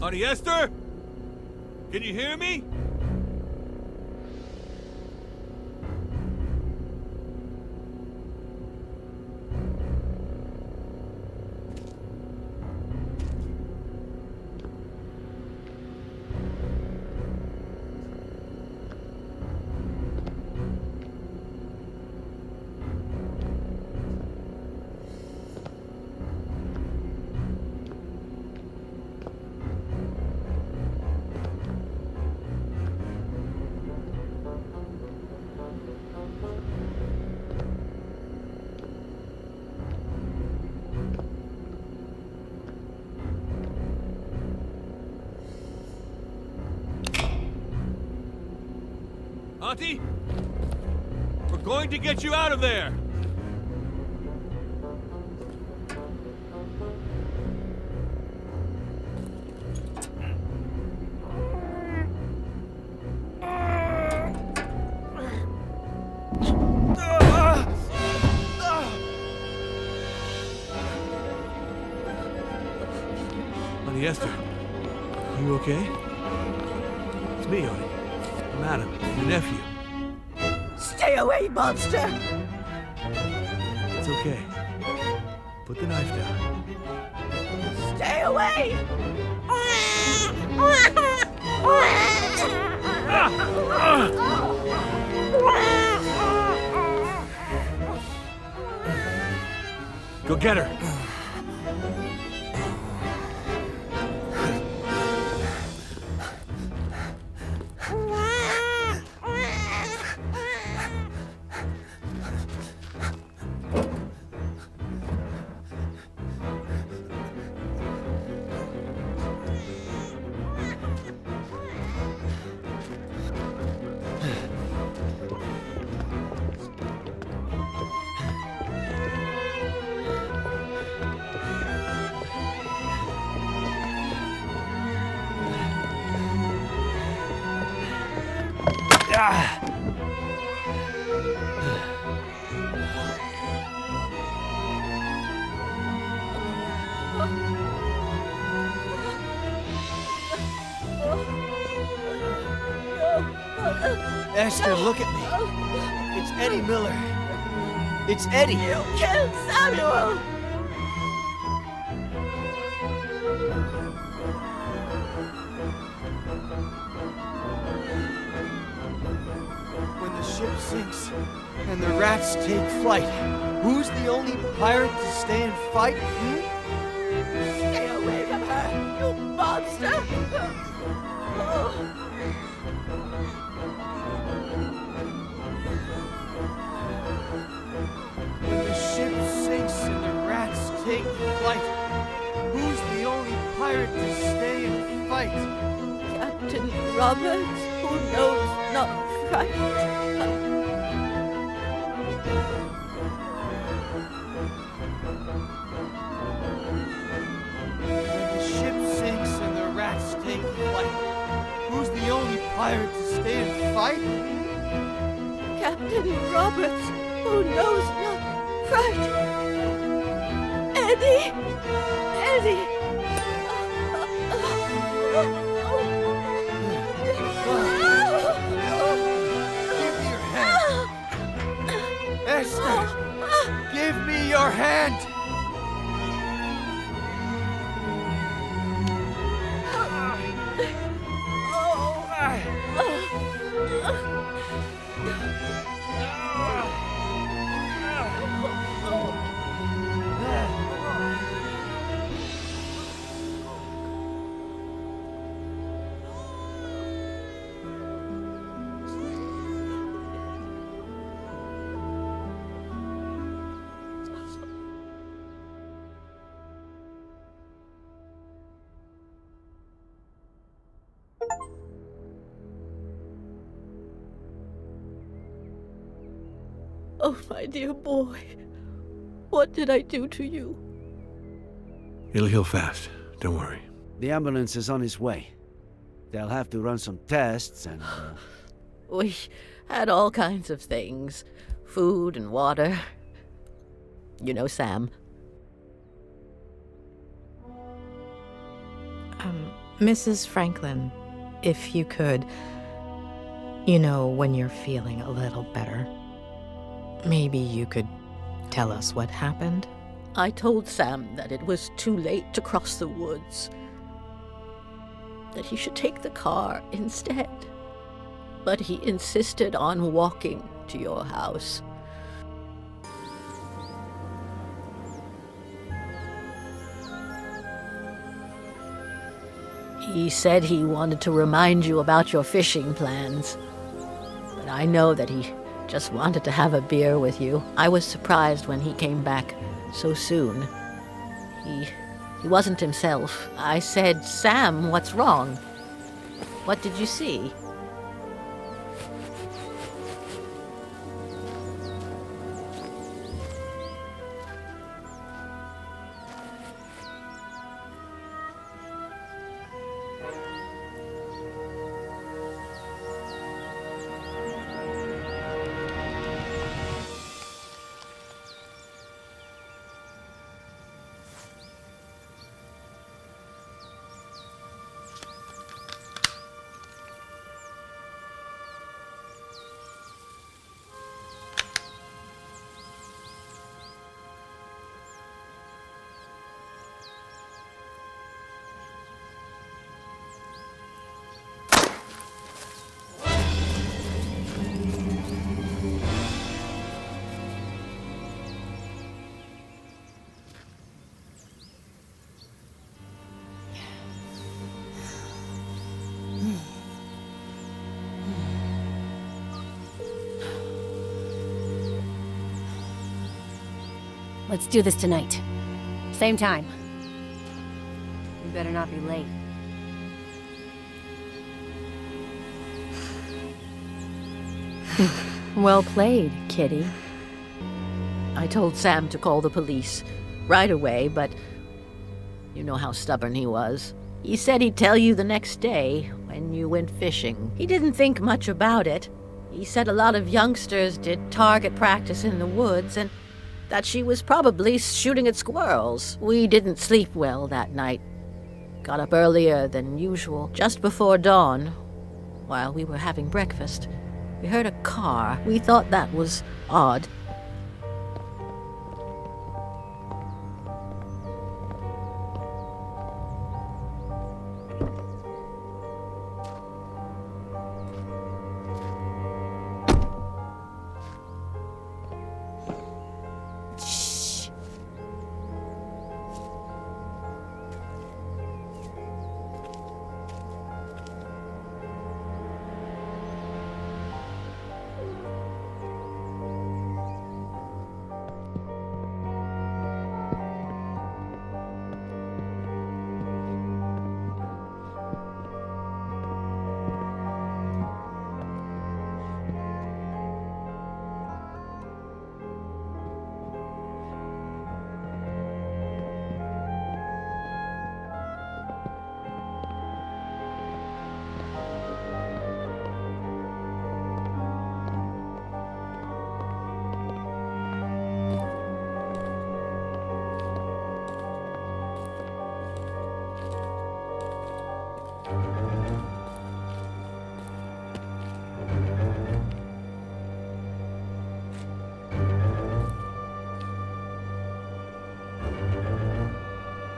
Honey Esther? Can you hear me? Monty? We're going to get you out of there! Honey Esther, are you okay? It's me, honey. I'm Adam, your nephew. Stay away, monster! It's okay. Put the knife down. Stay away! Go get her. Esther, look at me. It's Eddie Miller. It's Eddie. You killed Samuel! When the ship sinks and the rats take flight, who's the only pirate to stay and fight? Stay away from her, you monster! When the ship sinks and the rats take flight, who's the only pirate to stay and fight? Captain Roberts, who knows not fright. When the ship sinks and the rats take flight, who's the only pirate to stay and fight? Captain Roberts, who knows not fright. Eddie! Eddie! Give me your hand! Esther! Give me your hand! Oh, my dear boy, what did I do to you? It'll heal fast. Don't worry. The ambulance is on its way. They'll have to run some tests and... We had all kinds of things. Food and water. You know Sam. Mrs. Franklin, if you could, you know, when you're feeling a little better, maybe you could tell us what happened? I told Sam that it was too late to cross the woods. That he should take the car instead. But he insisted on walking to your house. He said he wanted to remind you about your fishing plans. But I know that he just wanted to have a beer with you. I was surprised when he came back so soon. He wasn't himself. I said, "Sam, what's wrong? What did you see?" Let's do this tonight. Same time. You better not be late. Well played, kitty. I told Sam to call the police right away, but you know how stubborn he was. He said he'd tell you the next day when you went fishing. He didn't think much about it. He said a lot of youngsters did target practice in the woods and that she was probably shooting at squirrels. We didn't sleep well that night. Got up earlier than usual, just before dawn. While we were having breakfast, we heard a car. We thought that was odd.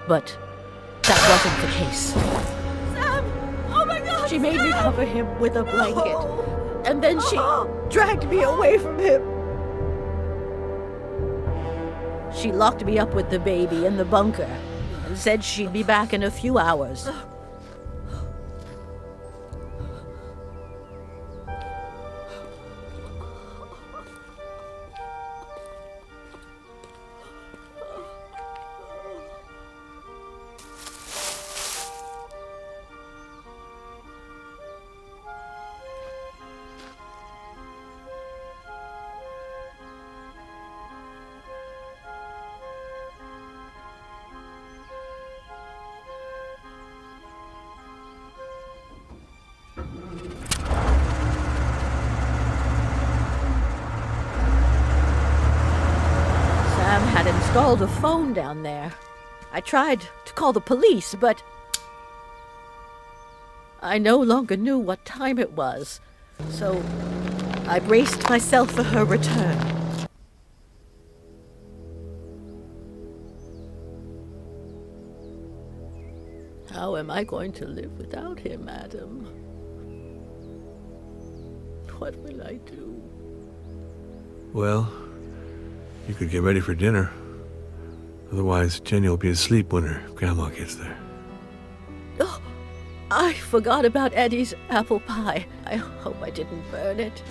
But that wasn't the case. Sam! Oh my God! She made me cover him with a blanket. And then she dragged me away from him. She locked me up with the baby in the bunker and said she'd be back in a few hours. Sam had installed a phone down there. I tried to call the police, but I no longer knew what time it was, so I braced myself for her return. How am I going to live without him, Adam? What will I do? Well, you could get ready for dinner. Otherwise, Jenny will be asleep when her grandma gets there. Oh, I forgot about Eddie's apple pie. I hope I didn't burn it.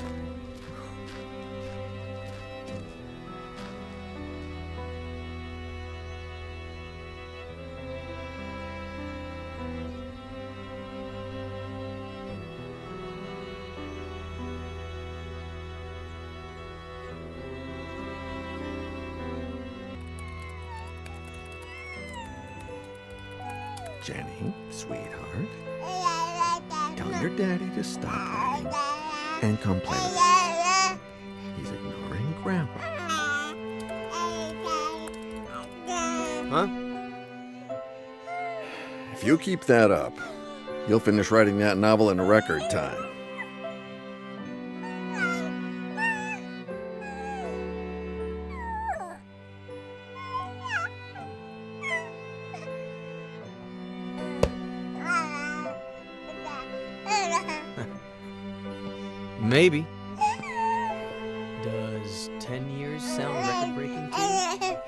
Jenny, sweetheart, tell your daddy to stop hiding and come play with us. He's ignoring Grandpa. Huh? If you keep that up, you'll finish writing that novel in a record time. Maybe. Does 10 years sound record-breaking to you?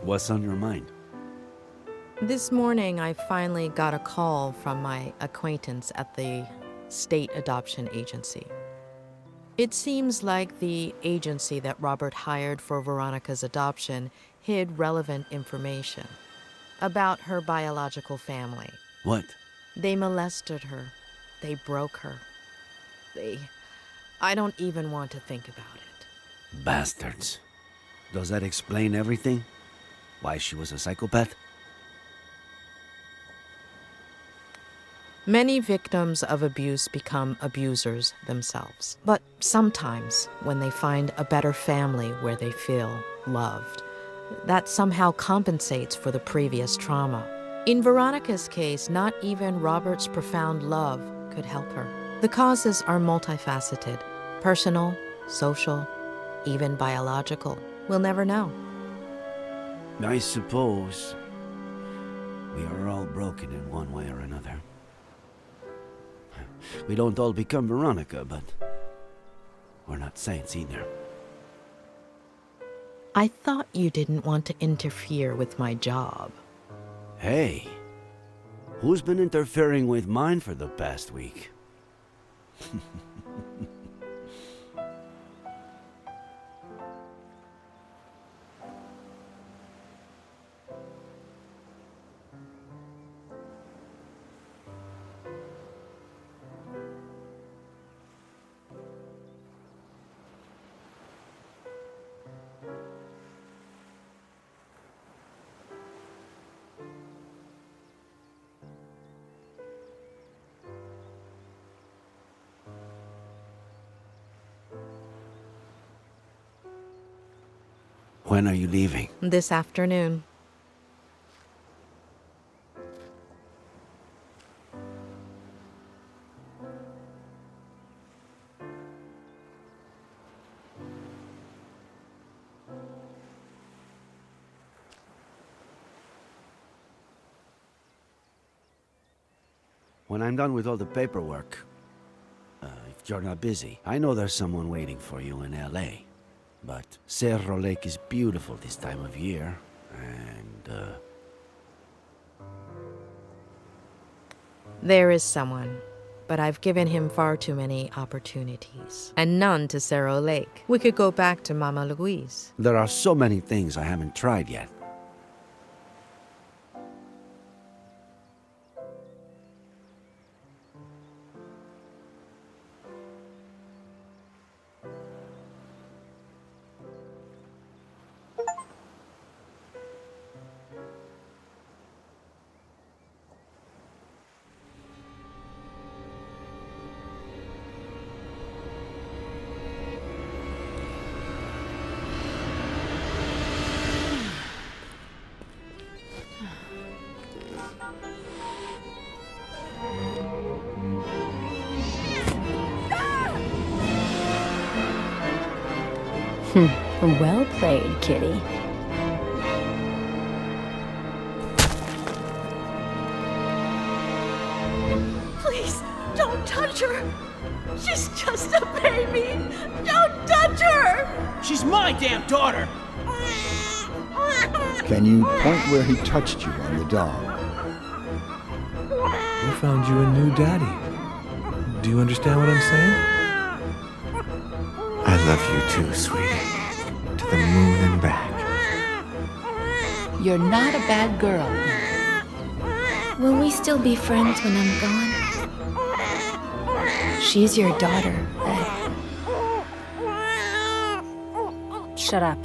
What's on your mind? This morning, I finally got a call from my acquaintance at the state adoption agency. It seems like the agency that Robert hired for Veronica's adoption hid relevant information about her biological family. What? They molested her. They broke her. I don't even want to think about it. Bastards. Does that explain everything? Why she was a psychopath? Many victims of abuse become abusers themselves. But sometimes, when they find a better family where they feel loved, that somehow compensates for the previous trauma. In Veronica's case, not even Robert's profound love could help her. The causes are multifaceted: personal, social, even biological. We'll never know. I suppose we are all broken in one way or another. We don't all become Veronica, but we're not saints either. I thought you didn't want to interfere with my job. Hey, who's been interfering with mine for the past week? When are you leaving? This afternoon. When I'm done with all the paperwork, if you're not busy, I know there's someone waiting for you in L.A. But Cerro Lake is beautiful this time of year, and, There is someone, but I've given him far too many opportunities, and none to Cerro Lake. We could go back to Mama Louise. there are so many things I haven't tried yet. Well played, kitty. Please, don't touch her. She's just a baby. Don't touch her. She's my damn daughter. Can you point where he touched you on the dog? We found you a new daddy. Do you understand what I'm saying? I love you too, sweetie. To the moon and back. You're not a bad girl. Will we still be friends when I'm gone? She's your daughter, Ed. Shut up.